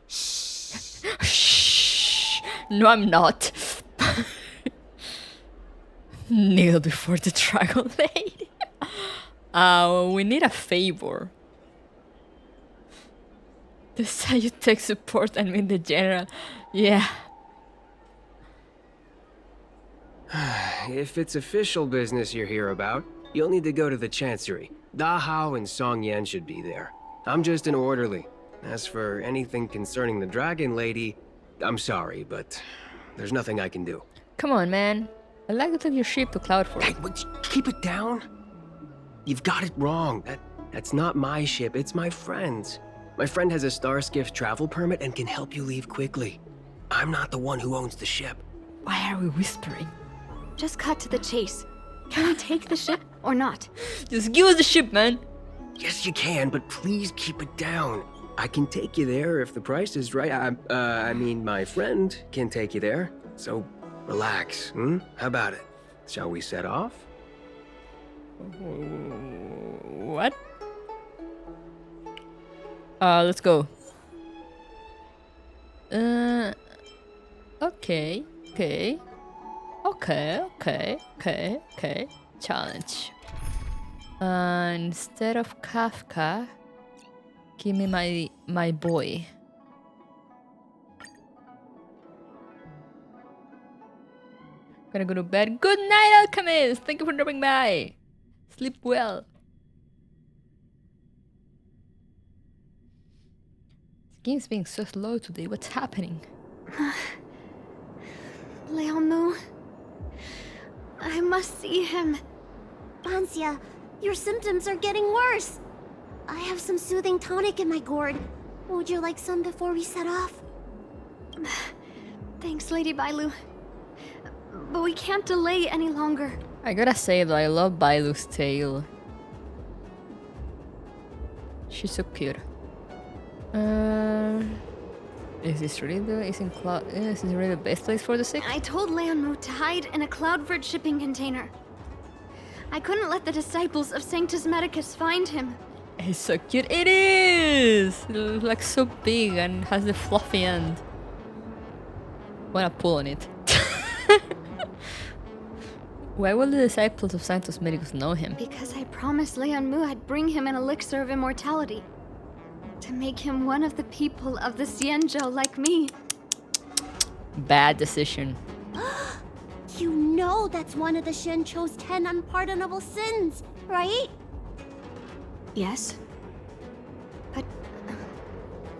Speaker 1: Shh. No, I'm not. Kneel before the Dragon Lady. We need a favor. This how you take support and meet the general. Yeah.
Speaker 11: If it's official business you're here about, you'll need to go to the Chancery. Da Hao and Song Yan should be there. I'm just an orderly. As for anything concerning the Dragon Lady, I'm sorry, but there's nothing I can do.
Speaker 1: Come on, man. I'd like to take your ship to Cloudford.
Speaker 11: Hey, keep it down. You've got it wrong. That's not my ship, it's my friend's. My friend has a Starskiff travel permit and can help you leave quickly. I'm not the one who owns the ship.
Speaker 1: Why are we whispering?
Speaker 4: Just cut to the chase. Can we take the ship or not?
Speaker 1: Just give us the ship, man.
Speaker 11: Yes, you can, but please keep it down. I can take you there if the price is right. I mean, my friend can take you there. So, relax, How about it? Shall we set off?
Speaker 1: What? Let's go. Okay. Challenge. Instead of Kafka, give me my boy. Gonna go to bed. Good night, Alchemist! Thank you for dropping by. Sleep well. This game's being so slow today. What's happening?
Speaker 4: Liao, I must see him.
Speaker 2: Bansia, your symptoms are getting worse. I have some soothing tonic in my gourd. Would you like some before we set off?
Speaker 4: Thanks, Lady Bailu. But we can't delay any longer.
Speaker 1: I gotta say though, I love Bailu's tail. She's so cute. Is this really the best place for the sick?
Speaker 4: I told Liao to hide in a Cloudford shipping container. I couldn't let the disciples of Sanctus Medicus find him.
Speaker 1: He's so cute. It is! Like so big and has the fluffy end. Wanna pull on it. Why will the disciples of Sanctus Medicus know him?
Speaker 4: Because I promised Liao I'd bring him an elixir of immortality. To make him one of the people of the Xianzhou like me.
Speaker 1: Bad decision.
Speaker 2: You know that's one of the Shincho's 10 unpardonable sins, right?
Speaker 4: Yes. But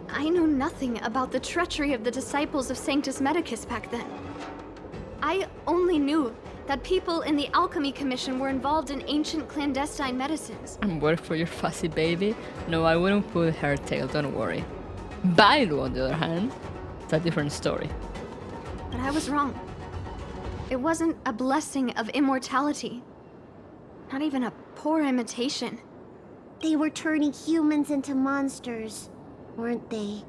Speaker 4: I knew nothing about the treachery of the disciples of Sanctus Medicus back then. I only knew that people in the Alchemy Commission were involved in ancient clandestine medicines.
Speaker 1: I'm worried for your fussy baby. No, I wouldn't pull her tail, don't worry. Bailu, on the other hand, it's a different story.
Speaker 4: But I was wrong. It wasn't a blessing of immortality. Not even a poor imitation.
Speaker 2: They were turning humans into monsters, weren't they?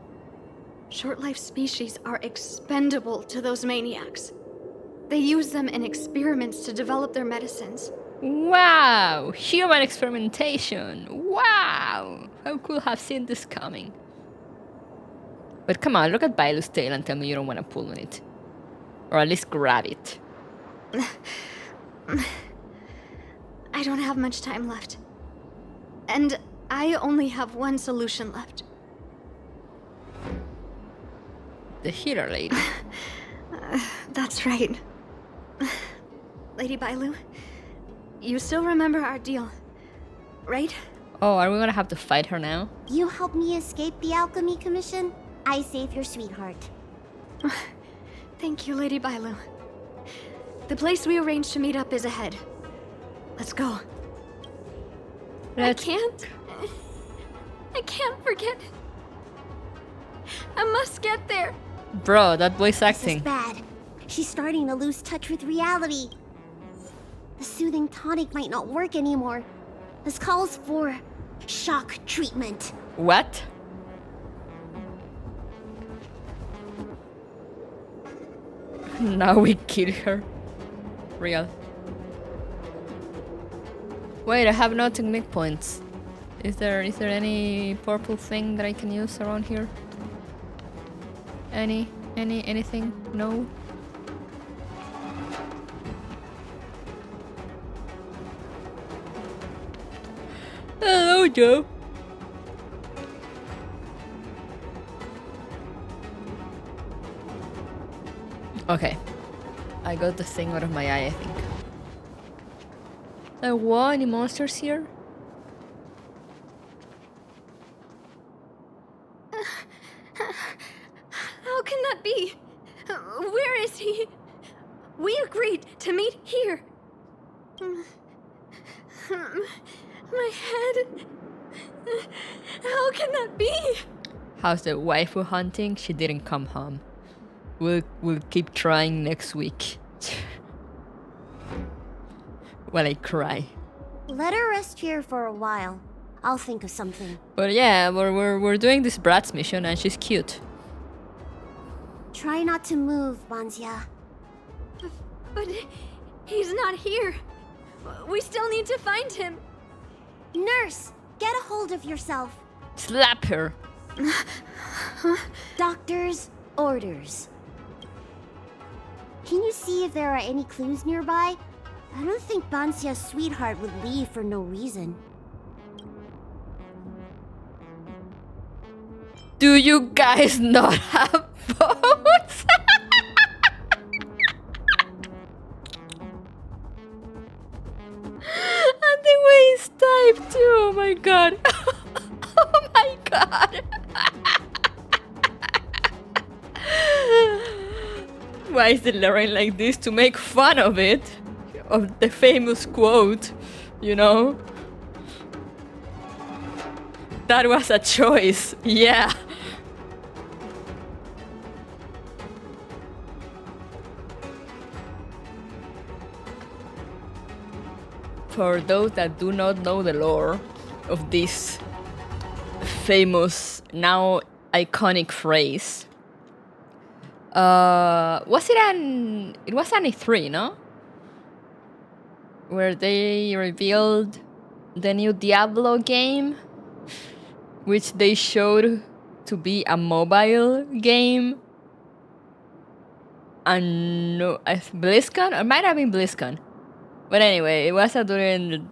Speaker 4: Short-life species are expendable to those maniacs. They use them in experiments to develop their medicines.
Speaker 1: Wow! Human experimentation! Wow! How could have seen this coming? But come on, look at Bailu's tail and tell me you don't want to pull on it. Or at least grab it.
Speaker 4: I don't have much time left. And I only have one solution left.
Speaker 1: The healer lady.
Speaker 4: That's right. Lady Bailu, you still remember our deal, right?
Speaker 1: Oh, are we gonna have to fight her now?
Speaker 2: You help me escape the Alchemy Commission, I save your sweetheart.
Speaker 4: Thank you, Lady Bailu. The place we arranged to meet up is ahead. Let's go. I can't forget. I must get there.
Speaker 1: Bro, that voice
Speaker 2: This is
Speaker 1: acting.
Speaker 2: bad. She's starting to lose touch with reality. The soothing tonic might not work anymore. This calls for shock treatment.
Speaker 1: What? Now we kill her. Real. Wait, I have no technique points. Is there any purple thing that I can use around here? Anything? No? Hello, Joe. Okay. I got the thing out of my eye, I think. What? Any monsters here?
Speaker 4: How can that be? Where is he? We agreed to meet here. My head. How can that be?
Speaker 1: How's the waifu hunting? She didn't come home. We'll keep trying next week. While I cry.
Speaker 2: Let her rest here for a while. I'll think of something.
Speaker 1: But yeah, we're doing this Brat's mission and she's cute.
Speaker 2: Try not to move, Banzia.
Speaker 4: But he's not here. We still need to find him.
Speaker 2: Nurse, get a hold of yourself.
Speaker 1: Slap her.
Speaker 2: Doctor's orders. Can you see if there are any clues nearby? I don't think Bansia's sweetheart would leave for no reason.
Speaker 1: Do you guys not have phones? And the way it's typed too, oh my god. Oh my god. Why is it Lorraine like this? To make fun of it? Of the famous quote, you know? That was a choice, yeah. For those that do not know the lore of this famous, now iconic phrase, it was an E3, no? Where they revealed the new Diablo game, which they showed to be a mobile game. And no, BlizzCon? It might have been BlizzCon. But anyway, it was during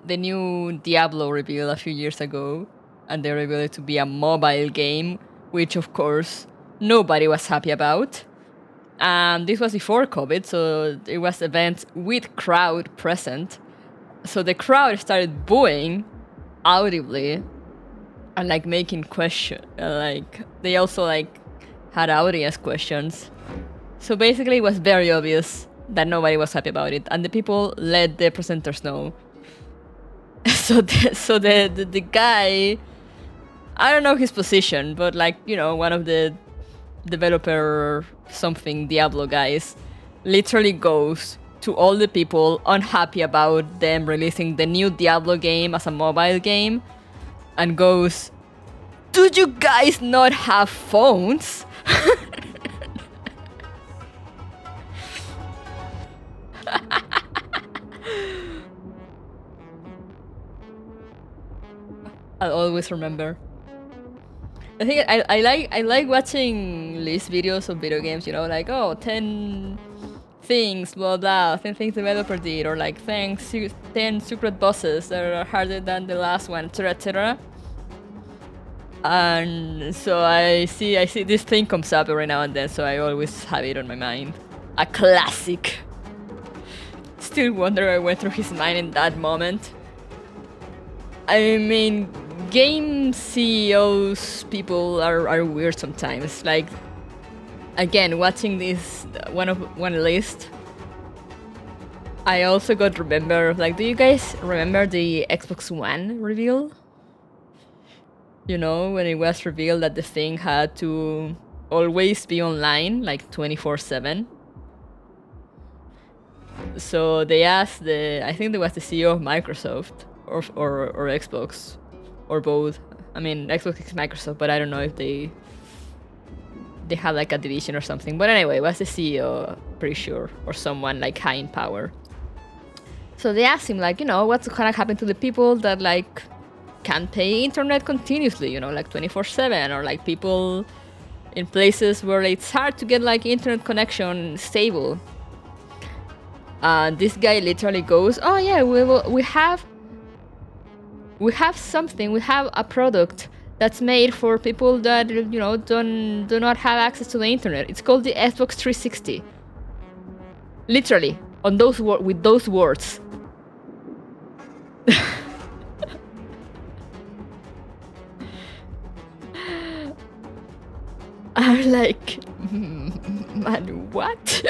Speaker 1: the new Diablo reveal a few years ago. And they revealed it to be a mobile game, which of course nobody was happy about. This was before COVID, so it was events with crowd present. So the crowd started booing audibly and like making questions. Like they also like had audience questions. So basically, it was very obvious that nobody was happy about it, and the people let the presenters know. So the guy, I don't know his position, but like, you know, one of the developer something Diablo guys literally goes to all the people unhappy about them releasing the new Diablo game as a mobile game and goes, "Do you guys not have phones?" I'll always remember. I think I like watching list videos of video games, you know, like, oh, 10 things, blah blah, 10 things developer did, or like 10 secret bosses that are harder than the last one, etc, etc. And so I see this thing comes up every now and then, so I always have it on my mind. A classic. Still wonder what went through his mind in that moment. I mean, game CEOs people are weird sometimes. Like, again, watching this one list, I also got remember, like, do you guys remember the Xbox One reveal? You know, when it was revealed that the thing had to always be online, like 24/7. So they asked I think there was the CEO of Microsoft or Xbox, or both. I mean, Xbox is Microsoft, but I don't know if they have like a division or something. But anyway, it was the CEO, pretty sure, or someone like high in power. So they asked him, like, you know, what's gonna happen to the people that like can't pay internet continuously, you know, like 24/7, or like people in places where it's hard to get like internet connection stable. This guy literally goes, oh yeah, we have something, we have a product that's made for people that, you know, do not have access to the internet. It's called the Xbox 360. Literally, on those with those words. I'm like, man, what?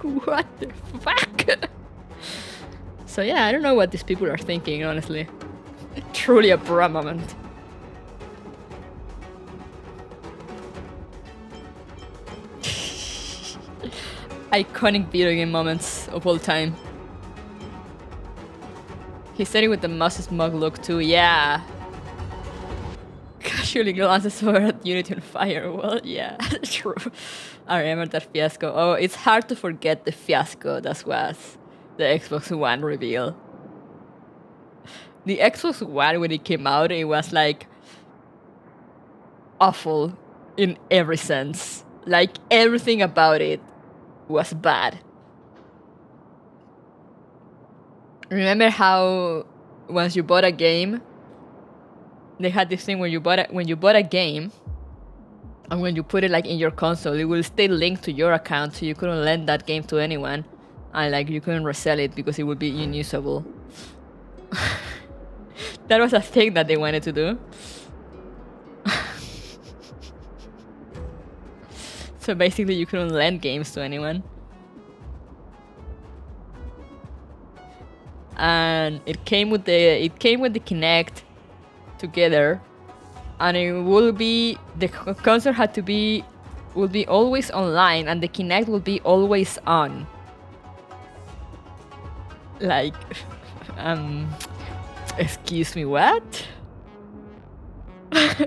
Speaker 1: What the fuck? So yeah, I don't know what these people are thinking, honestly. Truly a Brat moment. Iconic video game moments of all time. He said it with the most smug look too, yeah. Casually glances over at Unity on fire. Well, yeah, true. I remember that fiasco. Oh, it's hard to forget the fiasco that was the Xbox One reveal. The Xbox One, when it came out, it was like awful in every sense. Like everything about it was bad. Remember how once you bought a game, they had this thing when you bought a game, and when you put it like in your console, it will stay linked to your account, so you couldn't lend that game to anyone, and like you couldn't resell it because it would be unusable. That was a thing that they wanted to do. So basically, you couldn't lend games to anyone. And it came with the Kinect together, and it will be, the console will be always online, and the Kinect will be always on. Like, excuse me, what?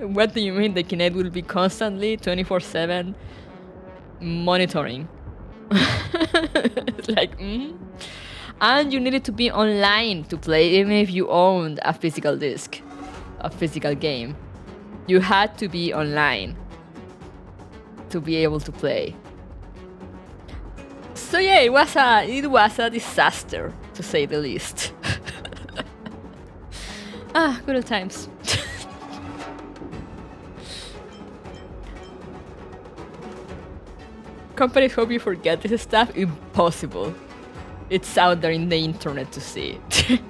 Speaker 1: What do you mean the Kinect will be constantly 24/7 monitoring? It's like, And you needed to be online to play, even if you owned a physical disc, a physical game. You had to be online to be able to play. So yeah, it was a disaster, to say the least. Good old times. Companies hope you forget this stuff. Impossible. It's out there in the internet to see it.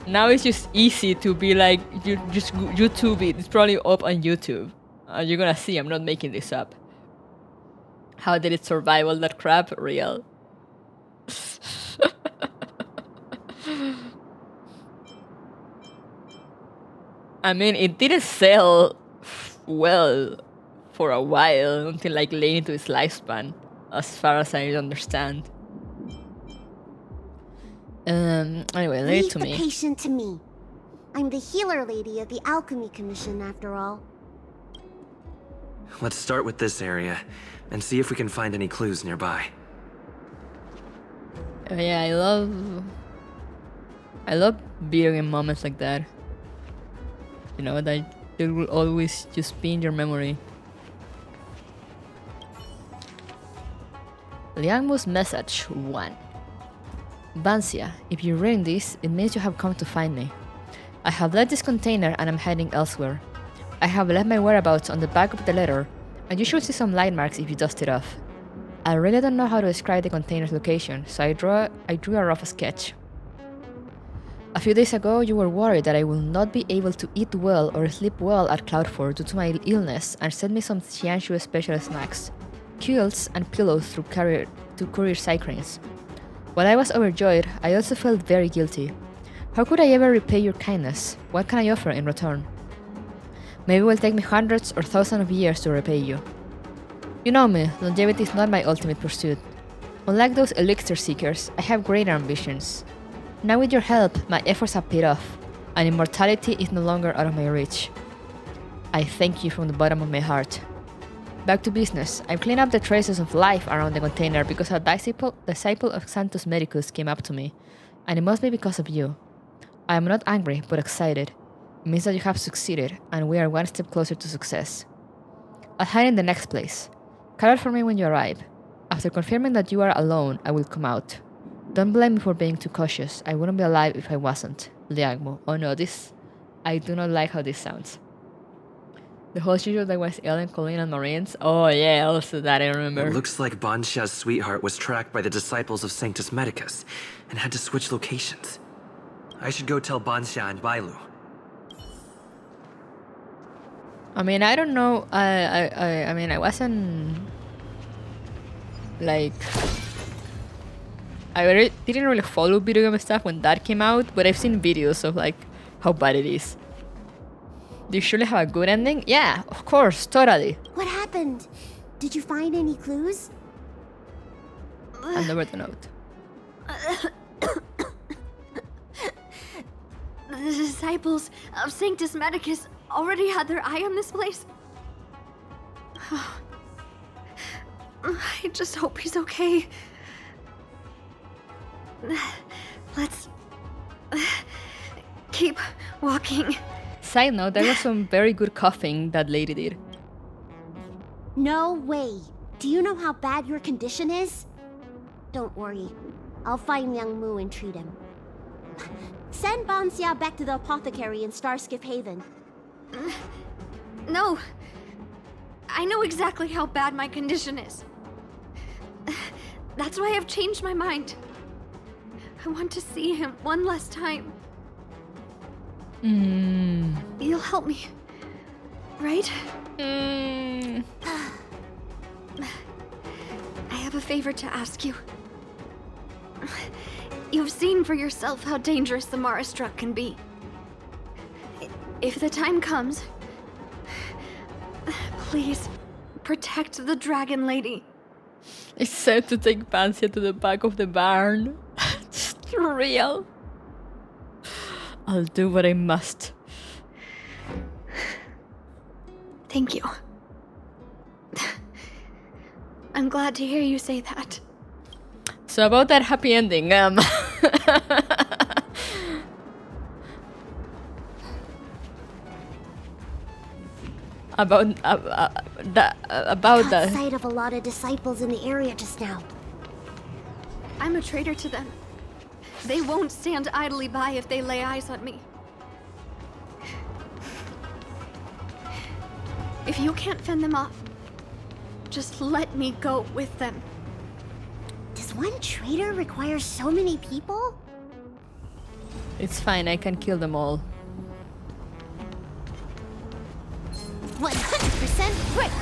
Speaker 1: Now it's just easy to be like, you just YouTube it. It's probably up on YouTube. You're gonna see, I'm not making this up. How did it survive all that crap? Real. I mean, it didn't sell well for a while, until like late into its lifespan, as far as I understand. Anyway, leave it to me.
Speaker 2: Leave the patient to me. I'm the healer lady of the Alchemy Commission, after all.
Speaker 7: Let's start with this area, and see if we can find any clues nearby.
Speaker 1: Yeah, I love video game moments like that. You know, that they will always just be in your memory. Liangmu's message 1. Vancia, if you're reading this, it means you have come to find me. I have left this container and I'm heading elsewhere. I have left my whereabouts on the back of the letter, and you should see some light marks if you dust it off. I really don't know how to describe the container's location, so I drew a rough sketch. A few days ago, you were worried that I will not be able to eat well or sleep well at Cloudford due to my illness, and sent me some Xianshu special snacks, quilts and pillows through courier cycranes. While I was overjoyed, I also felt very guilty. How could I ever repay your kindness? What can I offer in return? Maybe it will take me hundreds or thousands of years to repay you. You know me, longevity is not my ultimate pursuit. Unlike those elixir seekers, I have greater ambitions. Now with your help, my efforts have paid off, and immortality is no longer out of my reach. I thank you from the bottom of my heart. Back to business. I've cleaned up the traces of life around the container because a disciple of Sanctus Medicus came up to me, and it must be because of you. I am not angry, but excited. It means that you have succeeded, and we are one step closer to success. I'll hide in the next place. Call out for me when you arrive. After confirming that you are alone, I will come out. Don't blame me for being too cautious. I wouldn't be alive if I wasn't. Liagmo. Oh no, I do not like how this sounds. The whole schedule that was Ellen, Colleen, and Marines. Oh yeah, also that I remember.
Speaker 7: It looks like Bansha's sweetheart was tracked by the disciples of Sanctus Medicus and had to switch locations. I should go tell Bansha and Bailu.
Speaker 1: I mean, I don't know. I mean, I wasn't like didn't really follow video game stuff when that came out, but I've seen videos of like how bad it is. Do you surely have a good ending? Yeah, of course, totally.
Speaker 2: What happened? Did you find any clues?
Speaker 1: And over the note.
Speaker 4: The disciples of Sanctus Medicus already had their eye on this place. I just hope he's okay. Let's keep walking.
Speaker 1: Side note, there was some very good coughing that lady did.
Speaker 2: No way. Do you know how bad your condition is? Don't worry. I'll find Young Mu and treat him. Send Banxia back to the apothecary in Starskiff Haven.
Speaker 4: No. I know exactly how bad my condition is. That's why I've changed my mind. I want to see him one last time. You'll help me, right? I have a favor to ask you. You've seen for yourself how dangerous the Marastruck can be. If the time comes, please protect the Dragon Lady.
Speaker 1: It's said to take Pansy to the back of the barn. It's real. I'll do what I must.
Speaker 4: Thank you. I'm glad to hear you say that.
Speaker 1: So about that happy ending, about that.
Speaker 2: Sight of a lot of disciples in the area just now.
Speaker 4: I'm a traitor to them. They won't stand idly by if they lay eyes on me. If you can't fend them off, just let me go with them.
Speaker 2: Does one traitor require so many people?
Speaker 1: It's fine, I can kill them all.
Speaker 2: 100% quick!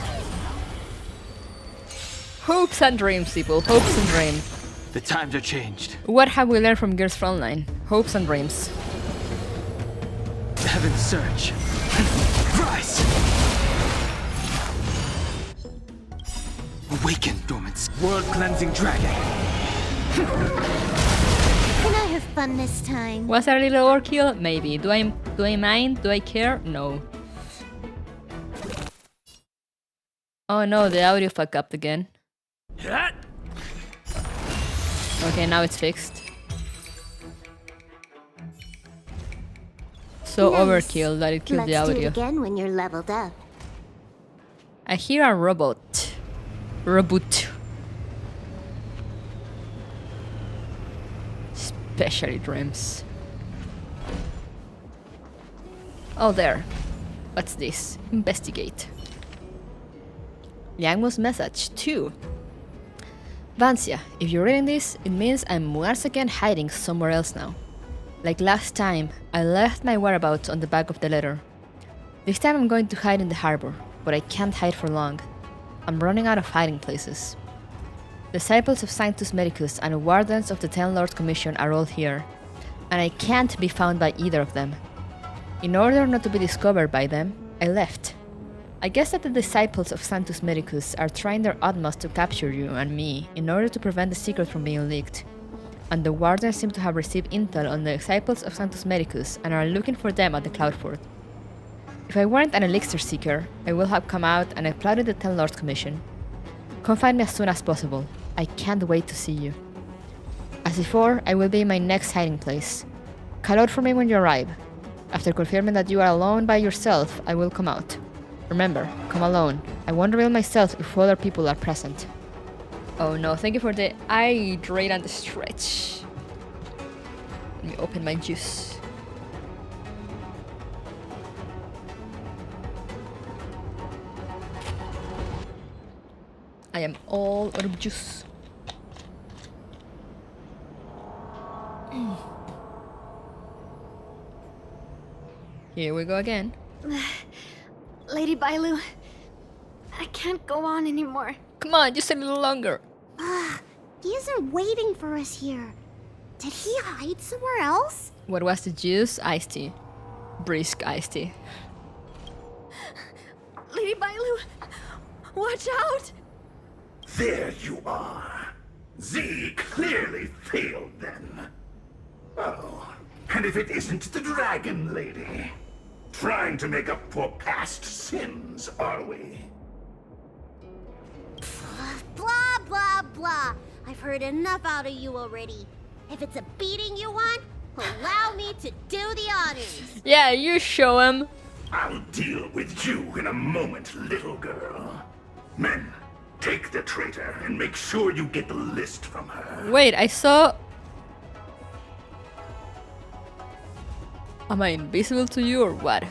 Speaker 1: Hopes and dreams, people. Hopes and dreams.
Speaker 12: The times are changed.
Speaker 1: What have we learned from Gears Frontline? Hopes and dreams.
Speaker 12: Heaven's surge. Rise! Awaken, dormant world-cleansing dragon.
Speaker 2: Can I have fun this time?
Speaker 1: Was there a little overkill? Maybe. Do I mind? Do I care? No. Oh no, the audio fucked up again. Okay, now it's fixed. So
Speaker 2: Nice.
Speaker 1: overkill that it killed the
Speaker 2: Let's do
Speaker 1: audio.
Speaker 2: it again when you're leveled up.
Speaker 1: I hear a robot. Reboot. Especially dreams. Oh, there. What's this? Investigate. Liangmo's message, 2. Vancia, if you're reading this, it means I'm once again hiding somewhere else now. Like last time, I left my whereabouts on the back of the letter. This time I'm going to hide in the harbor, but I can't hide for long. I'm running out of hiding places. Disciples of Sanctus Medicus and Wardens of the Ten Lords Commission are all here, and I can't be found by either of them. In order not to be discovered by them, I left. I guess that the disciples of Sanctus Medicus are trying their utmost to capture you and me in order to prevent the secret from being leaked. And the Wardens seem to have received intel on the disciples of Sanctus Medicus and are looking for them at the Cloud Fort. If I weren't an elixir seeker, I would have come out and applauded the Ten Lords Commission. Come find me as soon as possible. I can't wait to see you. As before, I will be in my next hiding place. Call out for me when you arrive. After confirming that you are alone by yourself, I will come out. Remember, come alone. I won't reveal myself if other people are present. Oh no, thank you for the hydrate and the stretch. Let me open my juice. I am all out of juice. Here we go again.
Speaker 4: Lady Bailu, I can't go on anymore.
Speaker 1: Come on, just a little longer.
Speaker 2: He isn't waiting for us here. Did he hide somewhere else?
Speaker 1: What was the juice? Iced tea. Brisk iced tea.
Speaker 4: Lady Bailu, watch out!
Speaker 13: There you are. Z clearly failed then. Oh, and if it isn't the Dragon Lady. Trying to make up for past sins, are we?
Speaker 2: Blah, blah, blah. I've heard enough out of you already. If it's a beating you want, allow me to do the honors.
Speaker 1: Yeah, you show him.
Speaker 13: I'll deal with you in a moment, little girl. Men, take the traitor and make sure you get the list from her.
Speaker 1: Wait, I saw... Am I invisible to you or what?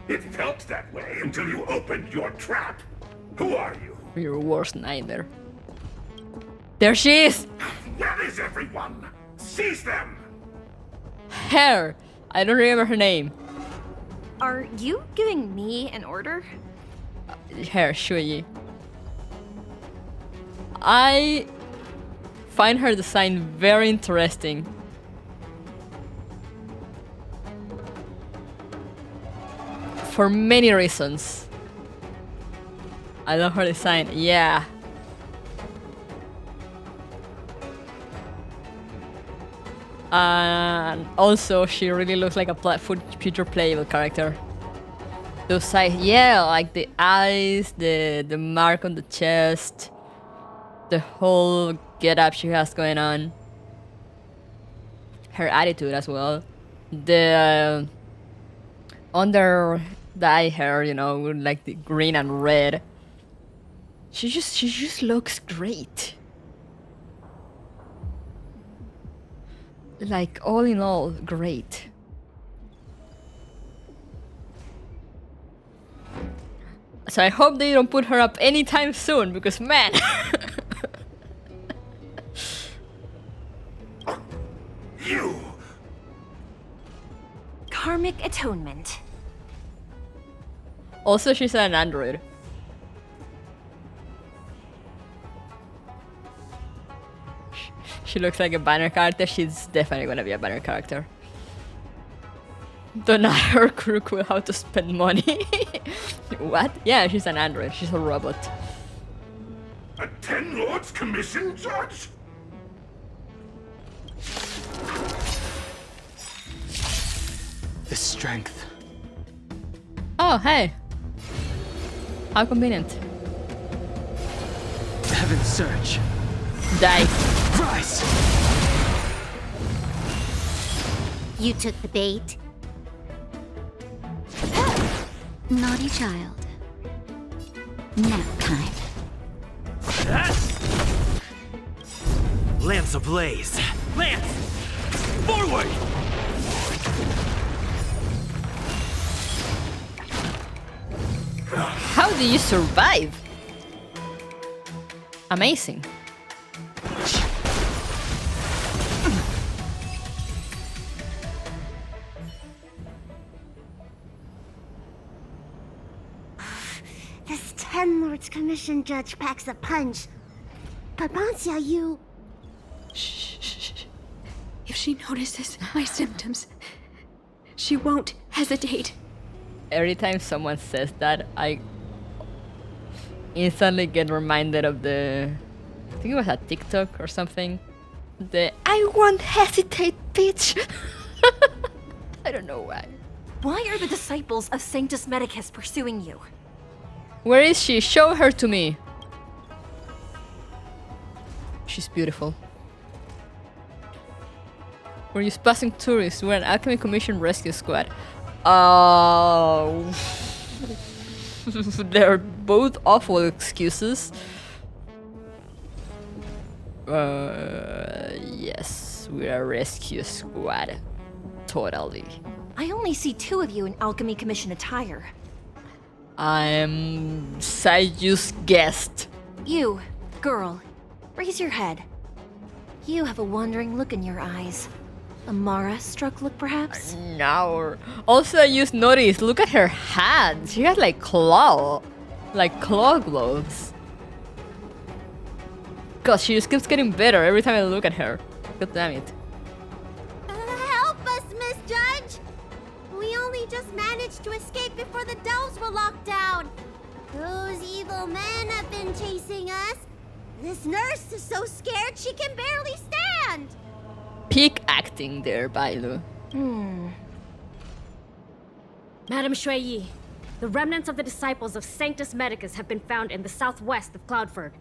Speaker 13: It felt that way until you opened your trap. Who are you?
Speaker 1: Your worst nightmare. There she is!
Speaker 13: Where is everyone? Seize them!
Speaker 1: Her! I don't remember her name.
Speaker 14: Are you giving me an order?
Speaker 1: Her, Shuyi. I find her design very interesting. For many reasons. I love her design, yeah. And also, she really looks like a future playable character. Those eyes, yeah, like the eyes, the mark on the chest, the whole get-up she has going on. Her attitude as well. The under the eye hair, you know, with like the green and red. She just looks great. Like all in all, great. So I hope they don't put her up anytime soon, because man.
Speaker 13: You!
Speaker 14: Karmic atonement.
Speaker 1: Also, she's an android. She looks like a banner character. She's definitely gonna be a banner character. Don't ask her crew how to spend money. What? Yeah, she's an android. She's a robot.
Speaker 13: A Ten Lords Commission judge?
Speaker 12: The strength.
Speaker 1: Oh, hey. How convenient.
Speaker 12: Heaven's surge.
Speaker 1: Die.
Speaker 12: Rise!
Speaker 2: You took the bait. Naughty child. Nap time.
Speaker 7: Lance ablaze! Lance! Forward!
Speaker 1: How do you survive? Amazing.
Speaker 2: This Penlord's Commission judge packs a punch. But Bansia, you...
Speaker 4: Shh. If she notices my symptoms, she won't hesitate.
Speaker 1: Every time someone says that, I instantly get reminded of the... I think it was a TikTok or something. The I won't hesitate, bitch. I don't know why.
Speaker 14: Why are the disciples of Sanctus Medicus pursuing you?
Speaker 1: Where is she? Show her to me. She's beautiful. We're just passing tourists. We're an Alchemy Commission rescue squad. Oh. They're both awful excuses. Yes, we're a rescue squad. Totally.
Speaker 14: I only see 2 of you in Alchemy Commission attire.
Speaker 1: I just guessed.
Speaker 14: You, girl, raise your head. You have a wandering look in your eyes. A Mara-struck look, perhaps?
Speaker 1: No. Also, I just noticed, look at her hands. She has like claw gloves. God, she just keeps getting better every time I look at her. God damn it.
Speaker 2: Help us, Miss Judge! We only just managed to escape before the delves were locked down. Those evil men have been chasing us. This nurse is so scared she can barely stand.
Speaker 1: Peak acting there, Bailu.
Speaker 15: Madam Shui, the remnants of the disciples of Sanctus Medicus have been found in the southwest of Cloudford.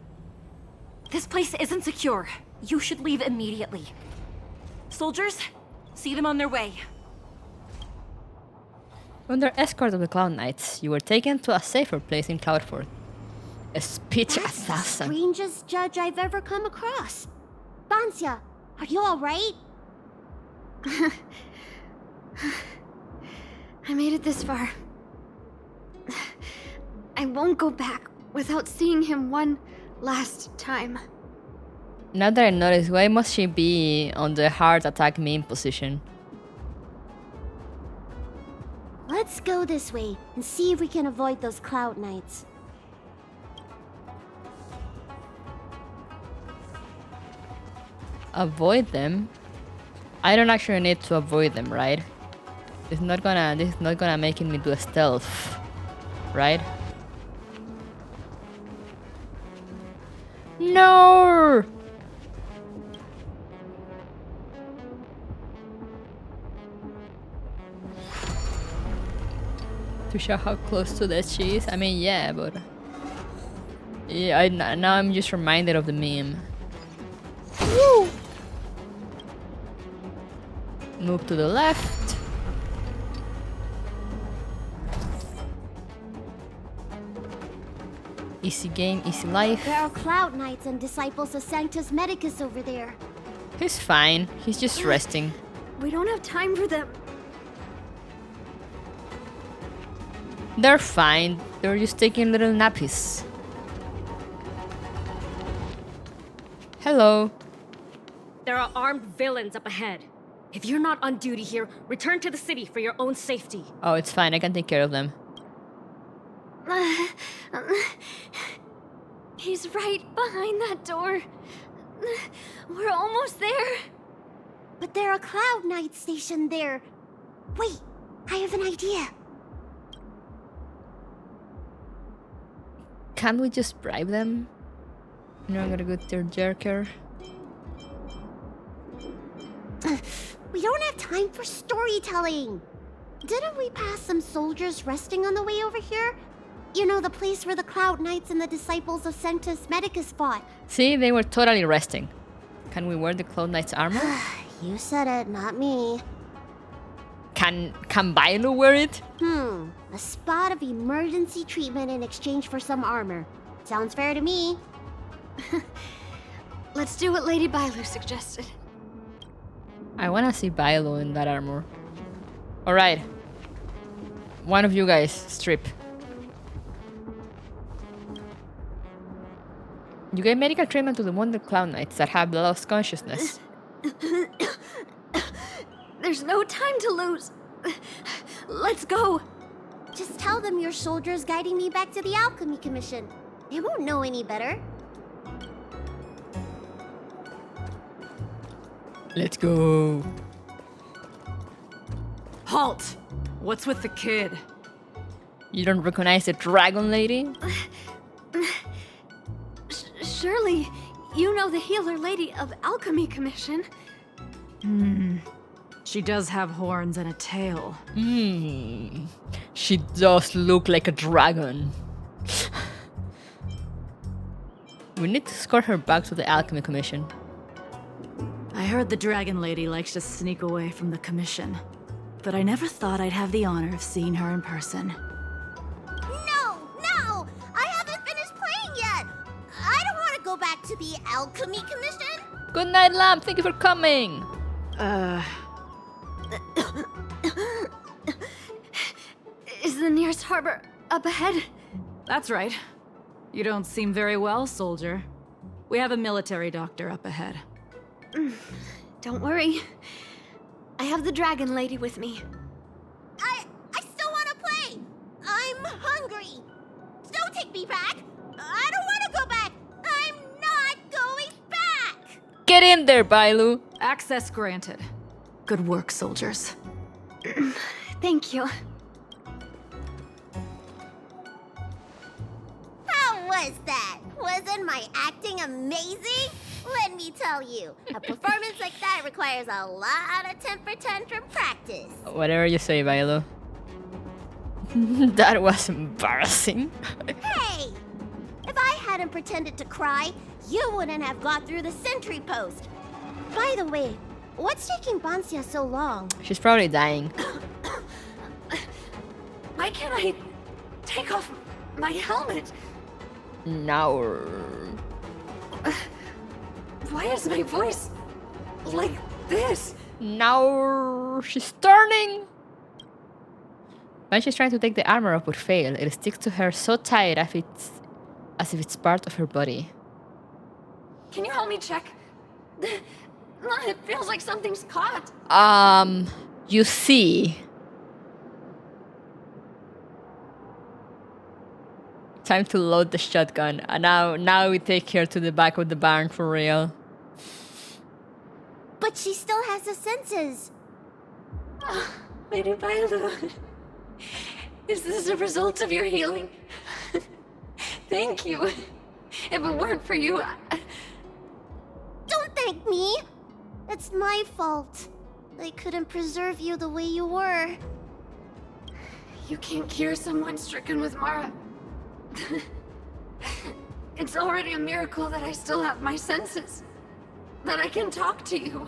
Speaker 14: This place isn't secure. You should leave immediately. Soldiers, see them on their way.
Speaker 1: Under escort of the Cloud Knights, you were taken to a safer place in Cloudford. A speech
Speaker 2: That's the
Speaker 1: assassin.
Speaker 2: strangest judge I've ever come across. Bansia, are you alright?
Speaker 4: I made it this far. I won't go back without seeing him one last time.
Speaker 1: Now that I notice, why must she be on the heart attack meme position?
Speaker 2: Let's go this way and see if we can avoid those Cloud Knights.
Speaker 1: Avoid them? I don't actually need to avoid them, right? This is not gonna make me do a stealth, right? No! To show how close to that she is? I mean, yeah, but... Yeah, now I'm just reminded of the meme. Woo! Move to the left. Easy game, easy life.
Speaker 2: There are Cloud Knights and disciples of Sanctus Medicus over there.
Speaker 1: He's fine. He's just resting.
Speaker 4: We don't have time for them.
Speaker 1: They're fine. They're just taking little nappies. Hello.
Speaker 15: There are armed villains up ahead. If you're not on duty here, return to the city for your own safety.
Speaker 1: Oh, it's fine. I can take care of them.
Speaker 4: He's right behind that door. We're almost there.
Speaker 2: But there are Cloud Knights stationed there. Wait, I have an idea.
Speaker 1: Can't we just bribe them? You know, I'm gonna go to their jerker.
Speaker 2: We don't have time for storytelling. Didn't we pass some soldiers resting on the way over here? You know, the place where the Cloud Knights and the disciples of Sanctus Medicus fought.
Speaker 1: See, they were totally resting. Can we wear the Cloud Knight's armor?
Speaker 2: You said it, not me.
Speaker 1: Can Bailu wear it?
Speaker 2: A spot of emergency treatment in exchange for some armor. Sounds fair to me.
Speaker 4: Let's do what Lady Bailu suggested.
Speaker 1: I wanna see Bailu in that armor. Alright. One of you guys, strip. You gave medical treatment to the Wonder Cloud Knights that have lost consciousness.
Speaker 4: There's no time to lose. Let's go.
Speaker 2: Just tell them your soldier's guiding me back to the Alchemy Commission. They won't know any better.
Speaker 1: Let's go.
Speaker 16: Halt! What's with the kid?
Speaker 1: You don't recognize the dragon lady?
Speaker 4: Surely, you know the healer lady of Alchemy Commission.
Speaker 16: She does have horns and a tail.
Speaker 1: She does look like a dragon. We need to escort her back to the Alchemy Commission.
Speaker 16: I heard the dragon lady likes to sneak away from the commission, but I never thought I'd have the honor of seeing her in person.
Speaker 2: No! No! I haven't finished playing yet! I don't want to go back to the Alchemy Commission!
Speaker 1: Good night, Lamb. Thank you for coming.
Speaker 4: Is the nearest harbor up ahead?
Speaker 16: That's right. You don't seem very well, soldier. We have a military doctor up ahead.
Speaker 4: Don't worry. I have the dragon lady with me.
Speaker 2: I still want to play! I'm hungry! Don't take me back! I don't want to go back! I'm not going back!
Speaker 1: Get in there, Bailu.
Speaker 16: Access granted. Good work, soldiers.
Speaker 4: Thank you.
Speaker 2: How was that? Wasn't my acting amazing? Let me tell you, a performance like that requires a lot of temper tantrum practice.
Speaker 1: Whatever you say, Bailu. That was embarrassing.
Speaker 2: Hey! If I hadn't pretended to cry, you wouldn't have got through the sentry post. By the way, what's taking Bansia so long?
Speaker 1: She's probably dying.
Speaker 4: Why can't I take off my helmet?
Speaker 1: Now.
Speaker 4: Why is my voice like this?
Speaker 1: Now she's turning. When she's trying to take the armor off would fail. It sticks to her so tight as if it's part of her body.
Speaker 4: Can you help me check? It feels like something's caught.
Speaker 1: You see. Time to load the shotgun. And now we take her to the back of the barn for real.
Speaker 2: But she still has the senses.
Speaker 4: Lady Bailu, is this a result of your healing? Thank you. If it weren't for you,
Speaker 2: Don't thank me. It's my fault. I couldn't preserve you the way you were.
Speaker 4: You can't cure someone stricken with Mara. It's already a miracle that I still have my senses. That I can talk to you.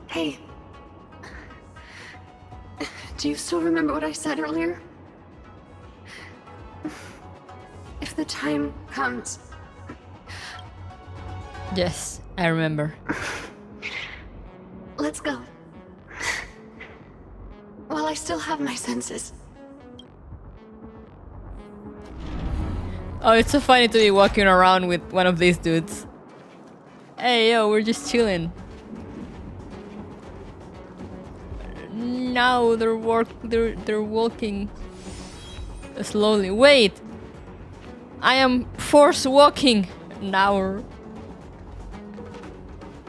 Speaker 4: Hey. Do you still remember what I said earlier? If the time comes...
Speaker 1: Yes, I remember.
Speaker 4: Let's go. While I still have my senses.
Speaker 1: Oh, it's so funny to be walking around with one of these dudes. Hey, yo, we're just chilling. Now they're walking slowly. Wait, I am force walking now.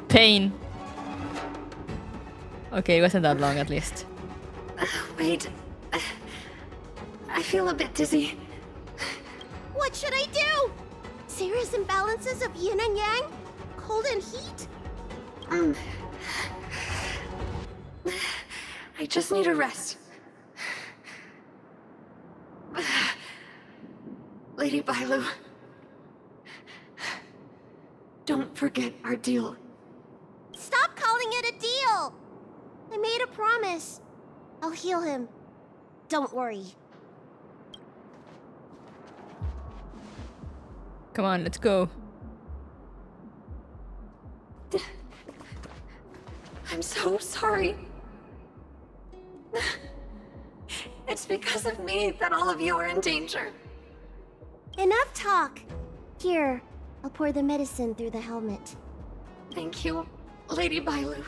Speaker 1: Pain. Okay, it wasn't that long at least.
Speaker 4: Wait. I feel a bit dizzy.
Speaker 2: What should I do? Serious imbalances of yin and yang? Cold and heat?
Speaker 4: I just need a rest. Lady Bailu, don't forget our deal.
Speaker 2: Stop calling it a deal! I made a promise. I'll heal him. Don't worry.
Speaker 1: Come on, let's go.
Speaker 4: I'm so sorry. It's because of me that all of you are in danger.
Speaker 2: Enough talk. Here, I'll pour the medicine through the helmet.
Speaker 4: Thank you, Lady Bailu.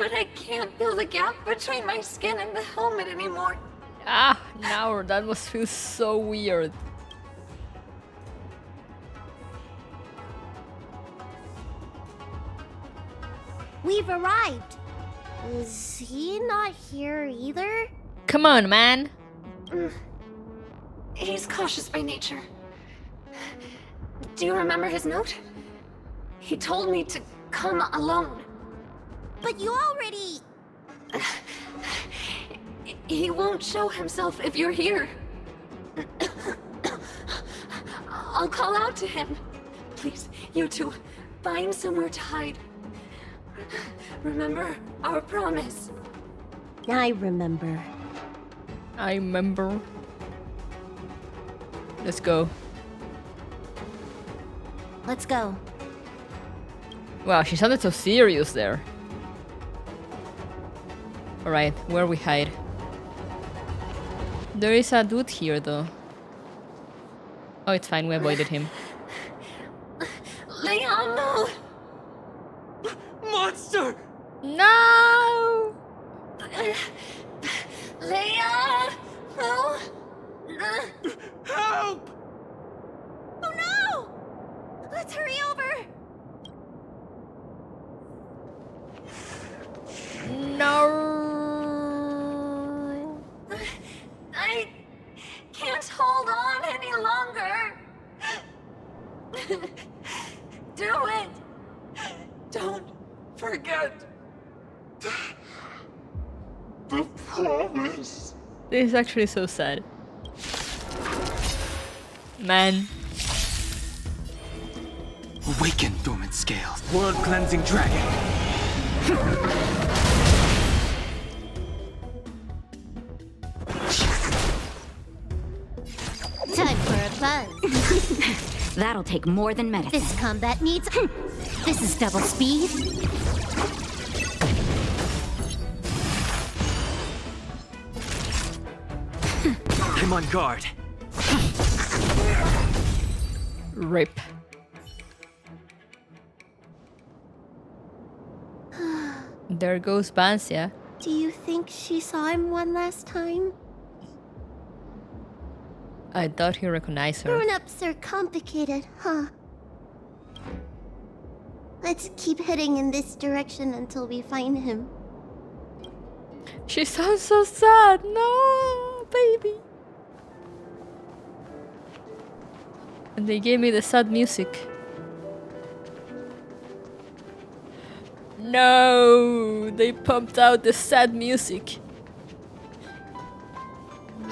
Speaker 17: but I can't feel the gap between my skin and the helmet anymore.
Speaker 1: Ah, now that must feel so weird.
Speaker 2: We've arrived. Is he not here either?
Speaker 1: Come on, man.
Speaker 17: He's cautious by nature. Do you remember his note? He told me to come alone.
Speaker 2: But you already...
Speaker 17: He won't show himself if you're here. I'll call out to him. Please, you two, find somewhere to hide. Remember our promise.
Speaker 2: I remember.
Speaker 1: I remember. Let's go.
Speaker 2: Let's go.
Speaker 1: Wow, she sounded so serious there. Alright, where we hide? There is a dude here though. Oh, it's fine, we avoided him.
Speaker 17: Leon, no!
Speaker 12: Monster!
Speaker 1: No!
Speaker 17: Leon! No!
Speaker 12: Help!
Speaker 2: Oh no! Let's hurry over!
Speaker 1: No!
Speaker 17: I can't hold on any longer. Do it! Don't forget the promise.
Speaker 1: This is actually so sad. Man.
Speaker 12: Awaken, dormant scales. World-cleansing dragon.
Speaker 2: Time for a buzz.
Speaker 10: That'll take more than medicine.
Speaker 2: This combat needs... This is double speed.
Speaker 12: I'm on guard.
Speaker 1: Rip. There goes Bansia.
Speaker 2: Do you think she saw him one last time?
Speaker 1: I thought he recognized her.
Speaker 2: Grown-ups are complicated, huh? Let's keep heading in this direction until we find him.
Speaker 1: She sounds so sad. No, baby. And they gave me the sad music. No, they pumped out the sad music.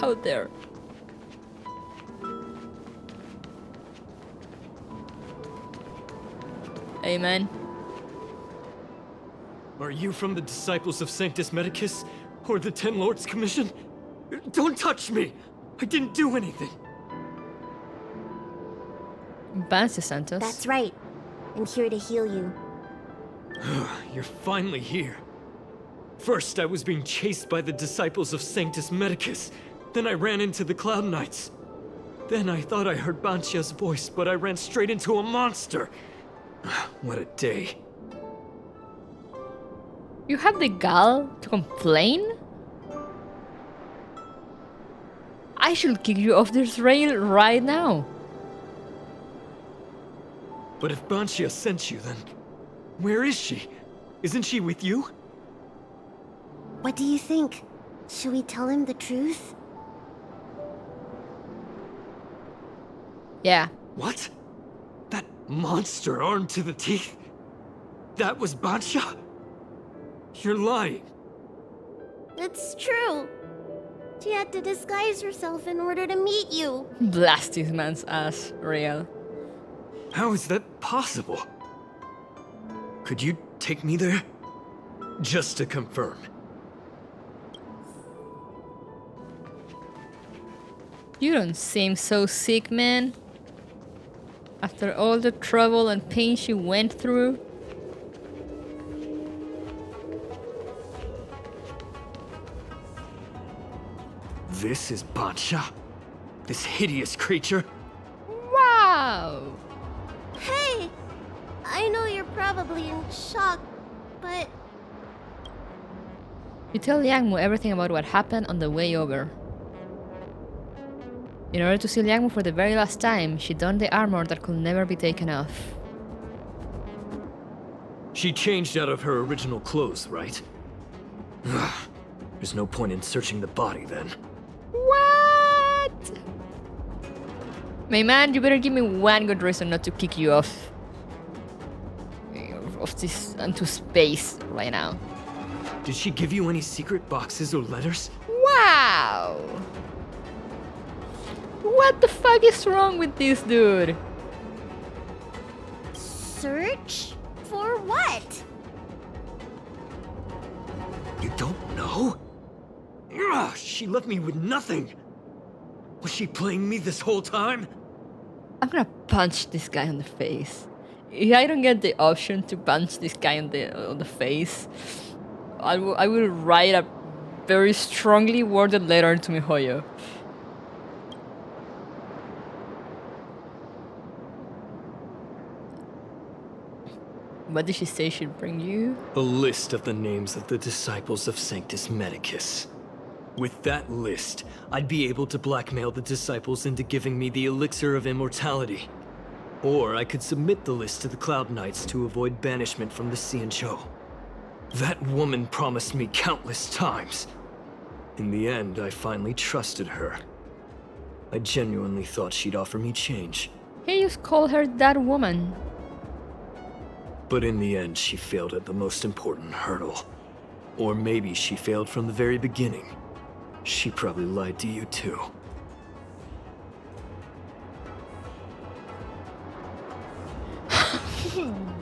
Speaker 1: How dare. Amen.
Speaker 12: Are you from the Disciples of Sanctus Medicus? Or the Ten Lords Commission? Don't touch me! I didn't do anything!
Speaker 1: Bansia sent us.
Speaker 2: That's right. I'm here to heal you.
Speaker 12: You're finally here. First, I was being chased by the Disciples of Sanctus Medicus. Then I ran into the Cloud Knights. Then I thought I heard Banchia's voice, but I ran straight into a monster. What a day.
Speaker 1: You have the gall to complain? I should kick you off this rail right now.
Speaker 12: But if Banchia sent you, then where is she? Isn't she with you?
Speaker 2: What do you think? Should we tell him the truth?
Speaker 1: Yeah.
Speaker 12: What? That monster armed to the teeth? That was Banchia? You're lying.
Speaker 2: It's true. She had to disguise herself in order to meet you.
Speaker 1: Blast this man's ass, real.
Speaker 12: How is that possible? Could you take me there? Just to confirm.
Speaker 1: You don't seem so sick, man. After all the trouble and pain she went through.
Speaker 12: This is Banchia? This hideous creature?
Speaker 1: Wow!
Speaker 2: Hey! I know you're probably in shock, but
Speaker 1: You tell Yangmu everything about what happened on the way over. In order to see Yangmu for the very last time, she donned the armor that could never be taken off.
Speaker 12: She changed out of her original clothes, right? There's no point in searching the body then.
Speaker 1: What? My man, you better give me one good reason not to kick you off this into space right now.
Speaker 12: Did she give you any secret boxes or letters?
Speaker 1: Wow! What the fuck is wrong with this dude?
Speaker 2: Search? For what?
Speaker 12: You don't know? Ugh, she left me with nothing. Was she playing me this whole time?
Speaker 1: I'm gonna punch this guy on the face. If I don't get the option to punch this guy on the face, I will write a very strongly worded letter to MiHoYo. What did she say she'd bring you?
Speaker 12: A list of the names of the disciples of Sanctus Medicus. With that list, I'd be able to blackmail the disciples into giving me the elixir of immortality. Or I could submit the list to the Cloud Knights to avoid banishment from the Xianzhou. That woman promised me countless times. In the end, I finally trusted her. I genuinely thought she'd offer me change.
Speaker 1: He just called her that woman.
Speaker 12: But in the end, she failed at the most important hurdle. Or maybe she failed from the very beginning. She probably lied to you too.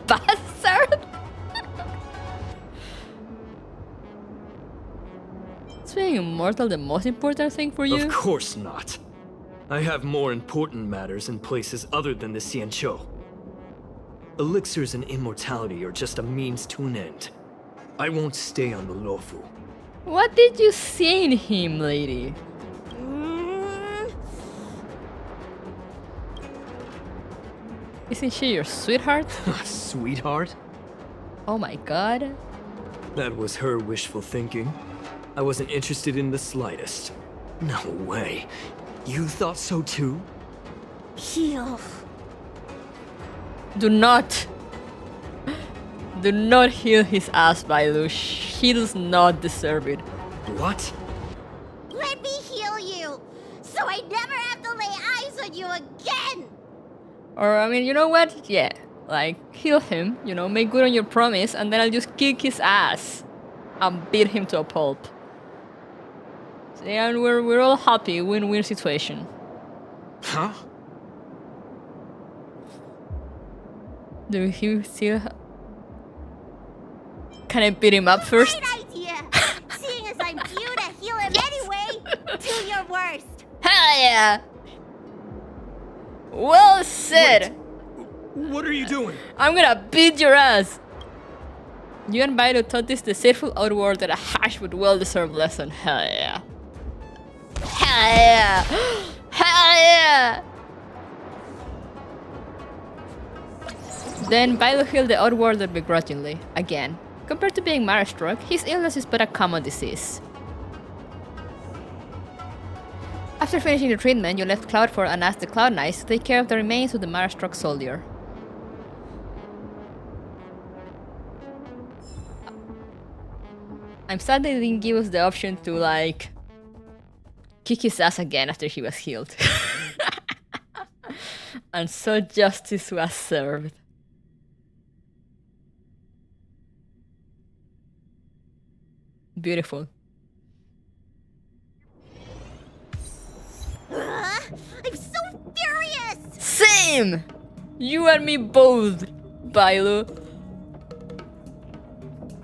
Speaker 1: Bastard! Is being immortal the most important thing for you?
Speaker 12: Of course not. I have more important matters in places other than the Xianzhou. Elixirs and immortality are just a means to an end. I won't stay on the Luofu.
Speaker 1: What did you see in him, lady? Isn't she your sweetheart?
Speaker 12: Sweetheart?
Speaker 1: Oh my god.
Speaker 12: That was her wishful thinking. I wasn't interested in the slightest. No way. You thought so too?
Speaker 2: Heal.
Speaker 1: Do not heal his ass, Bailu. He does not deserve it.
Speaker 12: What?
Speaker 2: Let me heal you, so I never have to lay eyes on you again!
Speaker 1: Or, I mean, you know what? Yeah, like, heal him, you know, make good on your promise, and then I'll just kick his ass and beat him to a pulp. So, yeah, and we're all happy, win-win situation.
Speaker 12: Huh?
Speaker 1: Do you still... Can I beat him up first?
Speaker 2: Great idea! Seeing as I'm due to heal him anyway, do your worst!
Speaker 1: Hell yeah! Well said!
Speaker 12: What are you doing?
Speaker 1: I'm gonna beat your ass! You and Bailu taught this deceitful outward that a harsh but well-deserved lesson. Hell yeah. Hell yeah! Hell yeah! Then Bailu healed the outworlder begrudgingly, again. Compared to being Mara-struck, his illness is but a common disease. After finishing the treatment, you left Cloudford and asked the Cloud Knights to take care of the remains of the Mara-struck soldier. I'm sad they didn't give us the option to, like, kick his ass again after he was healed. And so justice was served. Beautiful.
Speaker 2: I'm so furious!
Speaker 1: Same! You and me both, Bailu.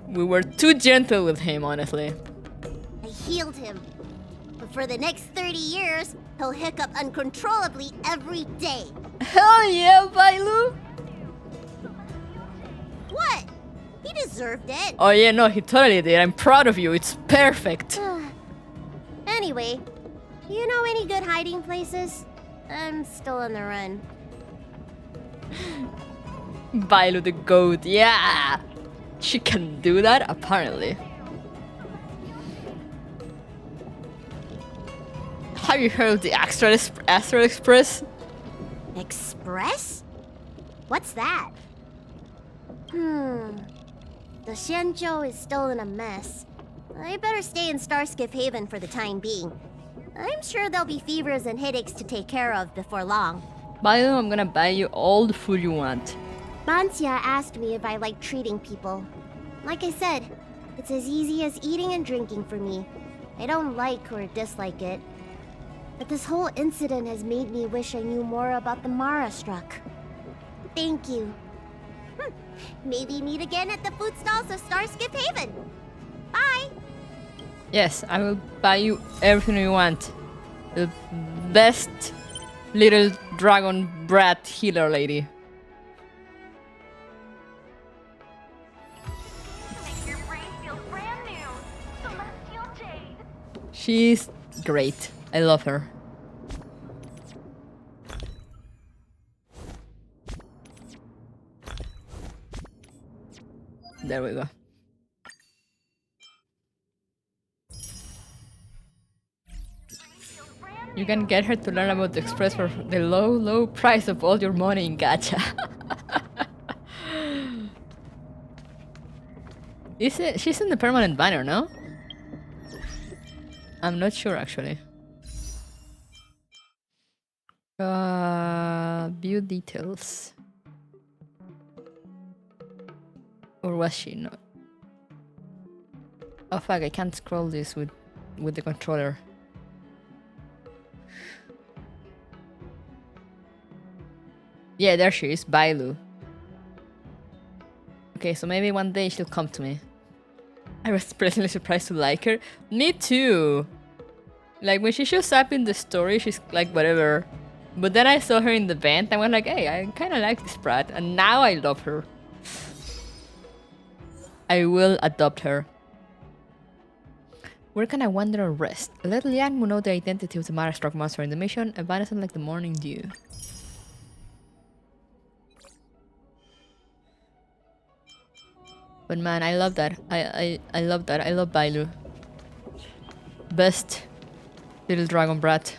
Speaker 1: We were too gentle with him, honestly.
Speaker 2: I healed him. But for the next 30 years, he'll hiccup uncontrollably every day.
Speaker 1: Hell yeah, Bailu!
Speaker 2: What? He deserved it.
Speaker 1: Oh yeah, no, he totally did. I'm proud of you. It's perfect.
Speaker 2: Anyway, you know any good hiding places? I'm still on the run.
Speaker 1: Bailu the goat, yeah! She can do that, apparently. Have you heard of the Astral Express?
Speaker 2: Express? What's that? The Xianzhou is still in a mess. I better stay in Starskiff Haven for the time being. I'm sure there'll be fevers and headaches to take care of before long.
Speaker 1: Bailu, I'm gonna buy you all the food you want.
Speaker 2: Banxia asked me if I like treating people. Like I said, it's as easy as eating and drinking for me. I don't like or dislike it. But this whole incident has made me wish I knew more about the Mara struck. Thank you. Maybe meet again at the food stalls of Starskiff Haven. Bye!
Speaker 1: Yes, I will buy you everything you want. The best little dragon brat healer lady. She's great. I love her. There we go. You can get her to learn about the Express for the low price of all your money in gacha. Is it? She's in the permanent banner, no? I'm not sure actually. View details. Or was she not? Oh fuck, I can't scroll this with the controller. Yeah, there she is, Bailu. Okay, so maybe one day she'll come to me. I was pleasantly surprised to like her. Me too! Like, when she shows up in the story, she's like, whatever. But then I saw her in the vent, and I was like, hey, I kinda like this brat, and now I love her. I will adopt her. Where can I wander or rest? Let Liang know the identity of the Mara-struck monster in the mission, evanescent like the morning dew. But man, I love that. I love that. I love Bailu. Best little dragon brat.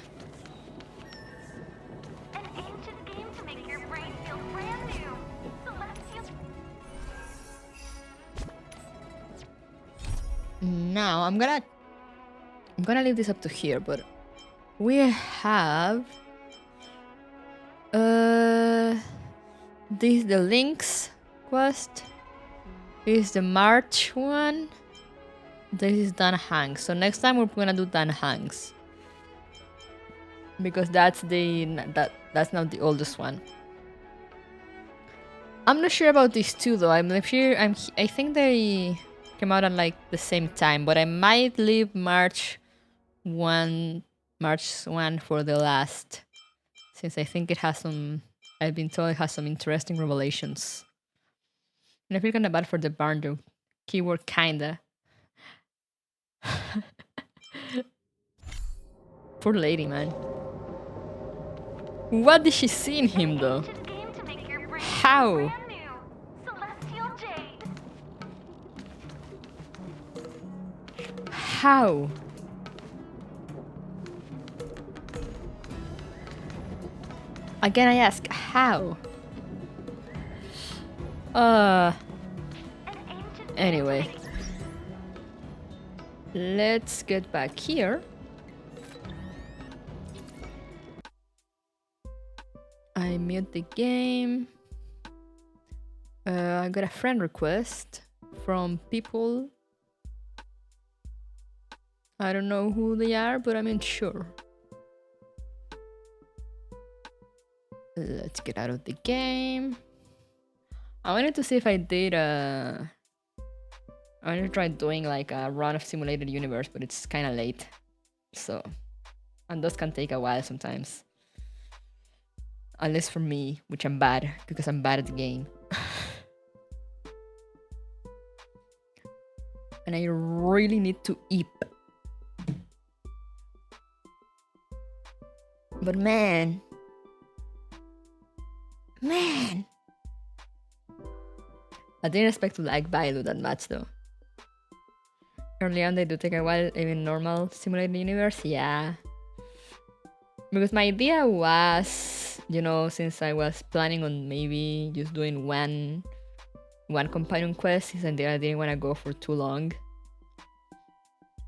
Speaker 1: Now I'm gonna leave this up to here, but we have this the Lynx quest. This is the March one. This is Dan Hanks. So next time we're gonna do Dan Hanks, because that's not the oldest one. I'm not sure about these two though. I think they came out on like the same time, but I might leave March 1 for the last, since I think it has some, I've been told it has some interesting revelations. And I feel kinda bad for the barn though. Keyword kinda. Poor lady, man. What did she see in him though? How? How? Again, I ask, how? Anyway. Let's get back here. I mute the game. I got a friend request from people. I don't know who they are, but I'm sure. Let's get out of the game. I wanted to see if I did I wanted to try doing like a run of Simulated Universe, but it's kind of late. So, and those can take a while sometimes. Unless for me, which I'm bad, because I'm bad at the game. And I really need to eat. But man. I didn't expect to like Bailu that much though. Early on they do take a while, even normal Simulated Universe, yeah. Because my idea was, you know, since I was planning on maybe just doing one companion quest, and I didn't want to go for too long.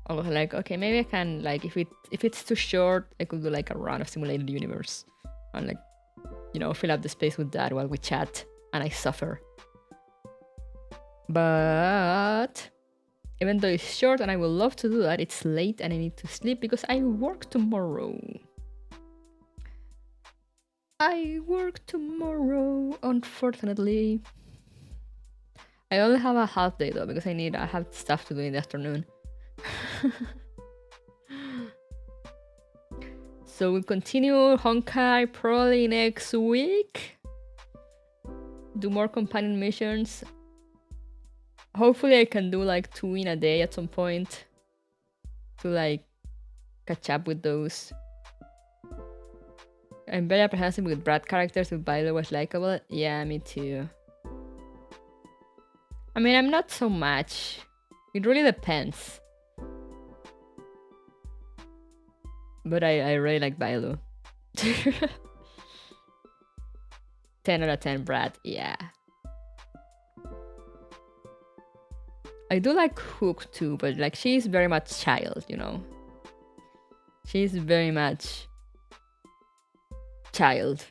Speaker 1: I was like, okay, maybe I can, like, if it's too short, I could do like a run of Simulated Universe and, like, you know, fill up the space with that while we chat and I suffer. But even though it's short and I would love to do that, it's late and I need to sleep because I work tomorrow. I work tomorrow, unfortunately. I only have a half day though because I have stuff to do in the afternoon. So we'll continue Honkai probably next week. Do more companion missions. Hopefully I can do like 2 in a day at some point to like catch up with those. I'm very apprehensive with Brat characters. If Bailu was likable, yeah, me too. I mean, I'm not so much. It really depends. But I really like Bailu. 10 out of 10 Brat, yeah. I do like Hook too, but like she's very much child, you know. She's very much child.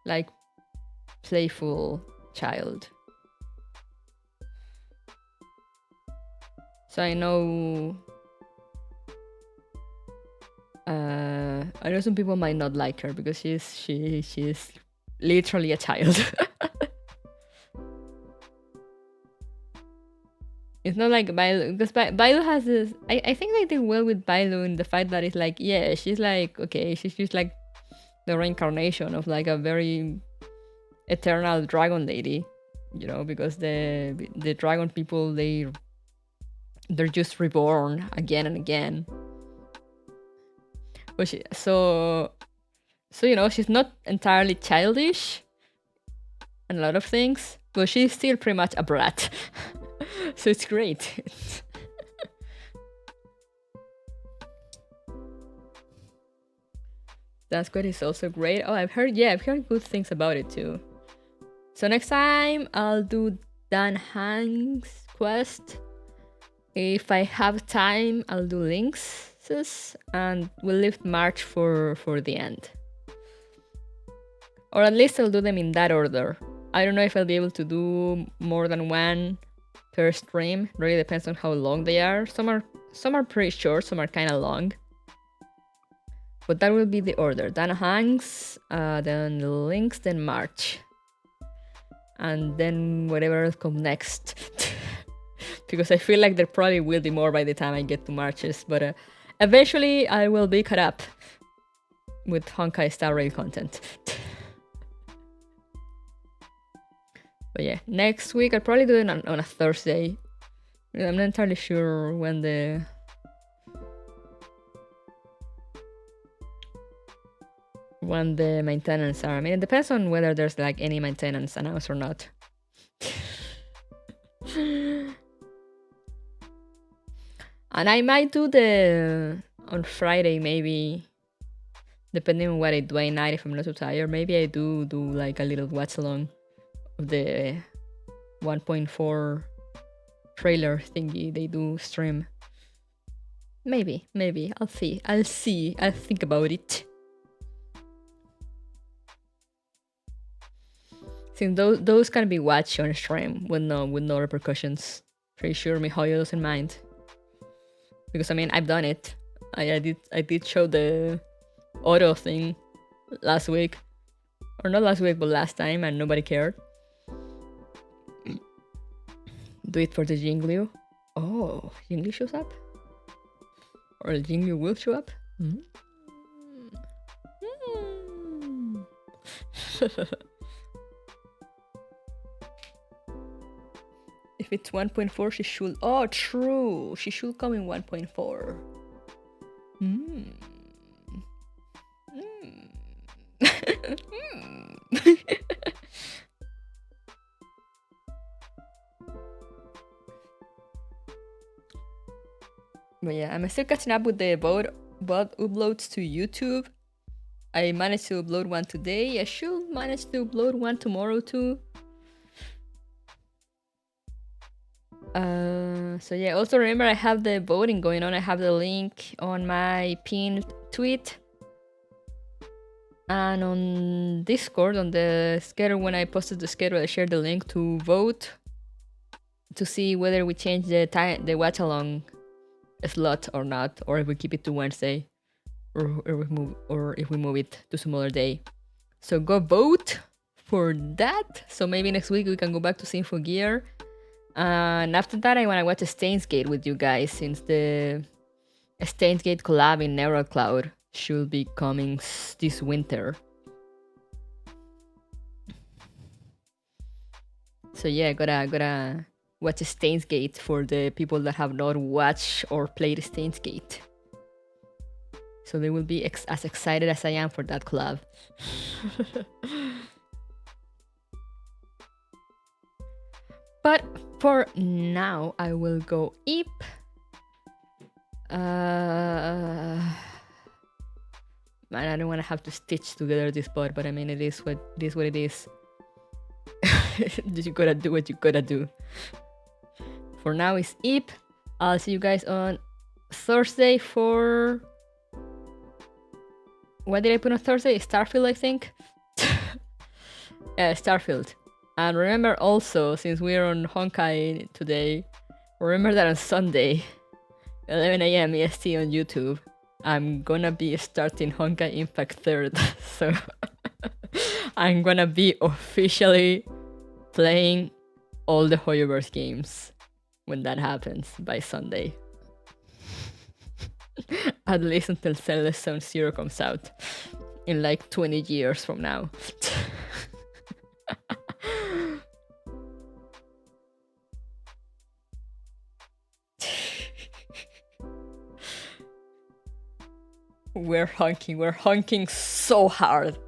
Speaker 1: Like playful child. So I know some people might not like her because she's literally a child. It's not like Bailu, because Bailu has this. I think they did well with Bailu in the fact that it's like, yeah, she's like, okay, she's just like the reincarnation of like a very eternal dragon lady, you know, because the dragon people, they're just reborn again and again. But so you know, she's not entirely childish and a lot of things, but she's still pretty much a brat. So it's great. That squad is also great. Oh, I've heard good things about it too. So next time I'll do Dan Hang's quest. If I have time, I'll do Link's, and we'll leave March for the end. Or at least I'll do them in that order. I don't know if I'll be able to do more than one per stream. Really depends on how long they are. Some are pretty short, some are kind of long. But that will be the order. Dan Hanks, then Links, then March. And then whatever else comes next. Because I feel like there probably will be more by the time I get to Marches. But eventually I will be caught up with Honkai Star Rail content. But yeah, next week I'll probably do it on a Thursday. I'm not entirely sure when the maintenance are. I mean, it depends on whether there's like any maintenance announced or not. And I might do on Friday, maybe, depending on what I do at night. If I'm not too tired, maybe I do like a little watch along of the 1.4 trailer thingy they do stream. Maybe I'll see. I'll think about it. Since those can be watched on stream with no repercussions. Pretty sure Mihoyo doesn't mind. Because I mean, I've done it. I did show the auto thing last week, or not last week, but last time, and nobody cared. Do it for the Jinglu. Oh, Jinglu shows up, or Jinglu will show up. If it's 1.4, she should. Oh, true. She should come in 1.4. But yeah, I'm still catching up with the both uploads to YouTube. I managed to upload one today. I should manage to upload one tomorrow too. So yeah, also remember I have the voting going on. I have the link on my pinned tweet. And on Discord, on the schedule, when I posted the schedule, I shared the link to vote to see whether we change the watch along slot or not, or if we keep it to Wednesday, or if we move it to some other day. So go vote for that. So maybe next week we can go back to Symphogear. And after that, I want to watch Steins Gate with you guys, since the Steins Gate collab in Neural Cloud should be coming this winter. So yeah, gotta watch Steins Gate for the people that have not watched or played Steins Gate. So they will be as excited as I am for that collab. But for now, I will go eep. Man, I don't want to have to stitch together this part, but I mean, it is what it is. You gotta do what you gotta do. For now, it's eep. I'll see you guys on Thursday for... What did I put on Thursday? Starfield, I think? Yeah, Starfield. And remember also, since we're on Honkai today, remember that on Sunday, 11 AM EST on YouTube, I'm gonna be starting Honkai Impact 3rd. So I'm gonna be officially playing all the Hoyoverse games when that happens by Sunday. At least until Celeste Zone Zero comes out in like 20 years from now. We're honking so hard.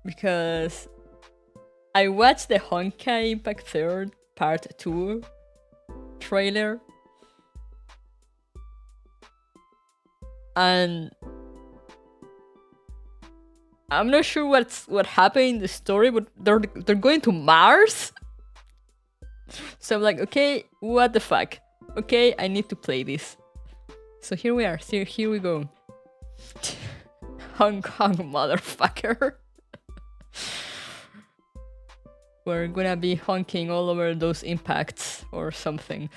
Speaker 1: Because I watched the Honkai Impact 3rd Part 2 trailer. And I'm not sure what happened in the story, but they're going to Mars? So I'm like, okay, what the fuck? Okay, I need to play this. So here we are. Here we go. Hong Kong, motherfucker. We're gonna be honking all over those impacts or something.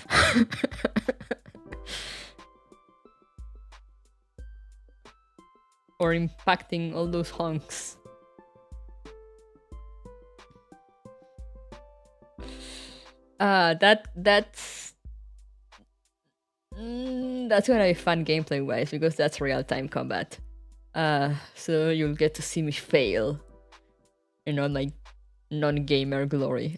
Speaker 1: Or impacting all those honks. That's gonna be fun gameplay wise, because that's real-time combat. So you'll get to see me fail in all my non-gamer glory.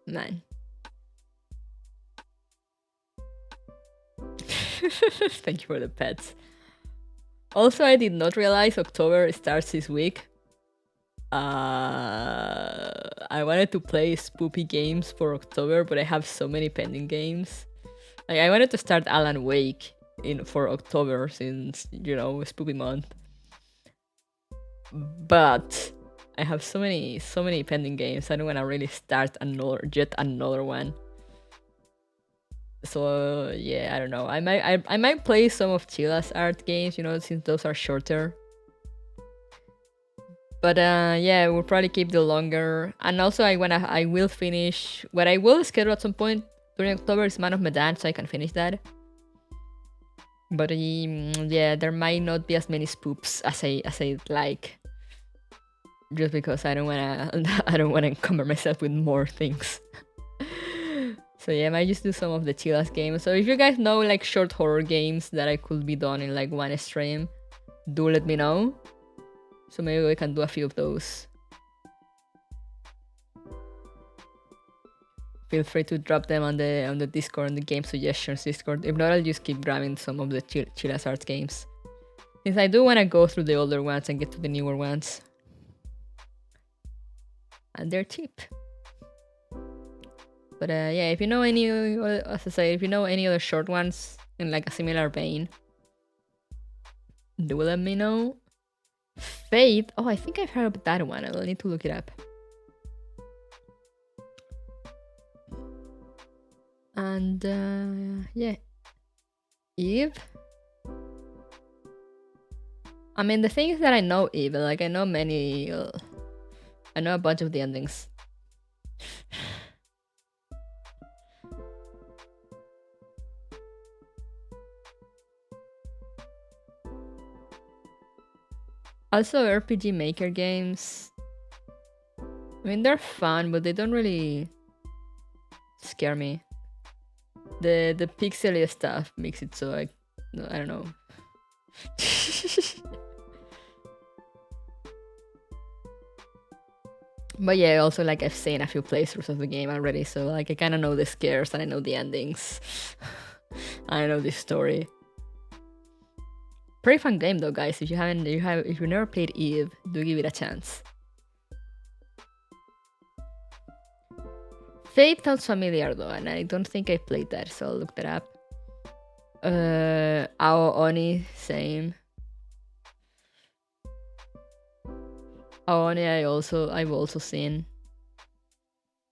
Speaker 1: Man. Thank you for the pets. Also, I did not realize October starts this week. I wanted to play spoopy games for October, but I have so many pending games. Like, I wanted to start Alan Wake for October, since, you know, spoopy month. But I have so many pending games. I don't want to really start yet another one. So yeah, I don't know. I might play some of Chilla's art games, you know, since those are shorter. But yeah, we'll probably keep the longer. And also, I will finish what I will schedule at some point during October is Man of Medan, so I can finish that. But yeah, there might not be as many spoops as I like, just because I don't wanna encumber myself with more things. So yeah, I might just do some of the Chilla's games. So if you guys know like short horror games that I could be done in like one stream, do let me know. So maybe we can do a few of those. Feel free to drop them on the Discord, on the game suggestions Discord. If not, I'll just keep grabbing some of the Chilla's Arts games. Since I do want to go through the older ones and get to the newer ones. And they're cheap. But yeah, if you know any, as I say, if you know any other short ones in like a similar vein, do let me know. Faith, oh, I think I've heard of that one. I'll need to look it up. And yeah, Eve. I mean, the thing is that I know Eve, like I know many, I know a bunch of the endings. Also, RPG Maker games. I mean, they're fun, but they don't really scare me. The pixely stuff makes it so I don't know. But yeah, also like I've seen a few playthroughs of the game already, so like I kind of know the scares and I know the endings. I know the story. Pretty fun game though, guys. If you've never played Eve, do give it a chance. Fate sounds familiar though, and I don't think I played that, so I'll look that up. Ao Oni, same. Ao Oni I've also seen.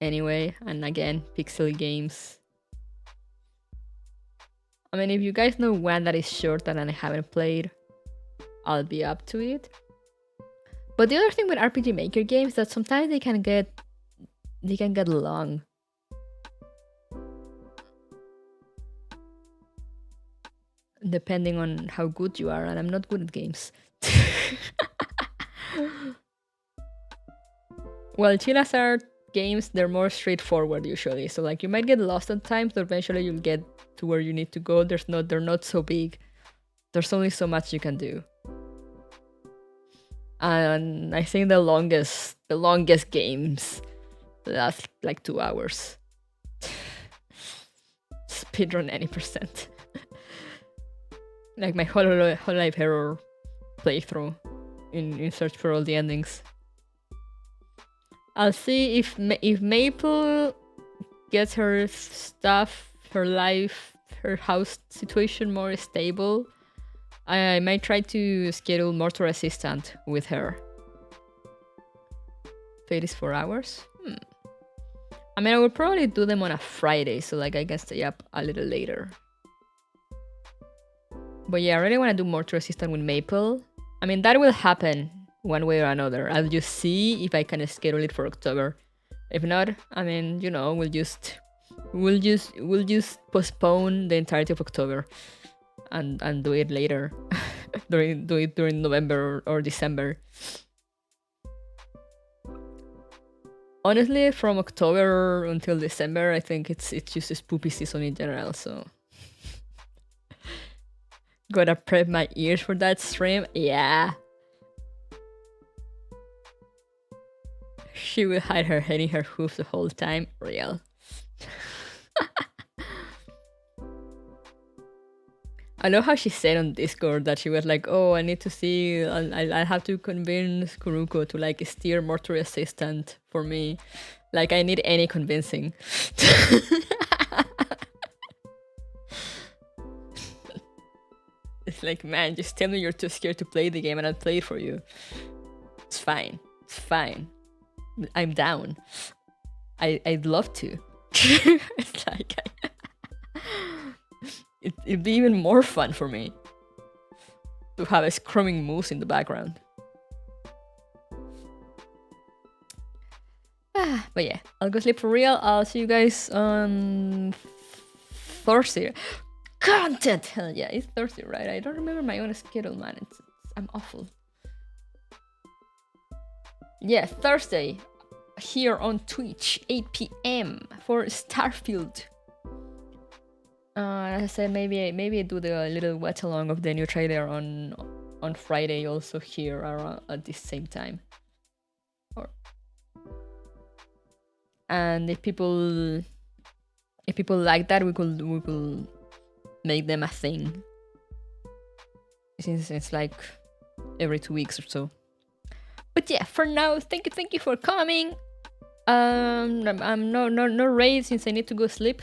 Speaker 1: Anyway, and again, pixel games. I mean, if you guys know one that is shorter and I haven't played, I'll be up to it. But the other thing with RPG Maker games is that sometimes they can get long. Depending on how good you are, and I'm not good at games. Well, Chilla's art games, they're more straightforward usually, so like you might get lost at times, but eventually you'll get to where you need to go. They're not so big. There's only so much you can do. And I think the longest games last like 2 hours. Speedrun any %. Like my whole life error playthrough in search for all the endings. I'll see if Maple gets her stuff, her life, her house situation more stable. I might try to schedule Mortal Assistant with her. Fate is 4 hours? I mean, I would probably do them on a Friday, so like I can stay up a little later. But yeah, I really want to do Mortal Assistant with Maple. I mean, that will happen one way or another. I'll just see if I can schedule it for October. If not, I mean, you know, we'll just postpone the entirety of October and do it later. do it during November or December. Honestly, from October until December, I think it's just a spoopy season in general, so gotta prep my ears for that stream. Yeah. She will hide her head in her hooves the whole time. Real. I know how she said on Discord that she was like, oh, I need to see, I have to convince Kuruko to like steer Mortal Assistant for me. Like, I need any convincing. It's like, man, just tell me you're too scared to play the game and I'll play it for you. It's fine. It's fine. I'm down. I'd love to. It's like... It'd be even more fun for me to have a screaming moose in the background. But yeah, I'll go sleep for real. I'll see you guys on Thursday. Content! Hell yeah, it's Thursday, right? I don't remember my own schedule, man. I'm awful. Yeah, Thursday here on Twitch, 8 p.m. for Starfield. As I said, maybe I do the little watch along of the new trailer on Friday, also here around at the same time. And if people like that, we could make them a thing. since it's like every 2 weeks or so. But yeah, for now, thank you for coming. I'm no ready since I need to go sleep,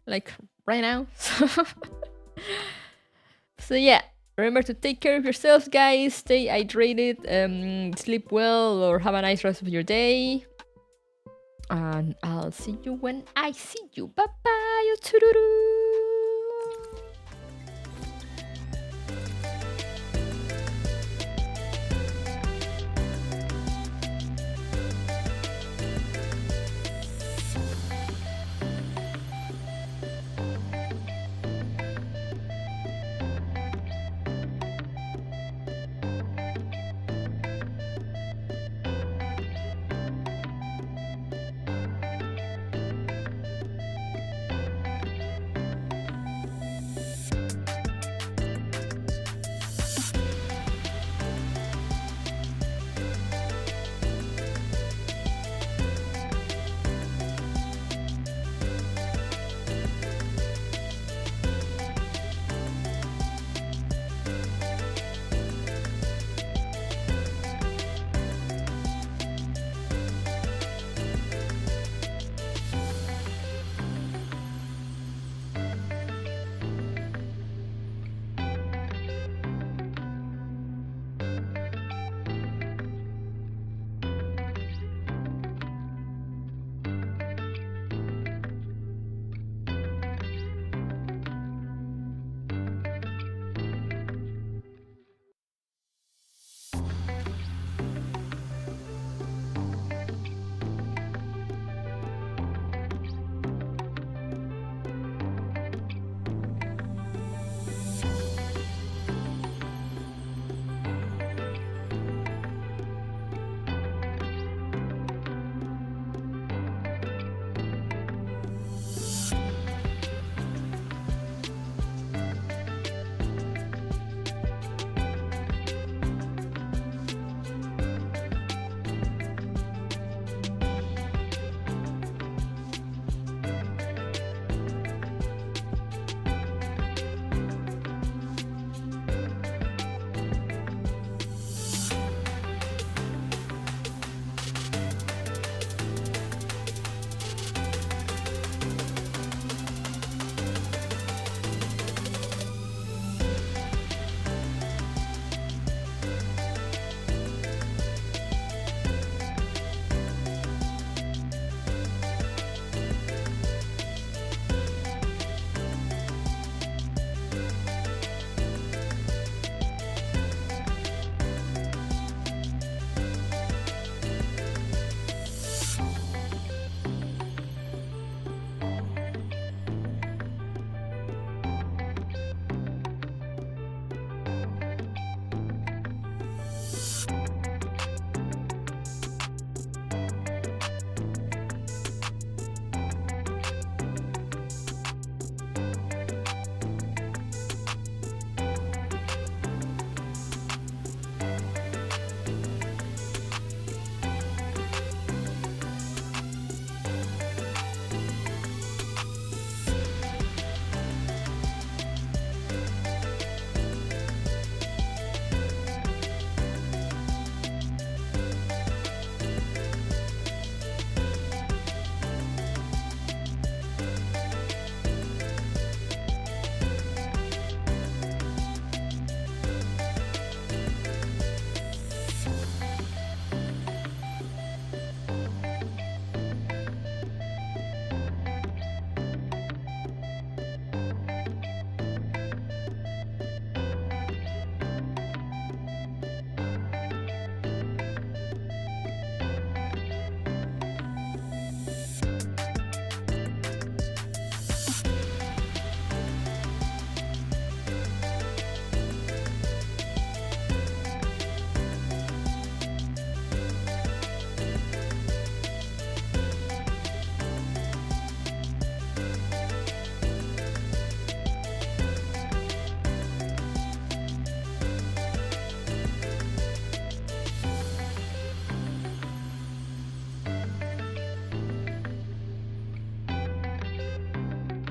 Speaker 1: like right now. So yeah, remember to take care of yourselves, guys. Stay hydrated, sleep well, or have a nice rest of your day. And I'll see you when I see you. Bye bye.